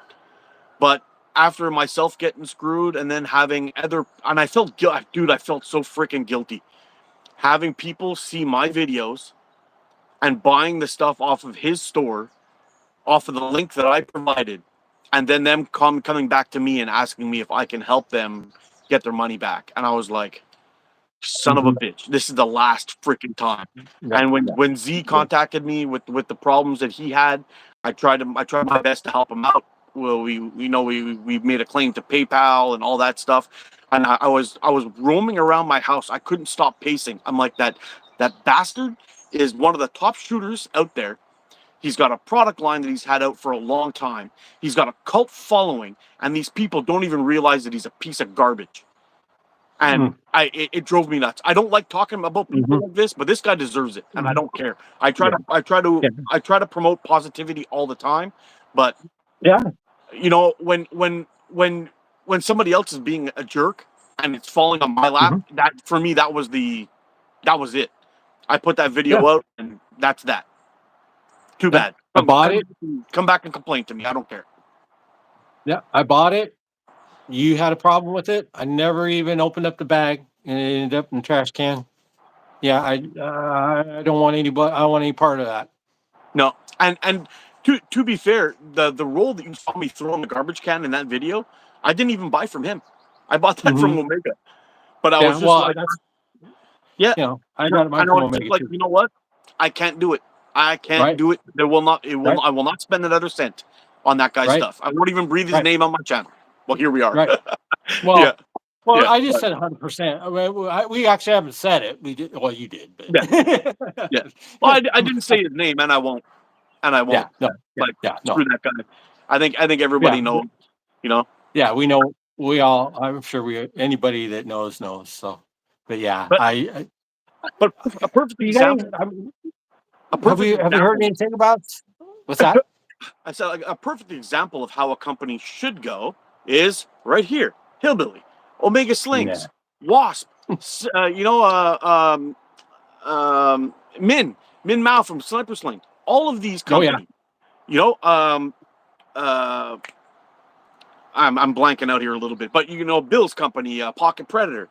but after myself getting screwed and then having and I felt dude, I felt so freaking guilty having people see my videos and buying the stuff off of his store, off of the link that I provided, and then them coming back to me and asking me if I can help them get their money back. And I was like, son of a bitch, this is the last freaking time. Yeah, And when Z contacted me with the problems that he had, I tried my best to help him out. Well, we made a claim to PayPal and all that stuff, and I was roaming around my house. I couldn't stop pacing. I'm like, that bastard is one of the top shooters out there. He's got a product line that he's had out for a long time. He's got a cult following, and these people don't even realize that he's a piece of garbage. And it drove me nuts. I don't like talking about people like this, but this guy deserves it, and I don't care. I try to promote positivity all the time, but yeah, when somebody else is being a jerk and it's falling on my lap, that for me that was it. I put that video out, and that's that. Too bad. I bought it. Come back and complain to me. I don't care. Yeah, I bought it. You had a problem with it. I never even opened up the bag, and it ended up in the trash can. Yeah, I don't want anybody. I don't want any part of that. No, and to be fair, the roll that you saw me throw in the garbage can in that video, I didn't even buy from him. I bought that from Omega, but I was just like, yeah, I got mine from Omega like, too. you know what? I can't do it. I can't do it. There will not. It will. I will not spend another cent on that guy's stuff. I won't even breathe his name on my channel. Well, here we are. Right. Well, yeah. Well, I just said 100%. We actually haven't said it. We did. Well, you did. But. Yeah. Well, I didn't say his name, and I won't. Yeah. No. Screw that guy. I think everybody knows. You know. Yeah, we know. We all. I'm sure anybody that knows. So, but yeah, But a perfect example. Have you heard anything about? What's that? I said like, a perfect example of how a company should go is right here. Hillbilly, Omega Slings, Wasp, Min Mao from Sniper Sling. All of these companies, I'm blanking out here a little bit, but Bill's company, Pocket Predator.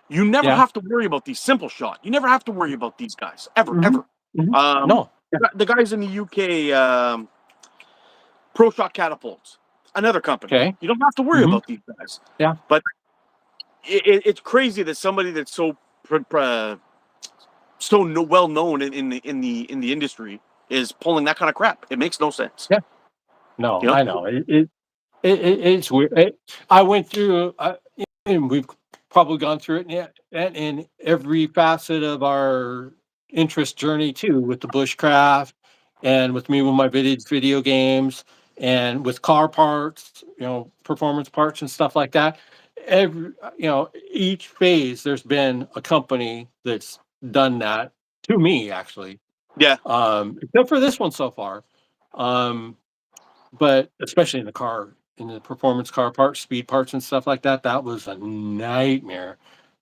You never have to worry about these Simple Shot. You never have to worry about these guys ever. No, the guys in the UK, Pro Shot Catapults, another company. Okay. You don't have to worry about these guys. Yeah. But it's crazy that somebody that's so well known in the industry is pulling that kind of crap. It makes no sense. Yeah. No, I know it's weird. I went through, and we've probably gone through it in every facet of our interest journey too, with the bushcraft, and with me with my video games, and with car parts, performance parts and stuff like that. Each phase there's been a company that's done that to me, actually. Yeah. Except for this one so far. But especially in the performance car parts, speed parts and stuff like that, that was a nightmare.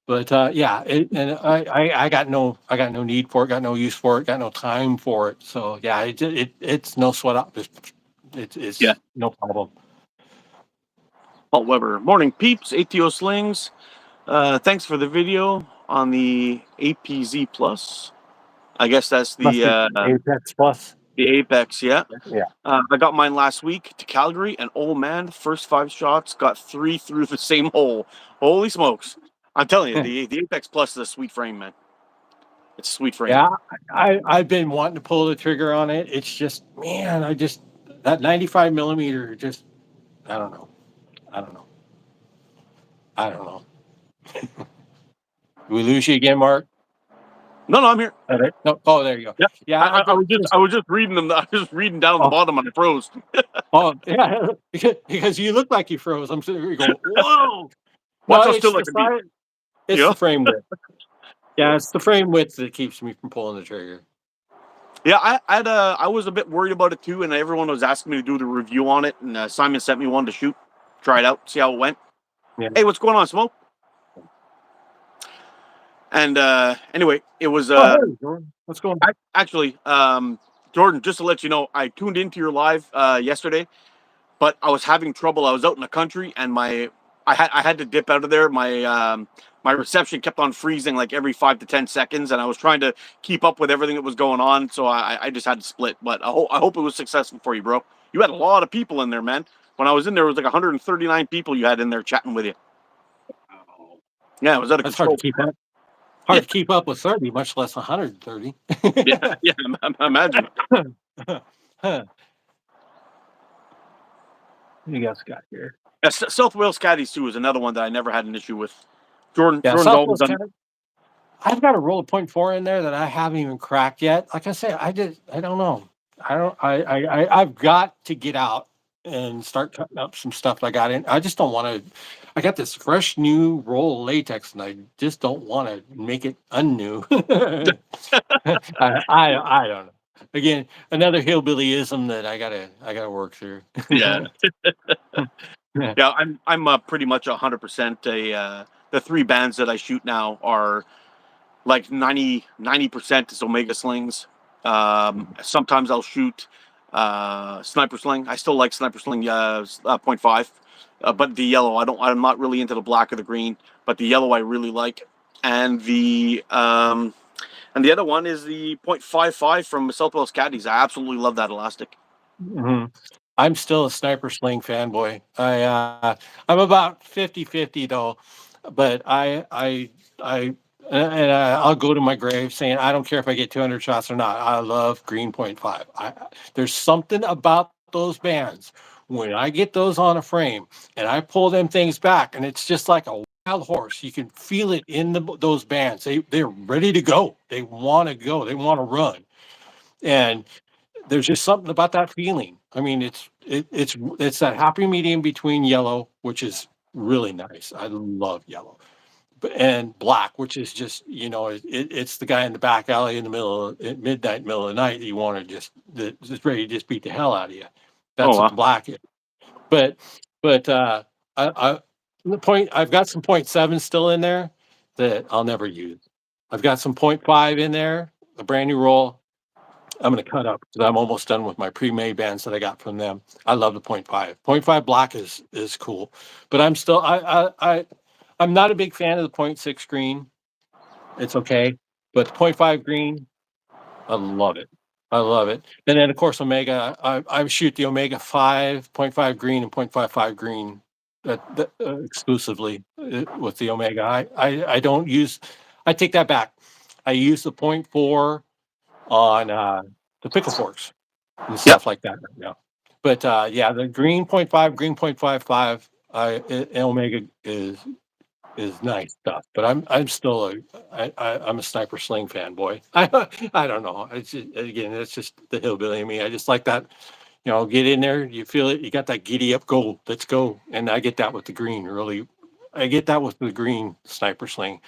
But yeah, I got no need for it, got no use for it, got no time for it. So yeah, it's no sweat up. Yeah. It's no problem. Paul Weber. Morning, peeps. ATO Slings. Thanks for the video on the APZ Plus. I guess that's Must be Apex Plus. the Apex, yeah. Yeah. I got mine last week to Calgary, and oh man, the first 5 shots got 3 through the same hole. Holy smokes! I'm telling you, the Apex Plus is a sweet frame, man. It's a sweet frame. Yeah, I've been wanting to pull the trigger on it. It's just, man, that 95 millimeter just, I don't know. I don't know. I don't know. We lose you again, Mark? No, I'm here. Okay. No. Oh, there you go. Yeah, Yeah, I was just reading them. I was just reading down the oh, bottom and I froze. oh, yeah, because you look like you froze. I'm sitting here going, whoa. No, Watch how it's still I the can be. side. It's Yeah, the frame width. Yeah, it's the frame width that keeps me from pulling the trigger. yeah. I was a bit worried about it too, and everyone was asking me to do the review on it. And Simon sent me one to shoot, try it out, see how it went. Yeah. Hey, what's going on, Smoke? And anyway, it was Oh, hey, Jordan. What's going on? actually Jordan. Just to let you know, I tuned into your live yesterday, but I was having trouble. I was out in the country, and I had to dip out of there. My reception kept on freezing like every 5 to 10 seconds, and I was trying to keep up with everything that was going on. So I just had to split. But I hope it was successful for you, bro. You had a lot of people in there, man. When I was in there, it was like 139 people you had in there chatting with you. Yeah, it was out of That's hard to control. keep up. Yeah, Hard to keep up with 30, much less 130. yeah, yeah. Imagine. Huh. What you guys got here? Yeah, South Wales Caddies too is another one that I never had an issue with. Yeah, Jordan's always Southwest done. County. I've got a roll of .4 in there that I haven't even cracked yet. Like I say, I don't know. I've got to get out and start cutting up some stuff that I got in. I just don't want to. I got this fresh new roll of latex, and I just don't want to make it unnew. I don't know. Again, another hillbillyism that I gotta work through. Yeah, Yeah. yeah. I'm pretty much 100% a. The 3 bands that I shoot now are like 90% is Omega Slings. Sometimes I'll shoot Sniper Sling. I still like Sniper Sling .5, but the yellow I don't. I'm not really into the black or the green, but the yellow I really like. And the other one is the .55 from Southwest Caddies. I absolutely love that elastic. Mhm. I'm still a Sniper Sling fanboy. I'm about 50-50 though, but I'll go to my grave saying I don't care if I get 200 shots or not. I love green .5. There's something about those bands when I get those on a frame and I pull them things back, and it's just like a wild horse. You can feel it in those bands. They're ready to go. They want to go. They want to run, and there's just something about that feeling. I mean, it's that happy medium between yellow, which is really nice. I love yellow, and black, which is just it's the guy in the back alley in the middle at midnight, middle of the night. You want to just ready to just beat the hell out of you. Oh That's what wow. the black is. But I the point I've got some .7 still in there that I'll never use. I've got some .5 in there, a brand new roll. I'm going to cut up because I'm almost done with my pre-made bands that I got from them. I love the .5. .5 black is cool, but I'm still I'm not a big fan of the .6 green. It's okay, but the .5 green, I love it. I love it. And then of course Omega. I shoot the Omega 5 .5 green and .55 green exclusively with the Omega. I don't use. I take that back. I use the .4 on the pickle forks and Yep. stuff like that right now. But yeah, the green .5, green .55, Omega is nice stuff. But I'm still I'm a Sniper Sling fanboy. I don't know. It's just, again, it's just the hillbilly in me. I just like that. Get in there, you feel it, you got that giddy up, go, let's go. And I get that with the green, really. I get that with the green Sniper Sling.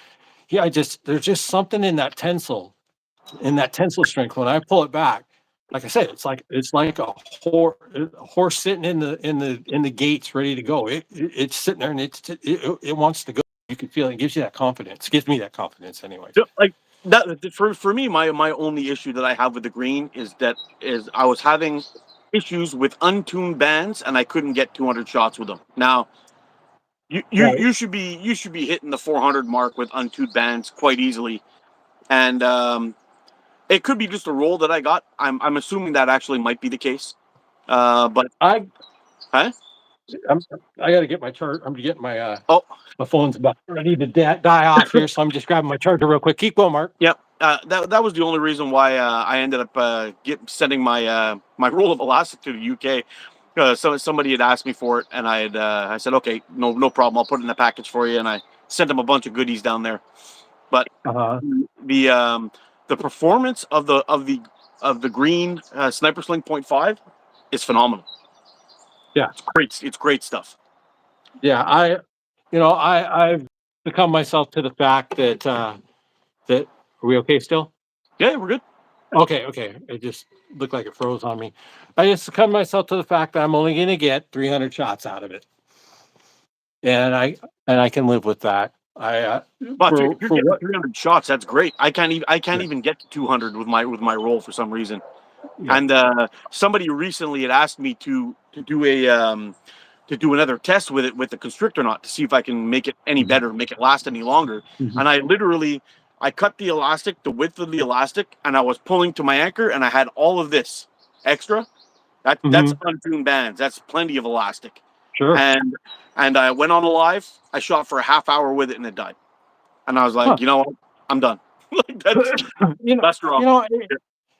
Yeah, there's just something in that tensile strength when I pull it back. Like I said, it's like a horse sitting in the gates ready to go. It's sitting there and it wants to go. you can feel it. It gives you that confidence. It gives me that confidence, anyways. Like that for me, my only issue that I have with the green is I was having issues with untuned bands and I couldn't get 200 shots with them. Now Right. you should be hitting the 400 mark with untuned bands quite easily, and it could be just a roll that I got. I'm assuming that actually might be the case. But I huh? I'm, I got to get my chart. I'm getting Oh, my phone's about ready to die off here, so I'm just grabbing my charger real quick. Keep going, Mark. yeah. That was the only reason why I ended up sending my roll of elastic to the UK. So somebody had asked me for it, and I said okay, no problem. I'll put it in the package for you, and I sent them a bunch of goodies down there. But Uh-huh. the um, the performance of the green sniper sling .5 is phenomenal. Yeah. It's great. It's great stuff. Yeah. I've become myself to the fact that are we okay still? Yeah, we're good. Okay. It just looked like it froze on me. I just succumbed myself to the fact that I'm only going to get 300 shots out of it, and I can live with that. I Well, if for you're for getting what? 300 shots, that's great. I can't Yeah. even get to 200 with my roll for some reason. Yeah. And somebody recently had asked me to do another test with it with the constrictor knot to see if I can make it any Mhm. better, make it last any longer. Mhm. And I cut the elastic, the width of the elastic, and I was pulling to my anchor, and I had all of this extra. That's Mhm. untuned bands. That's plenty of elastic. Sure. And I went on a live. I shot for a half hour with it, and it died. And I was like, Huh. you know what? I'm done. Like you know, that's wrong. you know,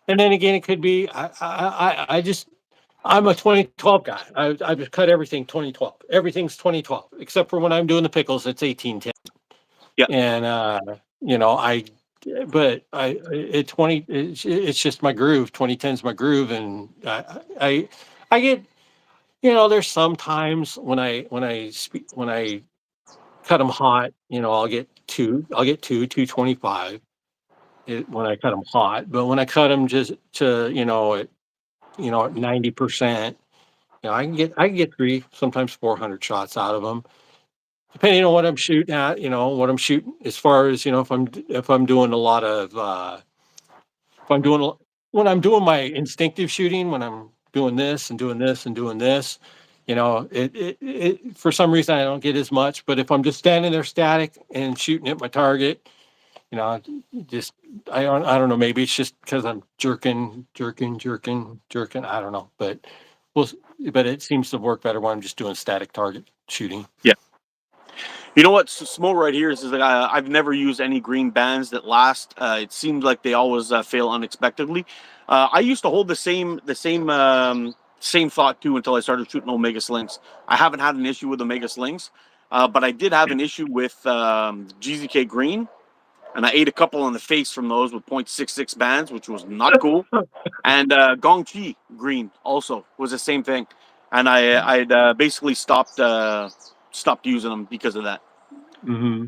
and then again, it could be I'm a 2012 guy. I just cut everything 2012. Everything's 2012 except for when I'm doing the pickles. It's 1810. Yeah. And I but it 20 it's just my groove. 2010 is my groove, and I get there's sometimes when I cut them hot, I'll get 225 when I cut them hot, but when I cut them just to at 90%, I can get three, sometimes 400 shots out of them, depending on what I'm shooting at. What I'm shooting as far as if I'm doing a lot of if I'm doing when I'm doing my instinctive shooting, when I'm doing this and doing this and doing this. It for some reason I don't get as much, but if I'm just standing there static and shooting at my target, you know, just I don't know. Maybe it's just because I'm jerking. I don't know, well, but it seems to work better when I'm just doing static target shooting. Yeah. You know what? Smo right here is that I've never used any green bands that last. It seems like they always fail unexpectedly. I used to hold same thought too until I started shooting Omega Slings. I haven't had an issue with Omega Slings, but I did have an issue with GZK Green, and I ate a couple in the face from those with .66 bands, which was not cool. And Gongchi Green also was the same thing, and I'd basically stopped using them because of that. Hmm.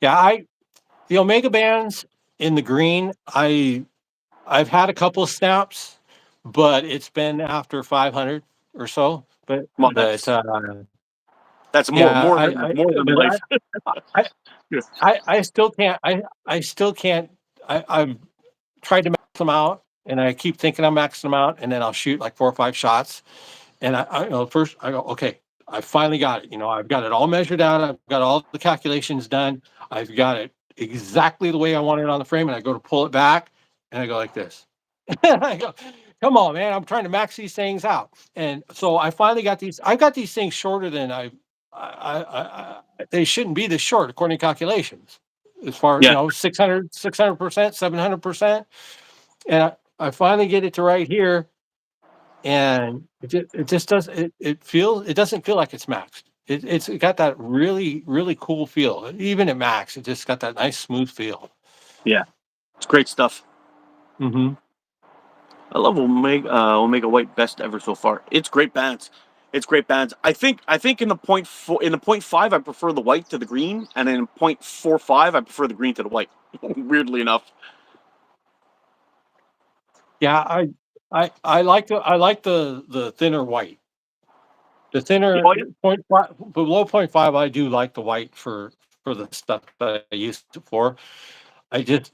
Yeah, the Omega bands in the green. I've had a couple of snaps, but it's been after 500 or so. But Well, but that's yeah, more than life. I Yeah. I still can't. I still can't. I've tried to max them out, and I keep thinking I'm maxing them out, and then I'll shoot like 4 or 5 shots, and first I go, okay, I finally got it. I've got it all measured out. I've got all the calculations done. I've got it exactly the way I want it on the frame, and I go to pull it back, and I go like this. I go, come on, man! I'm trying to max these things out, and so I finally got these. I got these things shorter than they shouldn't be this short according to calculations. As far Yeah. 600%, 700%, and I finally get it to right here, and it just does it doesn't feel like it's maxed. It's got that really really cool feel. Even at max, it just got that nice smooth feel. Yeah. It's great stuff. Hmm. I love Omega White best ever so far. It's great bands. It's great bands. I think in the point five I prefer the white to the green, and in .45 I prefer the green to the white. Weirdly enough. Yeah, I like the thinner white. The thinner Oh, yeah. point five, below .5, I do like the white for for the stuff that I used it for. I just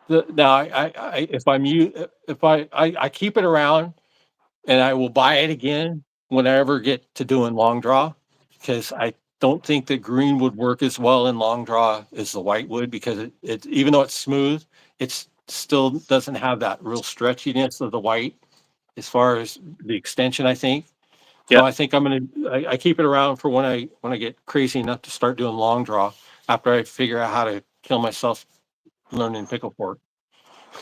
now I if I'm you if I keep it around and I will buy it again when I ever get to doing long draw because I don't think that green would work as well in long draw as the white would because it even though it's smooth, it's still doesn't have that real stretchiness of the white as far as the extension, I think. So Yeah. I think I keep it around for when I get crazy enough to start doing long draw after I figure out how to kill myself learning pickle fork.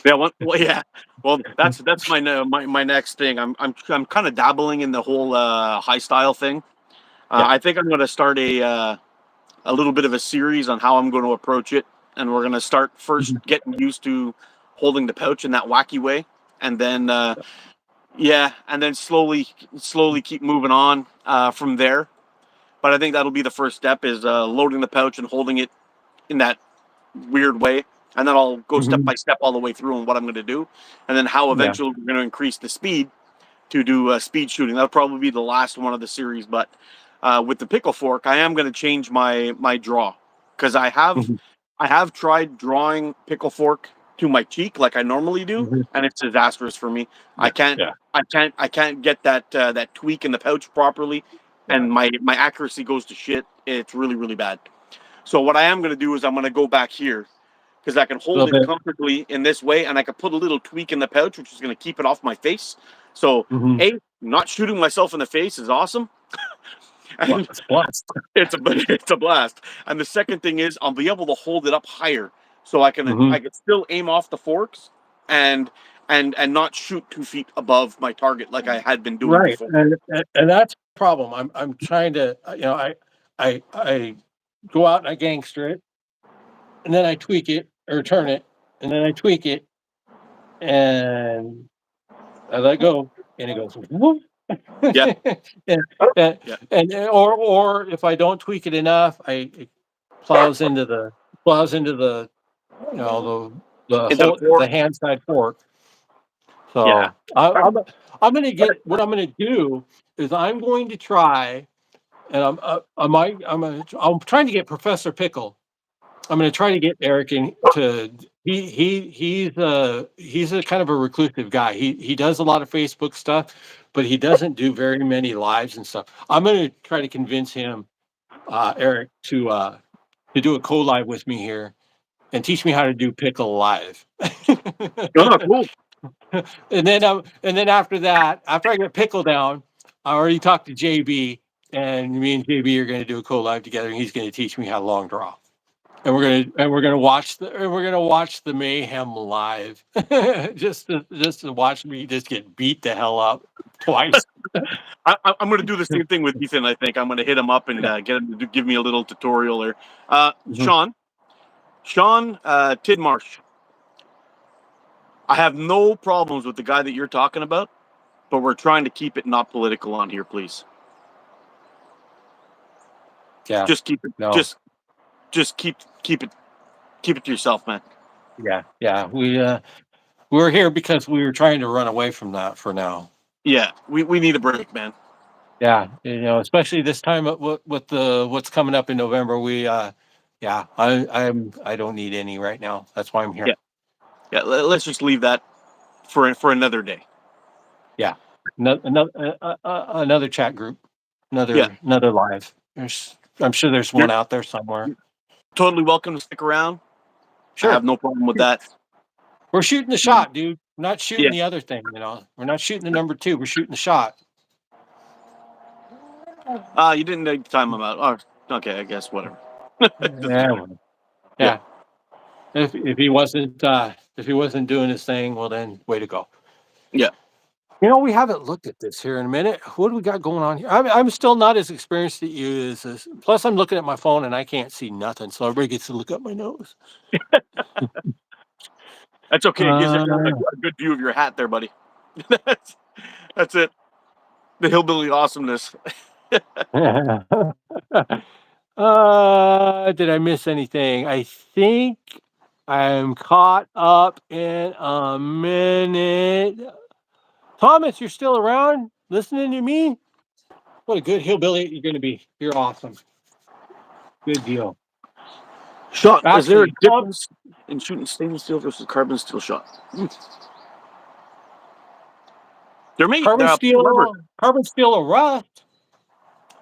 Yeah. Well, yeah. Well, that's my next thing. I'm kind of dabbling in the whole high style thing. Yeah. I think I'm going to start a little bit of a series on how I'm going to approach it, and we're going to start first getting used to holding the pouch in that wacky way, and then yeah, and then slowly keep moving on from there. But I think that'll be the first step is loading the pouch and holding it in that weird way, and then I'll go step Mhm. by step all the way through on what I'm going to do, and then how Yeah. eventually we're going to increase the speed to do speed shooting. That'll probably be the last one of the series. But with the pickle fork, I am going to change my draw because Mhm. I have tried drawing pickle fork to my cheek like I normally do, Mhm. and it's disastrous for me. I Yeah. can't Yeah. I can't get that tweak in the pouch properly, Yeah. and my accuracy goes to shit. It's really bad. So what I am going to do is I'm going to go back here because I can A hold little it bit. comfortably in this way, and I can put a little tweak in the pouch, which is going to keep it off my face. So, Mhm. not shooting myself in the face is awesome, and It's blessed. it's a blast. And the second thing is I'll be able to hold it up higher, so Mhm. I can still aim off the forks and and not shoot 2 feet above my target like I had been doing Right, before. and that's the problem. I'm trying to, I go out and I gangster it, and then I tweak it or turn it, and then I tweak it, and I let go, and it goes whoop. Yeah, and, and, yeah. or if I don't tweak it enough, it plows into the plows into the the Into the whole fork. the hand side fork. Yeah. So I'm going to get what I'm going to do is I'm going to try and I'm trying to get Professor Pickle. I'm going to try to get Eric in to he's a kind of a reclusive guy. He does a lot of Facebook stuff, but he doesn't do very many lives and stuff. I'm going to try to convince him, Eric, to do a co-live with me here and teach me how to do Pickle live. Oh, cool. And then after that, after I get Pickle down, I already talked to JB, and me and JB are going to do a co-live together, and he's going to teach me how to long draw. And we're gonna watch the mayhem live, just to watch me just get beat the hell up twice. I'm going to do the same thing with Ethan. I think I'm going to hit him up and Yeah. get him to give me a little tutorial there. Mhm. Sean Tidmarsh. I have no problems with the guy that you're talking about, but we're trying to keep it not political on here, please. Yeah. Just keep it. No. Just keep it to yourself, man. Yeah. Yeah. We were here because we were trying to run away from that for now. Yeah, we need a break, man. Yeah, especially this time with the what's coming up in November. Yeah, I don't need any right now. That's why I'm Yeah, here. yeah. Let's just leave that for another day. Yeah, another chat group, Yeah, another live. I'm sure there's you're one out there somewhere. totally welcome to stick around. I have Sure, no problem with that. we're shooting the shot, dude. We're not shooting Yeah. the other thing. We're not shooting the number two. We're shooting the shot. You didn't time him out. Oh, okay, I guess whatever. It doesn't Yeah, matter. well, Yeah, yeah. If he wasn't doing his thing, well then, way to go. yeah. We haven't looked at this here in a minute. What do we got going on here? I'm still not as experienced at you as this. Plus, I'm looking at my phone and I can't see nothing, so everybody gets to look up my nose. That's okay. It gives everyone Uh, a good view of your hat there, buddy. that's that's it. The hillbilly awesomeness. did I miss anything? I think I'm caught up in a minute. Thomas, you're still around listening to me? What a good hillbilly you're going to be. You're awesome. Good deal. Shot. Is there a Actually, difference in shooting stainless steel versus carbon steel shot? There may remember carbon steel or rust.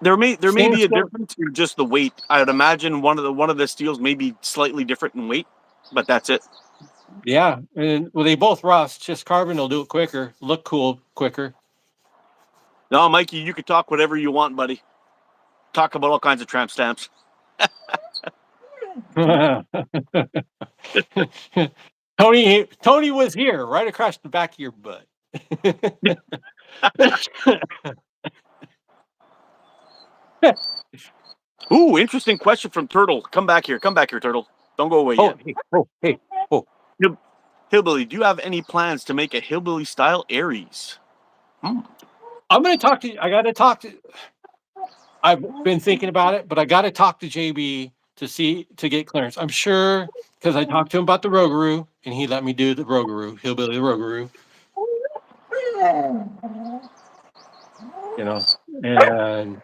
there may Stainless be a steel. difference in just the weight. I would imagine one of the steels may be slightly different in weight, but that's it. Yeah, and well, they both rust. Just carbon will do it quicker, look cool quicker. No, Mikey, you could talk whatever you want, buddy. Talk about all kinds of tramp stamps. Tony was here, right across the back of your butt. Ooh, interesting question from Turtle. Come back here, Turtle. Don't go away Oh, yet. hey, oh, hey, oh. Hillbilly, do you have any plans to make a hillbilly style Aries? I'm going to talk to. I got to talk to. I've been thinking about it, but I got to talk to JB to get clearance. I'm sure because I talked to him about the Rogaroo, and he let me do the Rogaroo, Hillbilly Rogaroo. You know, and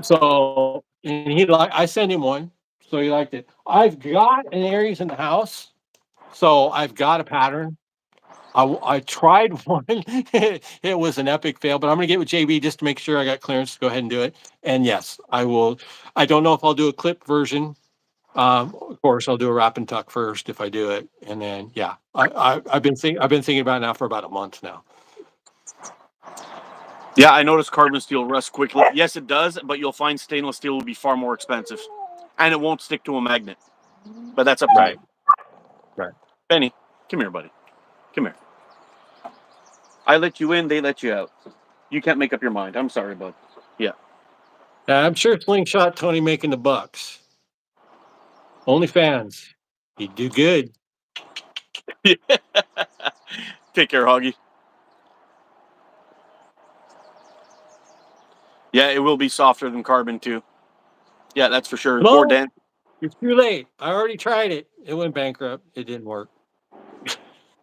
so and I sent him one, so he liked it. I've got an Aries in the house, so I've got a pattern. I tried one. It was an epic fail, but I'm going to get with JB just to make sure I got clearance to go ahead and do it. And yes, I will. I don't know if I'll do a clip version. Of course, I'll do a wrap and tuck first if I do it, and then yeah, I've been thinking about it now for about a month now. Yeah, I noticed carbon steel rusts quickly. Yes, it does, but you'll find stainless steel will be far more expensive, and it won't stick to a magnet. But that's up to you. Right. Benny, come here, buddy. Come here. I let you in, they let you out. You can't make up your mind. I'm sorry, bud. Yeah. I'm sure Slingshot Tony making the bucks. OnlyFans, he'd do good. Take care, Hoggy. Yeah, it will be softer than carbon too. Yeah, that's for sure. More No, dense. it's too late. I already tried it. It went bankrupt. It didn't work.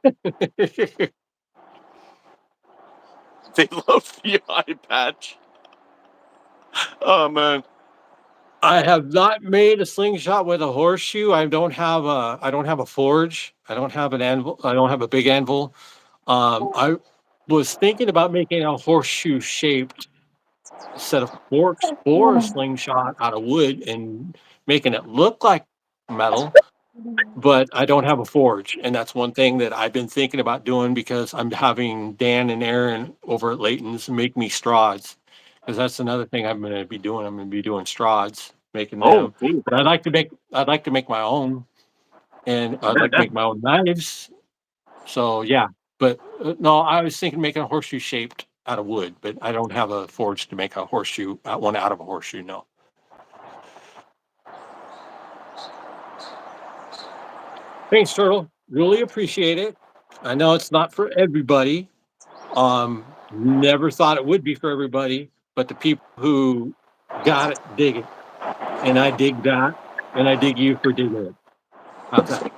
They love the eye patch. Oh man. I have not made a slingshot with a horseshoe. I don't have a forge. I don't have an anvil. I don't have a big anvil. I was thinking about making a horseshoe shaped set of forks for a slingshot out of wood and making it look like metal, but I don't have a forge. And that's one thing that I've been thinking about doing because I'm having Dan and Aaron over at Layton's make me straws. Because that's another thing I'm going to be doing. I'm going to be doing straws, making Oh, them. cool. But I'd like to make my own, and I'd like to make my own knives. So yeah, but no, I was thinking making a horseshoe shaped out of wood, but I don't have a forge to make a horseshoe one out of a horseshoe. No. Thanks, Turtle. Really appreciate it. I know it's not for everybody. Never thought it would be for everybody, but the people who got it dig it, and I dig that, and I dig you for digging it. How's that?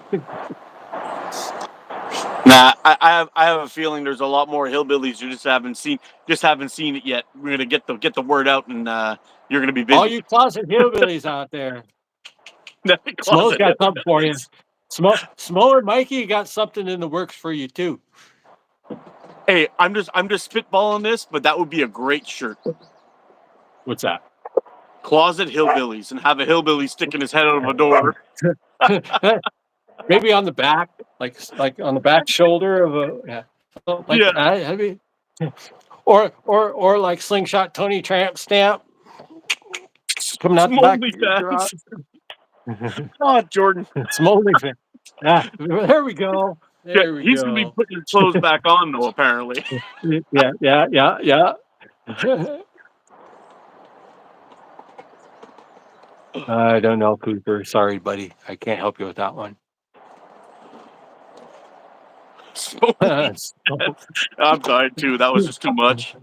Nah, I have a feeling there's a lot more hillbillies you just haven't seen it yet. We're gonna get the word out, and you're gonna be busy. All you closet hillbillies out there, Smo's Closet got something for you. hillbillies. Smo and Mikey got something in the works for you too. Hey, I'm just spitballing this, but that would be a great shirt. What's that? Closet hillbillies, and have a hillbilly sticking his head out of a door. Maybe on the back, like on the back shoulder of a like Yeah. that. I mean, or like Slingshot Tony Tramp stamp coming out the back Smoldy of your garage. fans. Oh, Jordan. Smoldy fan. Yeah, there we go. Yeah, There we he's gonna be go. putting his clothes back on though, apparently. Yeah. I don't know, Cooper. Sorry, buddy. I can't help you with that one. I'm tired too. That was just too much.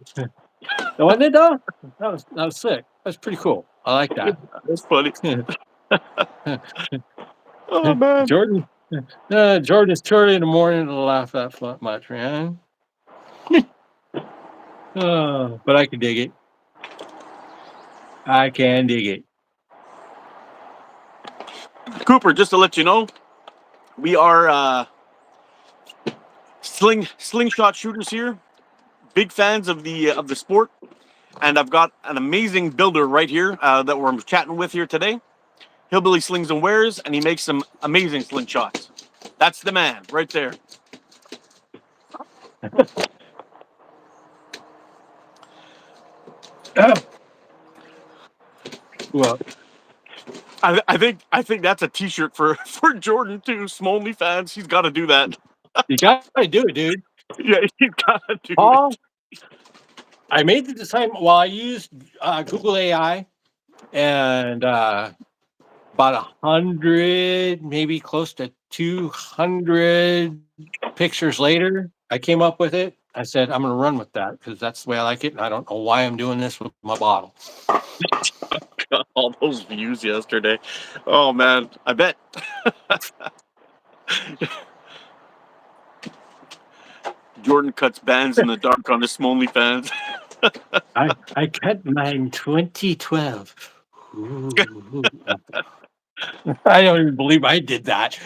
Wasn't it though? That was sick. That's pretty cool. I like that. That's funny. Oh man. Jordan is too early in the morning to laugh that much, man. But I can dig it. I can dig it. Cooper, just to let you know, we are slingshot shooters here. Big fans of the sport, and I've got an amazing builder right here that we're chatting with here today. Hillbilly Slings and Wares, and he makes some amazing slingshots. That's the man right there. Well, I think that's a T-shirt for Jordan too. Smolny fans, he's got to do that. you gotta do it, dude. Yeah, he's got to do Paul, it. I made the design. Well, I used Google AI, and about 100, maybe close to 200 pictures later, I came up with it. I said, I'm going to run with that because that's the way I like it. And I don't know why I'm doing this with my bottle. Got all those views yesterday. Oh man, I bet. Jordan cuts bands in the dark on his Smolny fans. I cut mine 2012. Ooh. I don't even believe I did that.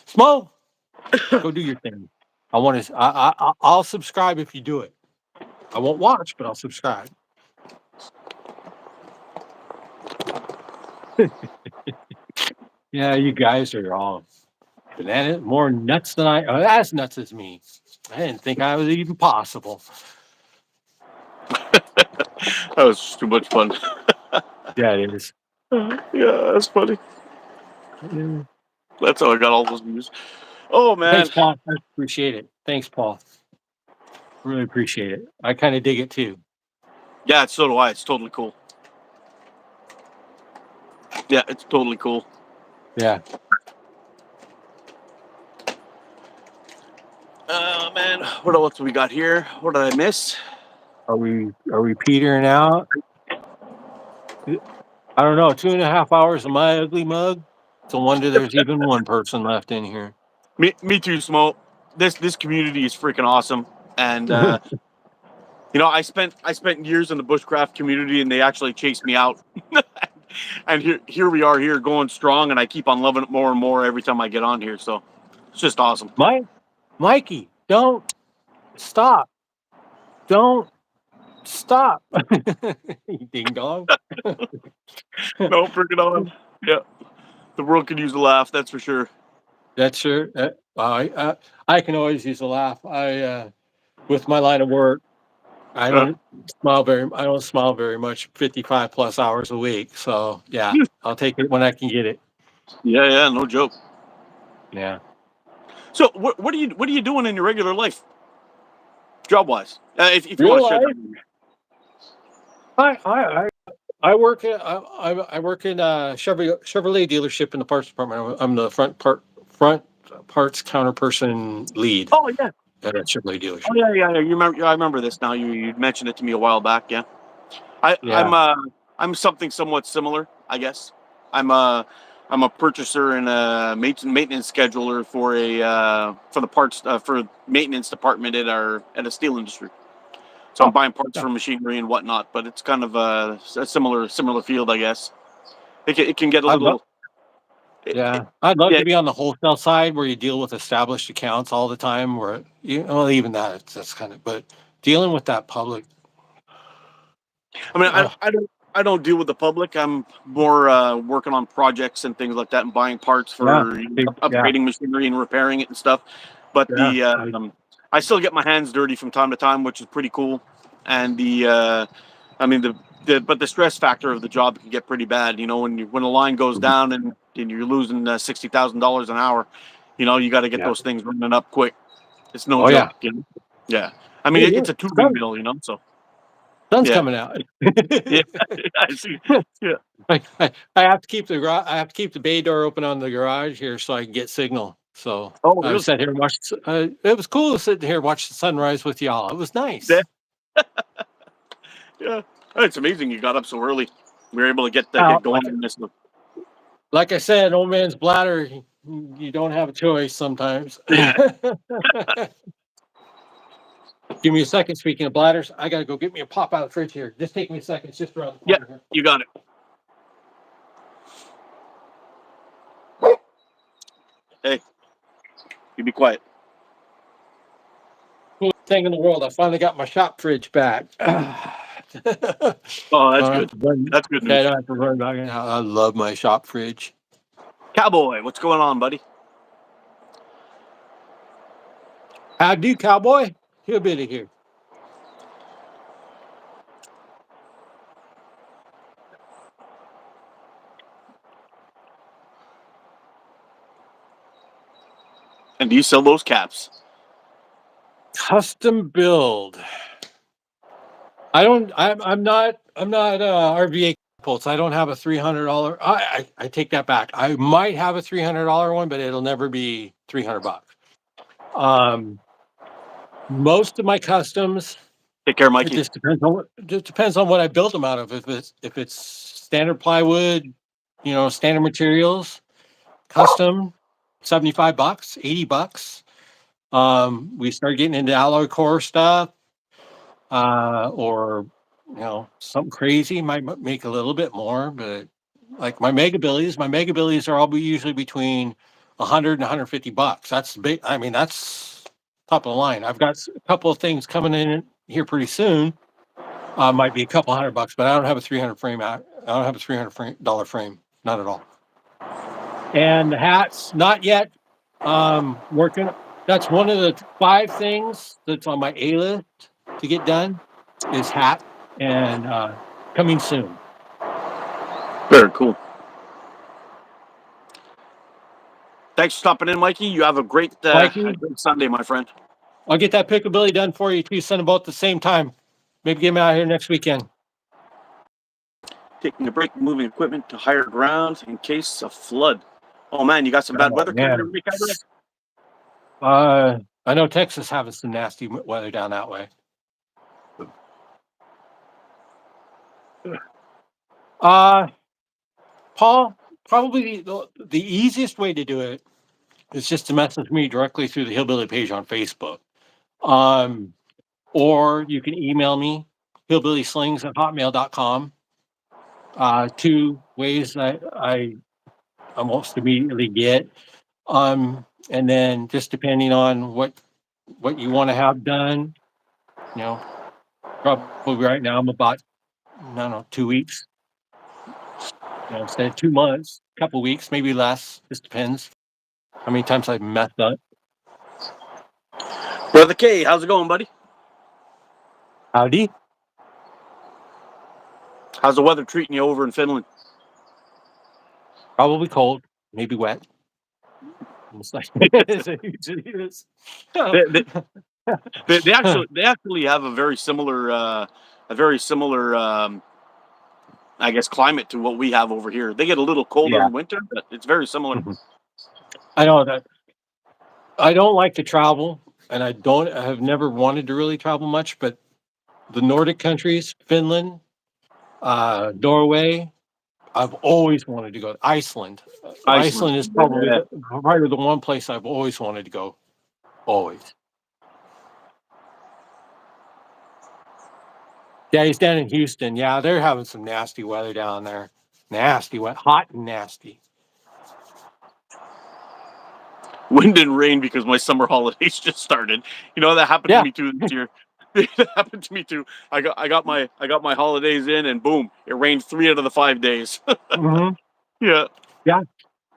Smo, go do your thing. I want to. I'll subscribe if you do it. I won't watch, but I'll subscribe. Yeah, you guys are all banana, more nuts than I. Oh, as nuts as me. I didn't think I was even possible. That was just too much fun. Yeah, it is. Yeah, that's funny. Yeah. That's how I got all those views. Oh man. Thanks, Paul. I appreciate it. Thanks, Paul. Really appreciate it. I kind of dig it too. Yeah, so do I. It's totally cool. Yeah, it's totally cool. Yeah. Oh man, what else do we got here? What did I miss? Are we petering out? I don't know. 2.5 hours of my ugly mug. It's a wonder there's even one person left in here. Me too, Smo. This community is freaking awesome, and you know, I spent years in the bushcraft community, and they actually chased me out. And here we are here going strong, and I keep on loving it more and more every time I get on here. So it's just awesome. Mikey, don't stop. Don't stop. Ding dong. No, bring it on. Yeah, the world could use a laugh. That's for sure. That's sure. I can always use a laugh. With my line of work, I don't smile very much. 55 plus hours a week. So yeah, I'll take it when I can get it. Yeah, no joke. Yeah. So what are you doing in your regular life, job wise? If you Real want to share life? that. I work in I work in a Chevrolet dealership in the parts department. I'm the front parts counter person lead Oh yeah. at a Chevrolet dealership. Oh yeah. You remember? I remember this now. You mentioned it to me a while back. Yeah. Yeah. I'm something somewhat similar, I guess. I'm a purchaser and a maintenance scheduler for the parts for maintenance department at a steel industry. So I'm buying parts Yeah. for machinery and whatnot, but it's kind of a similar field, I guess. It can get a little. Yeah, I'd love Yeah, to be on the wholesale side where you deal with established accounts all the time. Where even that's kind of, but dealing with that public. I mean, Uh, I don't deal with the public. I'm more working on projects and things like that, and buying parts yeah, for yeah, upgrading machinery and repairing it and stuff. But yeah. I still get my hands dirty from time to time, which is pretty cool. And I mean but the stress factor of the job can get pretty bad. You know, when the line goes down and you're losing $60,000 an hour, you know, you got to get those things running up quick. It's no Oh yeah. joke. You know? Yeah. I mean, it's a tubing mill, you know. So Sun's yeah, coming out. yeah, I see. Yeah. I have to keep the I have to keep the bay door open on the garage here so I can get signal. So Oh, I really? sat here and watched. It was cool to sit here and watch the sunrise with y'all. It was Yeah. nice. Yeah. Oh, it's amazing you got up so early. We were able to get Now, going in this. like I said, old man's bladder. You don't have a choice sometimes. Yeah. Give me a second. Speaking of bladders, I gotta go get me a pop out of the fridge here. Just take me a second. It's just around the Yeah. corner here. You got it. Hey, you be quiet. Coolest thing in the world. I finally got my shop fridge back. Oh, that's Don't have good. to run. That's good I news. don't have to run back. I love my shop fridge. Cowboy, what's going on, buddy? How do, cowboy? Hillbilly here. And do you sell those caps? Custom build. I don't. I'm not. I'm not RVA Pulse. I don't have a $300. I take that back. I might have a $300 one, but it'll never be $300. Um, most of my customs, Take care, it Mikey. just depends on what I build them out of. If it's standard plywood, standard materials, custom, $75, $80. We start getting into alloy core stuff, or something crazy might make a little bit more, but like my mega billies are all usually between 100 and $150. That's big. I mean, that's top of the line. I've got a couple of things coming in here pretty soon. Might be a couple $100, but I don't have a 300 frame out. I don't have a $300 frame, not at all. And the hats, not yet. Working. That's one of the 5 things that's on my A list to get done is hat, and coming soon. Very cool. Thanks for stopping in, Mikey. You have a great Mikey, Sunday, my friend. I'll get that pickabilly done for you too. Send them both at the same time. Maybe get them out here next weekend. Taking a break, moving equipment to higher ground in case of flood. Oh man, you got some bad Oh weather coming man. your way, Cowboy? I know Texas having some nasty weather down that way. Paul, probably the easiest way to do it is just to message me directly through the Hillbilly page on Facebook. Um, or you can email me, hillbillyslings@hotmail.com. 2 ways I almost immediately get. And then just depending on what you want to have done, you know, probably right now I'm about, I don't know, 2 weeks, instead of 2 months, a couple weeks, maybe less. Just depends how many times I've messed up. Brother K, how's it going, buddy? Howdy. How's the weather treating you over in Finland? Probably cold, maybe wet. It's like it usually is. They, they actually have a very similar I guess climate to what we have over here. They get a little colder Yeah. in winter, but it's very similar. Mhm. I know that I don't like to travel, and I have never wanted to really travel much, but the Nordic countries, Finland, Norway, I've always wanted to go. Iceland. Iceland. Iceland is Yeah. probably the one place I've always wanted to go. Always. Yeah, he's down in Houston. Yeah, they're having some nasty weather down there. Nasty wet, hot and nasty. Wind and rain because my summer holidays just started. You know that happened to Yeah. me too this year. That happened to me too. I got my holidays in and boom, it rained 3 out of the 5 days. Hmm. Yeah. Yeah.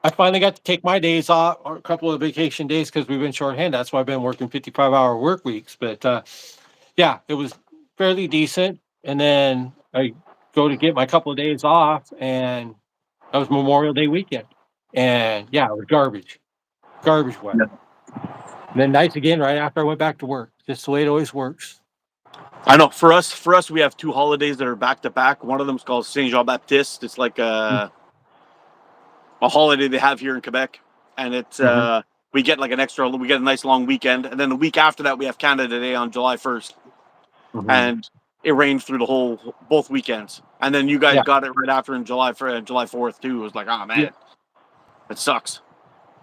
I finally got to take my days off, or a couple of vacation days, because we've been shorthanded. That's why I've been working 55-hour work weeks. But yeah, it was fairly decent. And then I go to get my couple of days off, and that was Memorial Day weekend. And yeah, it was garbage Yeah. weather. And then nights again right after I went back to work. Just the way it always works. I know. For us, we have 2 holidays that are back to back. One of them is called Saint Jean Baptiste. It's like a holiday they have here in Quebec, and it's Mm-hmm. we get like an extra. We get a nice long weekend, and then the week after that, we have Canada Day on July 1st, Mm-hmm. and it rained through both weekends. And then you guys Yeah. got it right after in July 4th too. It was like, oh Yeah. man, it sucks.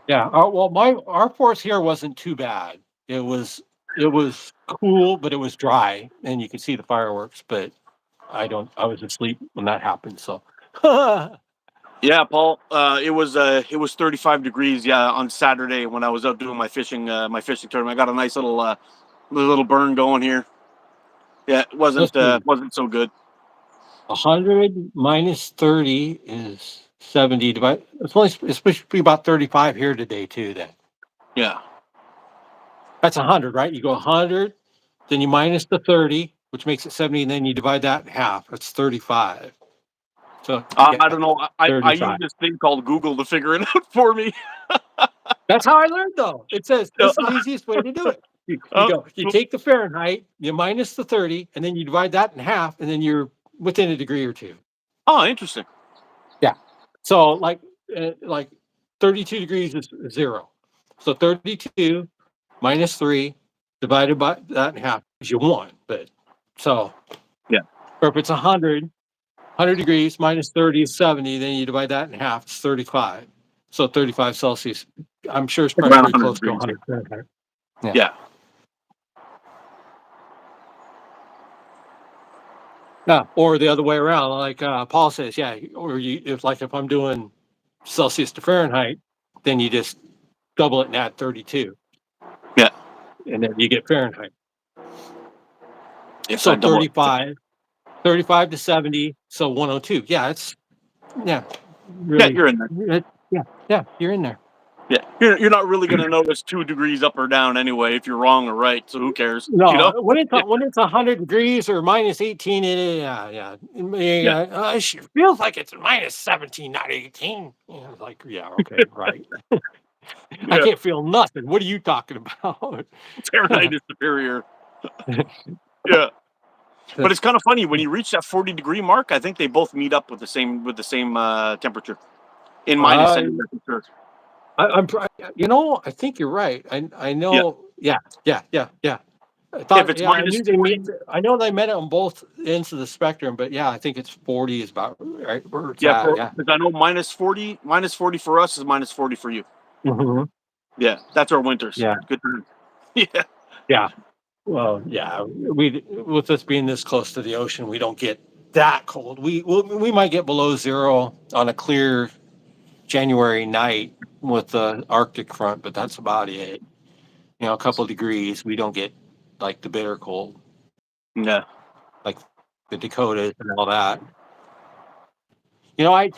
Yeah. Well, our force here wasn't too bad. It was cool, but it was dry, and you could see the fireworks. But I was asleep when that happened. So Yeah, Paul. It was 35 degrees. Yeah, on Saturday when I was out doing my fishing tournament, I got a nice little burn going here. Yeah, it Let's see. wasn't so good. 100 minus 30 is 70. It's supposed to be about 35 here today too. Then Yeah. that's 100, right? You go 100, then you minus the 30, which makes it 70, and then you divide that in half. That's 35. So yeah, I don't know. I use 35. this thing called Google to figure it out for me. That's how I learned, though. It says Yeah. this is the easiest way to do it. Uh, You take the Fahrenheit, you minus the 30, and then you divide that in half, and then you're within a degree or two. oh, interesting. Yeah. So like 32 degrees is 0. So 32 minus 3 divided by that in half is you 1. But so Yeah. or if it's 100 degrees minus 30 is 70, then you divide that in half, it's 35. So 35 Celsius. I'm sure it's probably Around pretty 100 close to degrees. 100 Fahrenheit. Yeah. Yeah, or the other way around, like Paul says, yeah, or if I'm doing Celsius to Fahrenheit, then you just double it and add 32. Yeah. And then you get Fahrenheit. Yes, So I double it. 35 to 70, so 102. Yeah, it's Yeah, really you're in there. yeah, you're in there. Yeah, you're not really gonna notice 2 degrees up or down anyway if you're wrong or right. So who cares? You No, know? when it's 100 degrees or minus 18, Yeah. it feels like it's minus 17, not 18. Like, yeah, okay, right. I Yeah. can't feel nothing. What are you talking about? Fahrenheit is superior. Yeah. But it's kind of funny when you reach that 40-degree mark. I think they both meet up with the same temperature in my I, descending temperature. I think you're right. I Yeah. know. Yeah. If it's I minus knew they 40, meet. I know they met on both ends of the spectrum, but yeah, I think it's 40 is about right where it's yeah, at. Yeah. because I know minus 40 for us is minus 40 for you. hmm Yeah, that's our winters. Yeah. Good time. Yeah. Yeah. Well, yeah. We with us being this close to the ocean, we don't get that cold. We might get below 0 on a clear January night with the Arctic front, but that's about it. A couple of degrees. We don't get like the bitter cold, Yeah. like the Dakotas and all that. You know, I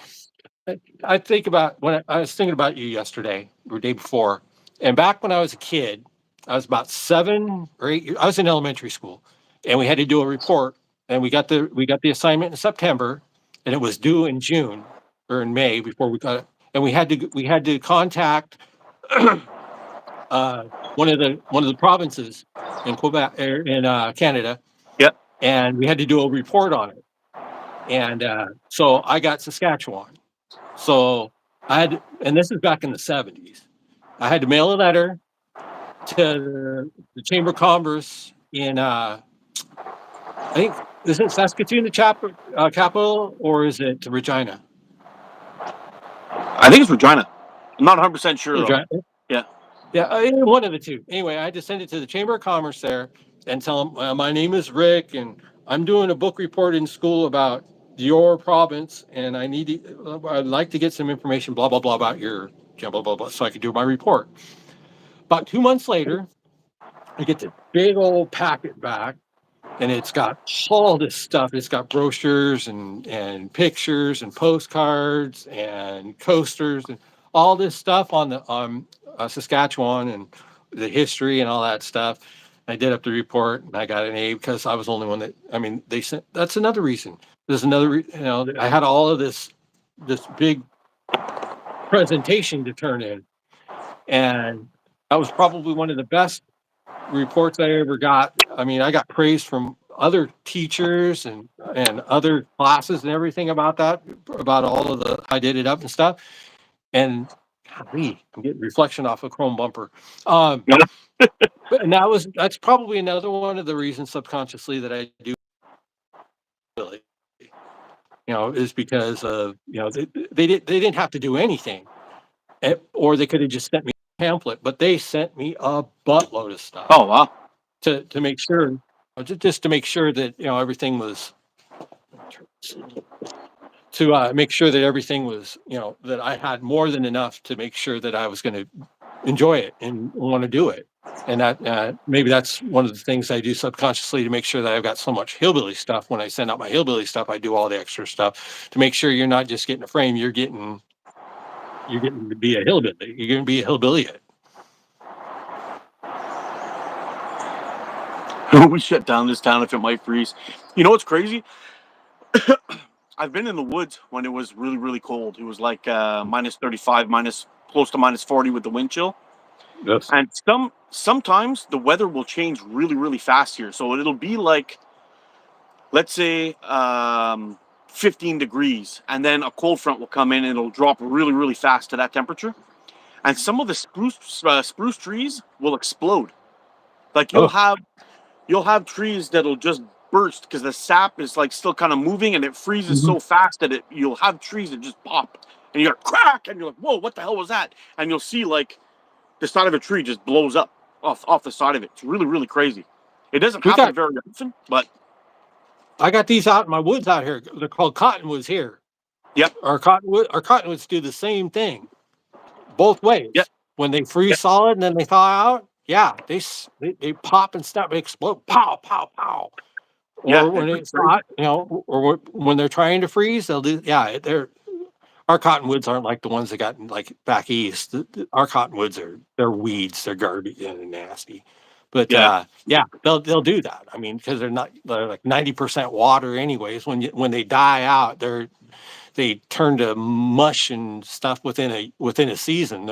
I think about when I was thinking about you yesterday or day before, and back when I was a kid, I was about 7 or 8. I was in elementary school, and we had to do a report, and we got the assignment in September, and it was due in June or in May before we got it, and we had to contact one of the provinces in Quebec in Canada, Yeah. and we had to do a report on it. And so I got Saskatchewan. So and this is back in the 70s. I had to mail a letter to the Chamber of Commerce in, I think, is it Saskatoon, the capital, or is it Regina? I think it's Regina. I'm not 100% sure though. Regina. Yeah. Yeah, one of the two. Anyway, I had to send it to the Chamber of Commerce there and tell them, my name is Rick, and I'm doing a book report in school about your province, and I'd like to get some information, blah, blah, blah, about your, blah, blah, blah, so I could do my report. About 2 months later, I get this big old packet back, and it's got all this stuff. It's got brochures and pictures and postcards and coasters and all this stuff on the Saskatchewan and the history and all that stuff. I did up the report, and I got an A because I was the only one that. I mean, they sent. That's another reason. There's another. I had all of this big presentation to turn in, and that was probably one of the best reports I ever got. I mean, I got praise from other teachers and other classes and everything about that, about all of the I did it up and stuff. And golly, I'm getting reflection off a chrome bumper. Yeah. And that's probably another one of the reasons subconsciously that I do really, is because of they didn't have to do anything, or they could have just sent me a pamphlet, but they sent me a buttload of stuff. Oh wow. To make sure, just to make sure that everything was to make sure that everything was, that I had more than enough to make sure that I was going to enjoy it and want to do it. And that maybe that's one of the things I do subconsciously to make sure that I've got so much hillbilly stuff. When I send out my hillbilly stuff, I do all the extra stuff to make sure you're not just getting a frame, you're getting to be a hillbilly. You're going to be a hillbilly. We shut down this town if it might freeze. You know what's crazy? I've been in the woods when it was really, really cold. It was like minus 35, close to minus 40 with the wind chill. Yes. And sometimes the weather will change really, really fast here. So it'll be like, let's say, 15 degrees, and then a cold front will come in and it'll drop really, really fast to that temperature. And some of the spruce trees will explode. Like you'll have trees that'll just burst because the sap is like still kind of moving and it freezes so fast that you'll have trees that just pop and you're crack and you're like, whoa, what the hell was that? And you'll see like the side of a tree just blows up off the side of it. It's really, really crazy. It doesn't happen very often, but I got these out in my woods out here. They're called cottonwoods here. Yep. Our cottonwoods do the same thing, both ways. Yep. When they freeze solid and then they thaw out, yeah, they pop and stuff, they explode, pow, pow, pow. Or when it's hot, or when they're trying to freeze, they'll do. Yeah, our cottonwoods aren't like the ones that got like back east. Our cottonwoods they're weeds, they're garbage and nasty. But yeah, they'll do that. I mean, because they're like 90% water anyways. When they die out, they turn to mush and stuff within a season.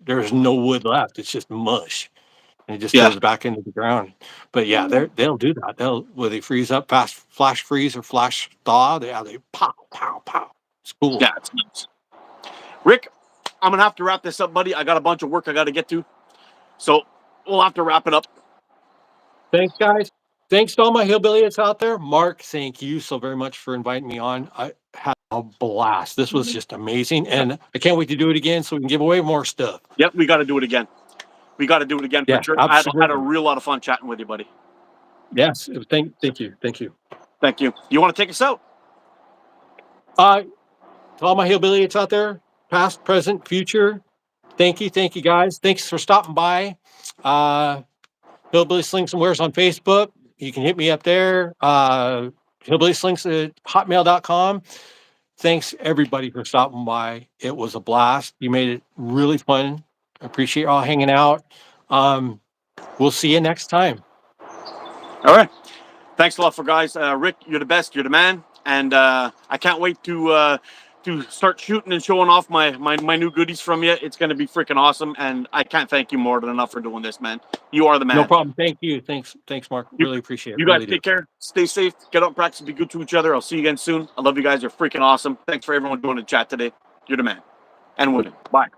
There's no wood left. It's just mush. And it just goes back into the ground. But yeah, they'll do that. Where they freeze up, flash freeze or flash thaw. They pow, pow, pow. It's cool. Yeah, it's nice. Rick, I'm gonna have to wrap this up, buddy. I got a bunch of work I got to get to, so we'll have to wrap it up. Thanks, guys. Thanks to all my hillbillies out there. Mark, thank you so very much for inviting me on. I had a blast. This was just amazing, and I can't wait to do it again so we can give away more stuff. Yep, we got to do it again. For sure. I had a real lot of fun chatting with you, buddy. Yes, thank you. You want to take us out? To all my hillbillies out there, past, present, future, thank you, guys. Thanks for stopping by. Hillbilly Slings and Wares on Facebook. You can hit me up there. Hillbilly Slings at hotmail.com. Thanks everybody for stopping by. It was a blast. You made it really fun. I appreciate you all hanging out. We'll see you next time. All right. Thanks a lot for guys. Rick, you're the best. You're the man. And I can't wait to start shooting and showing off my new goodies from you. It's going to be freaking awesome. And I can't thank you more than enough for doing this, man. You are the man. No problem. Thank you. Thanks, Mark. Really appreciate it. You guys take care. Stay safe. Get out and practice. Be good to each other. I'll see you again soon. I love you guys. You're freaking awesome. Thanks for everyone doing the chat today. You're the man. And women. Bye.